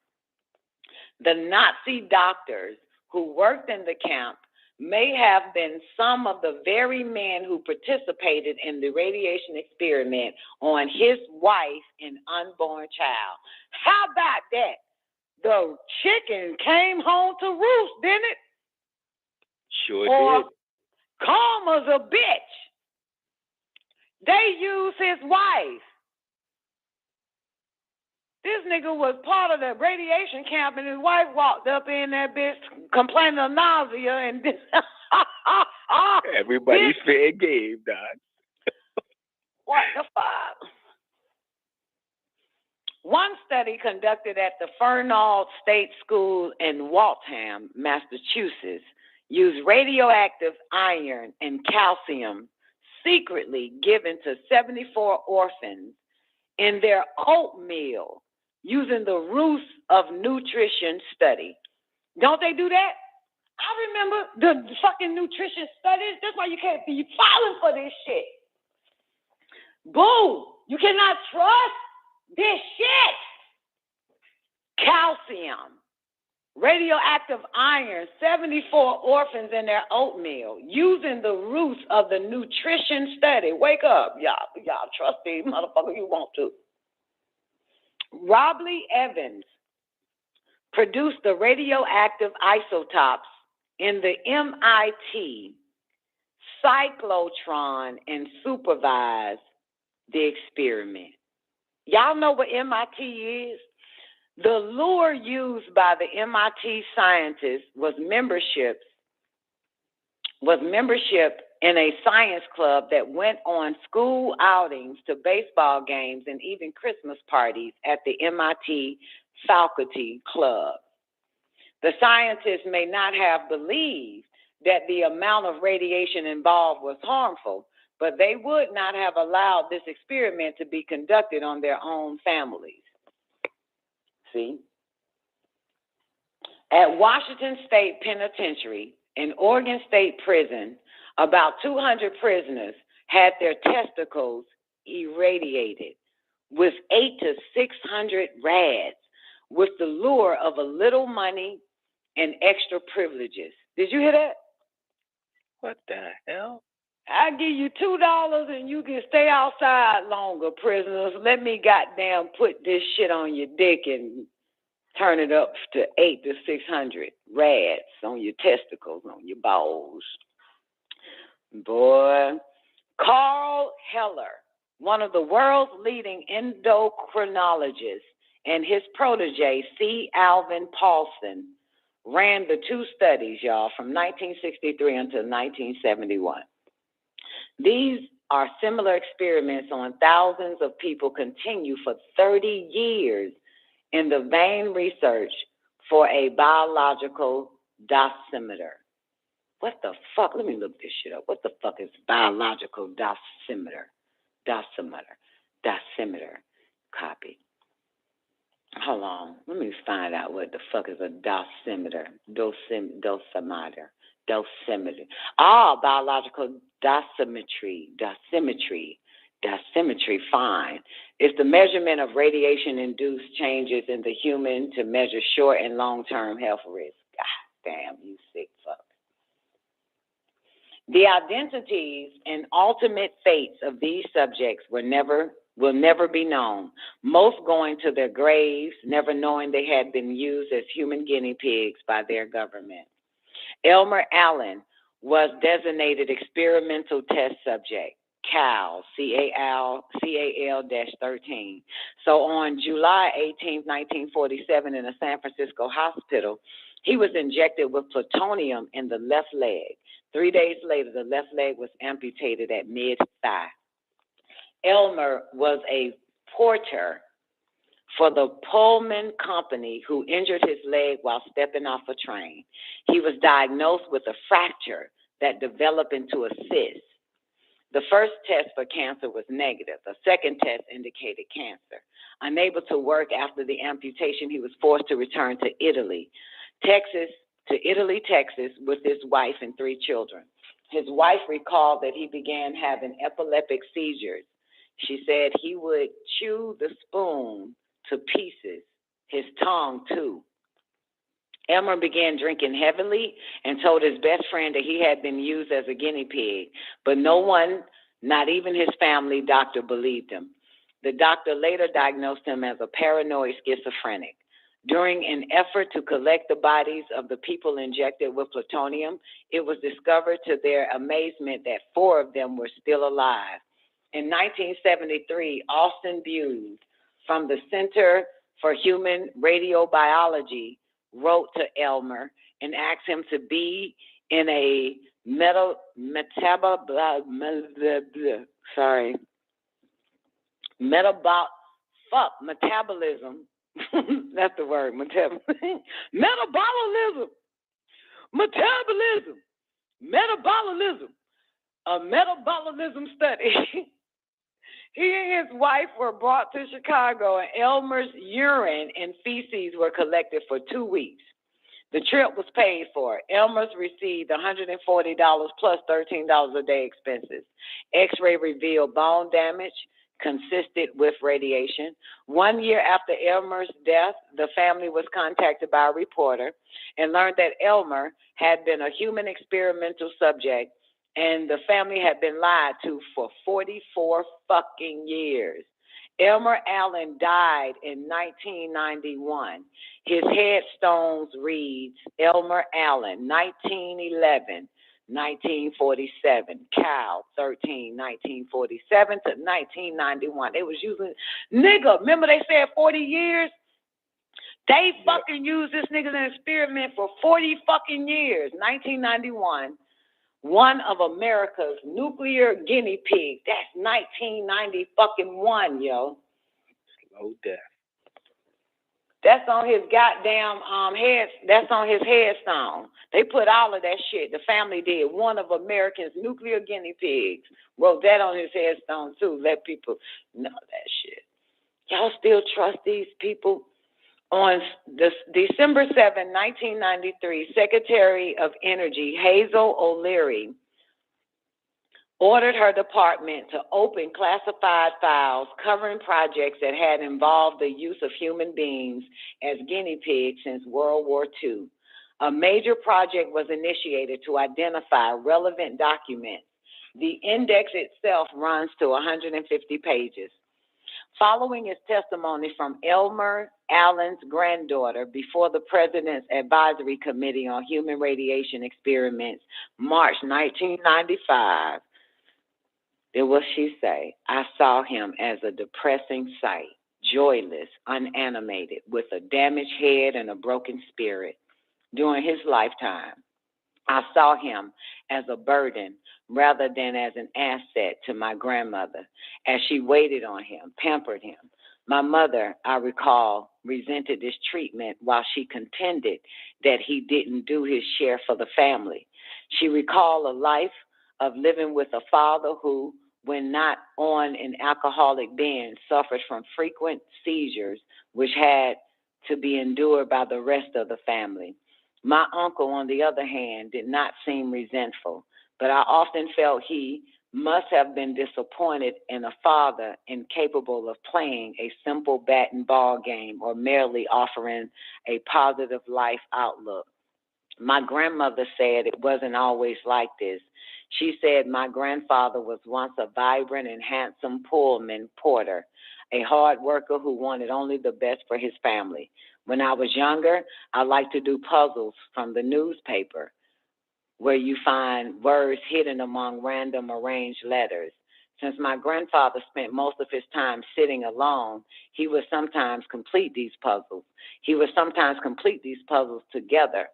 L: The Nazi doctors who worked in the camp may have been some of the very men who participated in the radiation experiment on his wife and unborn child. How about that? The chicken came home to roost, didn't it?
K: Sure
L: or
K: did.
L: Karma's a bitch. They used his wife. This nigga was part of the radiation camp, and his wife walked up in that bitch complaining of nausea and
K: everybody's fair game, Doc.
L: What the fuck? One study conducted at the Fernald State School in Waltham, Massachusetts, used radioactive iron and calcium secretly given to 74 orphans in their oatmeal using the Roots of Nutrition study. Don't they do that? I remember the fucking nutrition studies. That's why you can't be falling for this shit. Boo! You cannot trust this shit. Calcium, radioactive iron, 74 orphans in their oatmeal using the Roots of the Nutrition study. Wake up, y'all trust these motherfuckers you want to. Robley Evans produced the radioactive isotopes in the MIT cyclotron and supervised the experiment. Y'all know what MIT is? The lure used by the MIT scientists was memberships was membership in a science club that went on school outings to baseball games and even Christmas parties at the MIT faculty club. The scientists may not have believed that the amount of radiation involved was harmful, but they would not have allowed this experiment to be conducted on their own families. See? At Washington State Penitentiary and Oregon State Prison, about 200 prisoners had their testicles irradiated with 800 to 600 rads with the lure of a little money and extra privileges. Did you hear that?
K: What the hell?
L: I give you $2 and you can stay outside longer, prisoners. Let me goddamn put this shit on your dick and turn it up to 800 to 600 rads on your testicles, on your balls. Boy, Carl Heller, one of the world's leading endocrinologists, and his protege, C. Alvin Paulson, ran the two studies, y'all, from 1963 until 1971. These are similar experiments on thousands of people continue for 30 years in the vain research for a biological dosimeter. What the fuck? Let me look this shit up. What the fuck is biological dosimeter? Dosimeter. Copy. Hold on. Let me find out what the fuck is a dosimeter. Dosimeter. Biological dosimetry. Dosimetry, fine. It's the measurement of radiation-induced changes in the human to measure short and long-term health risks. God damn, you sick fuck. The identities and ultimate fates of these subjects will never be known, most going to their graves, never knowing they had been used as human guinea pigs by their government. Elmer Allen was designated experimental test subject, CAL, C-A-L-13. So on July 18, 1947, in a San Francisco hospital, he was injected with plutonium in the left leg. 3 days later, the left leg was amputated at mid-thigh. Elmer was a porter for the Pullman Company who injured his leg while stepping off a train. He was diagnosed with a fracture that developed into a cyst. The first test for cancer was negative. The second test indicated cancer. Unable to work after the amputation, he was forced to return to Italy, Texas, with his wife and 3 children. His wife recalled that he began having epileptic seizures. She said he would chew the spoon to pieces, his tongue too. Elmer began drinking heavily and told his best friend that he had been used as a guinea pig, but no one, not even his family doctor, believed him. The doctor later diagnosed him as a paranoid schizophrenic. During an effort to collect the bodies of the people injected with plutonium, it was discovered to their amazement that 4 of them were still alive. In 1973, Austin Buse from the Center for Human Radiobiology wrote to Elmer and asked him to be in a metabolism. That's the word, metabolism. A metabolism study. He and his wife were brought to Chicago, and Elmer's urine and feces were collected for 2 weeks. The trip was paid for. Elmer's received $140 plus $13 a day expenses. X-ray revealed bone damage consistent with radiation. 1 year after Elmer's death, the family was contacted by a reporter and learned that Elmer had been a human experimental subject and the family had been lied to for 44 fucking years. Elmer Allen died in 1991. His headstones reads, Elmer Allen, 1911, 1947, Cal, 13, 1947 to 1991. They was using, nigga, remember they said 40 years? They fucking used this nigga in an experiment for 40 fucking years. 1991. one of America's nuclear guinea pigs. That's 1991, yo.
K: Slow death.
L: That's on his goddamn head. That's on his headstone. They put all of that shit. The family did. One of America's nuclear guinea pigs. Wrote that on his headstone too. Let people know that shit. Y'all still trust these people? On December 7, 1993, Secretary of Energy Hazel O'Leary ordered her department to open classified files covering projects that had involved the use of human beings as guinea pigs since World War II. A major project was initiated to identify relevant documents. The index itself runs to 150 pages. Following his testimony from Elmer Allen's granddaughter before the President's Advisory Committee on Human Radiation Experiments, March 1995, did what she say? I saw him as a depressing sight, joyless, unanimated, with a damaged head and a broken spirit. During his lifetime, I saw him as a burden rather than as an asset to my grandmother, as she waited on him, pampered him. My mother, I recall, resented this treatment while she contended that he didn't do his share for the family. She recalled a life of living with a father who, when not on an alcoholic binge, suffered from frequent seizures, which had to be endured by the rest of the family. My uncle, on the other hand, did not seem resentful, but I often felt he must have been disappointed in a father incapable of playing a simple bat and ball game or merely offering a positive life outlook. My grandmother said it wasn't always like this. She said my grandfather was once a vibrant and handsome Pullman porter, a hard worker who wanted only the best for his family. When I was younger, I liked to do puzzles from the newspaper, where you find words hidden among random arranged letters. Since my grandfather spent most of his time sitting alone, he would sometimes complete these puzzles. He would sometimes complete these puzzles together.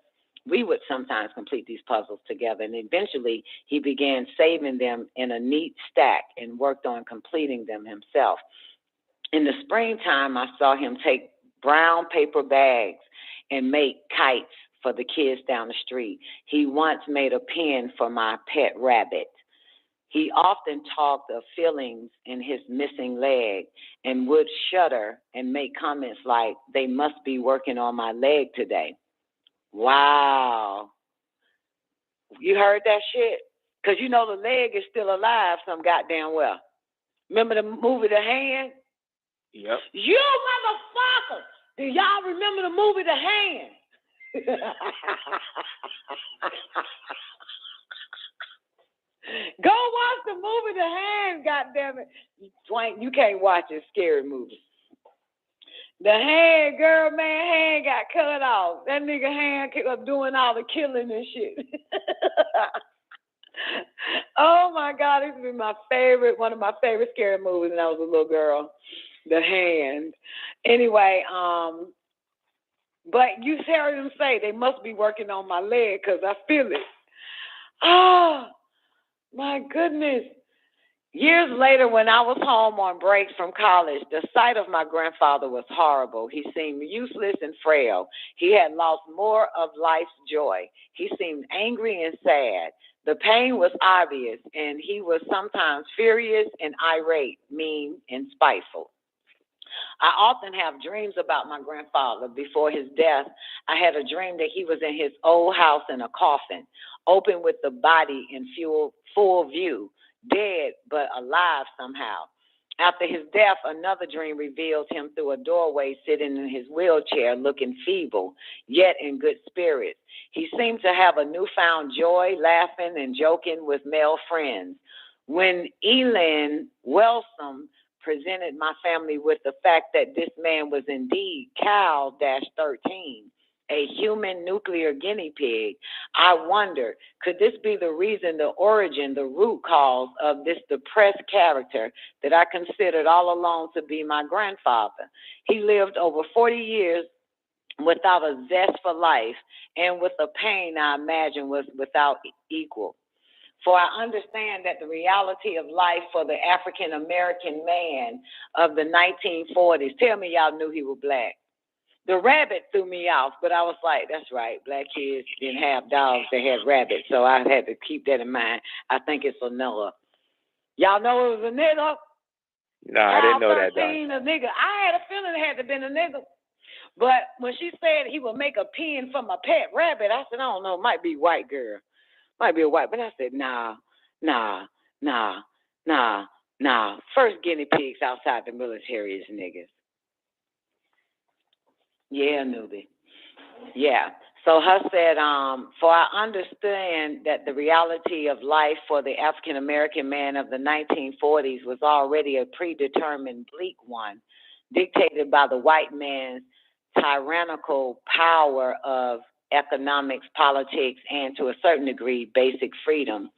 L: We would sometimes complete these puzzles together, and eventually he began saving them in a neat stack and worked on completing them himself. In the springtime, I saw him take brown paper bags and make kites for the kids down the street. He once made a pen for my pet rabbit. He often talked of feelings in his missing leg and would shudder and make comments like, "They must be working on my leg today." Wow. You heard that shit? Because you know the leg is still alive some goddamn well. Remember the movie The Hand?
K: Yep.
L: You motherfuckers! Do y'all remember the movie The Hand? Go watch the movie The Hand, goddammit. Swank, you can't watch a scary movie. The hand, girl, man, hand got cut off. That nigga hand kept up doing all the killing and shit. Oh my God, this has been one of my favorite scary movies when I was a little girl. The Hand. Anyway, but you heard him say they must be working on my leg because I feel it. Oh, my goodness. Years later, when I was home on breaks from college, the sight of my grandfather was horrible. He seemed useless and frail. He had lost more of life's joy. He seemed angry and sad. The pain was obvious, and he was sometimes furious and irate, mean and spiteful. I often have dreams about my grandfather. Before his death, I had a dream that he was in his old house in a coffin, open with the body in full view, dead but alive somehow. After his death, another dream revealed him through a doorway sitting in his wheelchair, looking feeble, yet in good spirits. He seemed to have a newfound joy, laughing and joking with male friends. When Elin Wellsome presented my family with the fact that this man was indeed Cal-13, a human nuclear guinea pig, I wondered, could this be the reason, the origin, the root cause of this depressed character that I considered all along to be my grandfather? He lived over 40 years without a zest for life and with a pain I imagine was without equal. For I understand that the reality of life for the African American man of the 1940s. Tell me y'all knew he was black. The rabbit threw me off, but I was like, that's right. Black kids didn't have dogs, they had rabbits. So I had to keep that in mind. I think it's a Noah. Y'all know it was a nigga?
K: No, I didn't know that,
L: A nigga. I had a feeling it had to been a nigga. But when she said he would make a pen for my pet rabbit, I said, I don't know, it might be white girl. Might be a white, but I said, nah. First guinea pigs outside the military is niggas. Yeah, newbie. Yeah. So her said, for I understand that the reality of life for the African American man of the 1940s was already a predetermined bleak one, dictated by the white man's tyrannical power of economics, politics, and to a certain degree, basic freedom.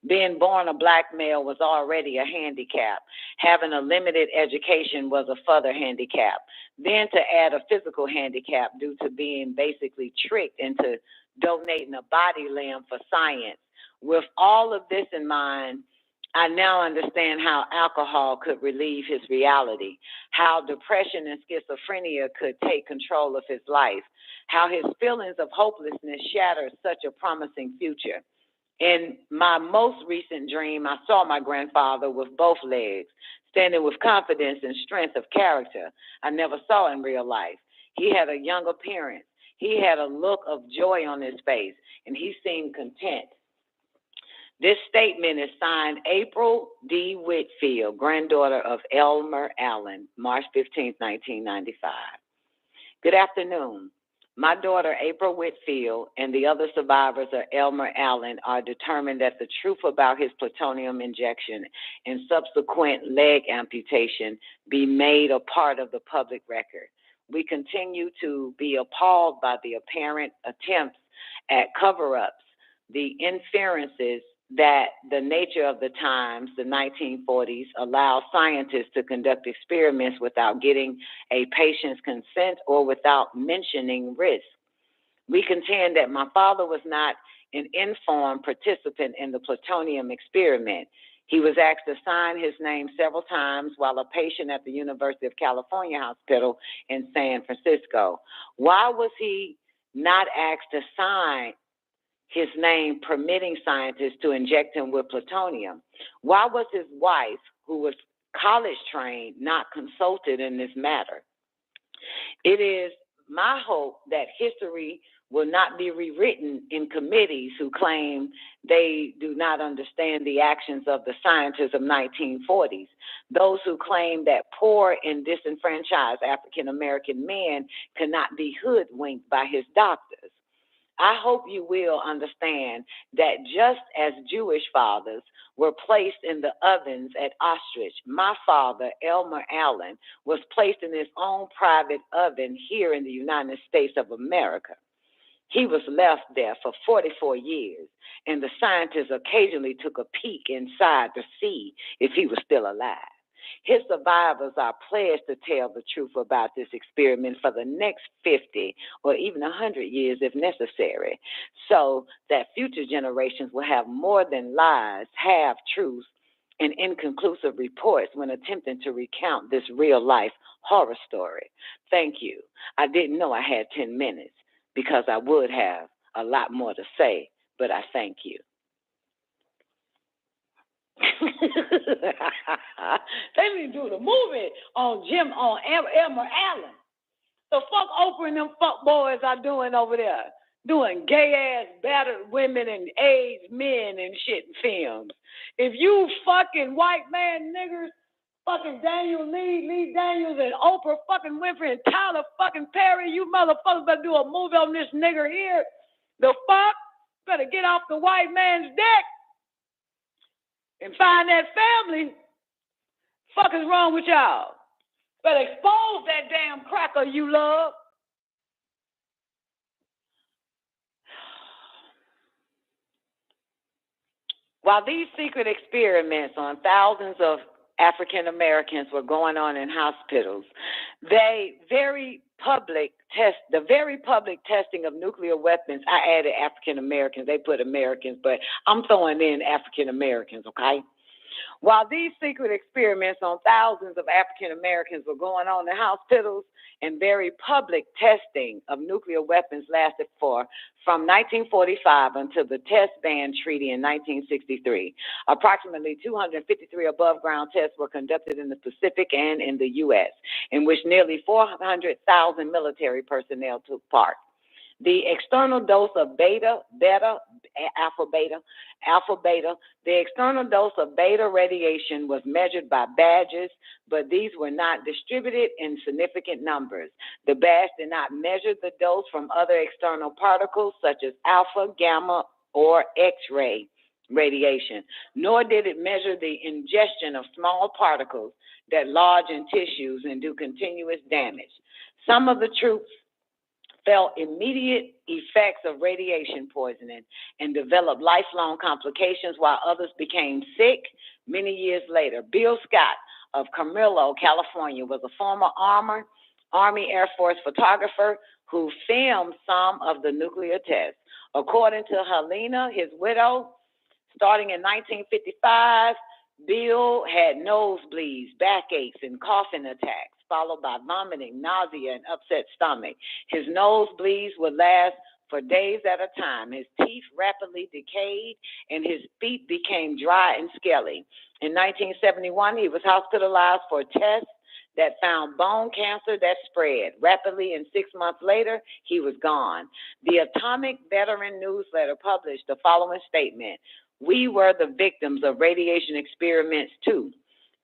L: Being born a black male was already a handicap. Having a limited education was a further handicap. Then to add a physical handicap due to being basically tricked into donating a body limb for science. With all of this in mind, I now understand how alcohol could relieve his reality, how depression and schizophrenia could take control of his life, how his feelings of hopelessness shattered such a promising future. In my most recent dream, I saw my grandfather with both legs, standing with confidence and strength of character I never saw in real life. He had a young appearance. He had a look of joy on his face, and he seemed content. This statement is signed April D. Whitfield, granddaughter of Elmer Allen, March 15, 1995. Good afternoon. My daughter, April Whitfield, and the other survivors of Elmer Allen are determined that the truth about his plutonium injection and subsequent leg amputation be made a part of the public record. We continue to be appalled by the apparent attempts at cover-ups, the inferences that the nature of the times, the 1940s, allow scientists to conduct experiments without getting a patient's consent or without mentioning risk. We contend that my father was not an informed participant in the plutonium experiment. He was asked to sign his name several times while a patient at the University of California Hospital in San Francisco. Why was he not asked to sign his name permitting scientists to inject him with plutonium? Why was his wife, who was college trained, not consulted in this matter? It is my hope that history will not be rewritten in committees who claim they do not understand the actions of the scientists of 1940s, those who claim that poor and disenfranchised African American men cannot be hoodwinked by his doctors. I hope you will understand that just as Jewish fathers were placed in the ovens at Auschwitz, my father, Elmer Allen, was placed in his own private oven here in the United States of America. He was left there for 44 years, and the scientists occasionally took a peek inside to see if he was still alive. His survivors are pledged to tell the truth about this experiment for the next 50 or even 100 years if necessary, so that future generations will have more than lies, have truths, and inconclusive reports when attempting to recount this real-life horror story. Thank you. I didn't know I had 10 minutes because I would have a lot more to say, but I thank you. They been doing a movie on Elmer Allen. The fuck Oprah and them fuck boys are doing over there, doing gay ass battered women and AIDS men and shit in films. If you fucking white man niggers, fucking Daniel Lee Daniels and Oprah fucking Winfrey and Tyler fucking Perry, you motherfuckers better do a movie on this nigger here. The fuck better get off the white man's dick and find that family. Fuck is wrong with y'all? Better expose that damn cracker you love. While these secret experiments on thousands of African Americans were going on in hospitals, the very public testing of nuclear weapons. I added African Americans. They put Americans, but I'm throwing in African Americans, okay? While these secret experiments on thousands of African Americans were going on in hospitals, and very public testing of nuclear weapons lasted from 1945 until the Test Ban Treaty in 1963. Approximately 253 above-ground tests were conducted in the Pacific and in the U.S., in which nearly 400,000 military personnel took part. The external dose of the external dose of beta radiation was measured by badges, but these were not distributed in significant numbers. The badge did not measure the dose from other external particles such as alpha, gamma, or X-ray radiation, nor did it measure the ingestion of small particles that lodge in tissues and do continuous damage. Some of the troops felt immediate effects of radiation poisoning and developed lifelong complications, while others became sick many years later. Bill Scott of Camarillo, California, was a former Army Air Force photographer who filmed some of the nuclear tests. According to Helena, his widow, starting in 1955, Bill had nosebleeds, backaches, and coughing attacks, followed by vomiting, nausea, and upset stomach. His nosebleeds would last for days at a time. His teeth rapidly decayed, and his feet became dry and scaly. In 1971, he was hospitalized for a test that found bone cancer that spread rapidly, and 6 months later, he was gone. The Atomic Veteran Newsletter published the following statement: "We were the victims of radiation experiments too.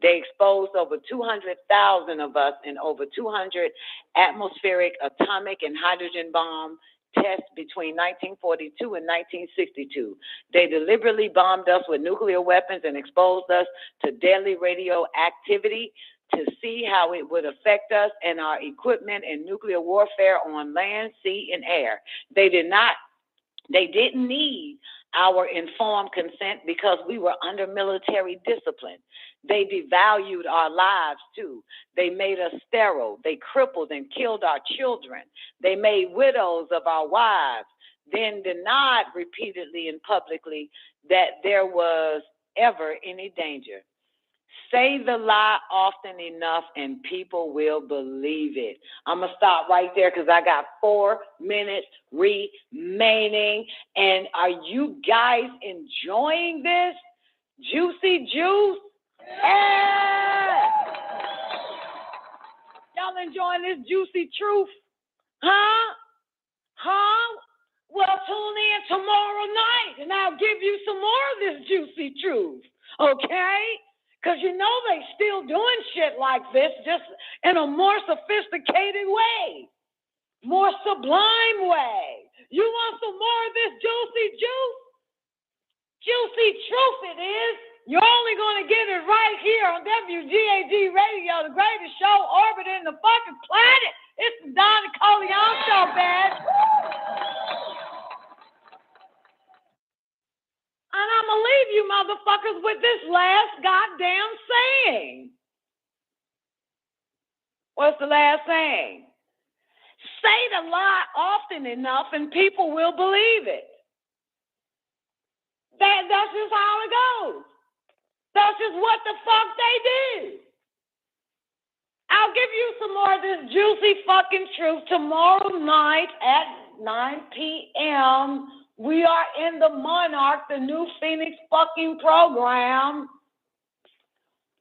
L: They exposed over 200,000 of us in over 200 atmospheric, atomic, and hydrogen bomb tests between 1942 and 1962. They deliberately bombed us with nuclear weapons and exposed us to deadly radioactivity to see how it would affect us and our equipment in nuclear warfare on land, sea, and air. They didn't need our informed consent because we were under military discipline. They devalued our lives too. They made us sterile. They crippled and killed our children. They made widows of our wives, then denied repeatedly and publicly that there was ever any danger. Say the lie often enough and people will believe it." I'm going to stop right there because I got 4 minutes remaining. And are you guys enjoying this juicy juice? Yeah! Y'all enjoying this juicy truth? Huh? Well, tune in tomorrow night and I'll give you some more of this juicy truth, okay? Because you know they still doing shit like this, just in a more sophisticated way, more sublime way. You want some more of this juicy juice? Juicy truth it is. You're only going to get it right here on WGAG Radio, the greatest show orbiting the fucking planet. It's the Nicoleone Show, man. And I'm going to leave you motherfuckers with this last goddamn saying. What's the last saying? Say the lie often enough and people will believe it. That's just how it goes. That's just what the fuck they do. I'll give you some more of this juicy fucking truth tomorrow night at 9 p.m. We are in the Monarch, the new Phoenix fucking program.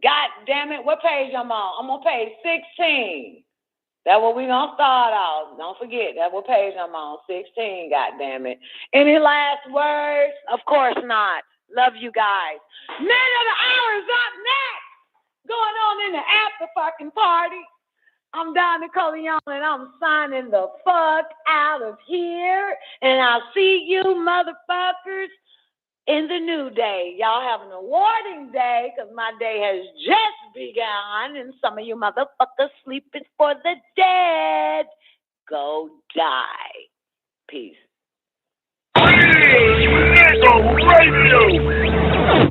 L: God damn it, what page I'm on? I'm on page 16. That's what we're going to start off. Don't forget, that's what page I'm on, 16, God damn it. Any last words? Of course not. Love you guys. Man of the Hour is up next. Going on in the after fucking party. I'm Don Nicoleone, and I'm signing the fuck out of here. And I'll see you motherfuckers in the new day. Y'all have an awarding day, because my day has just begun, and some of you motherfuckers sleeping for the dead. Go die. Peace.
F: Radio.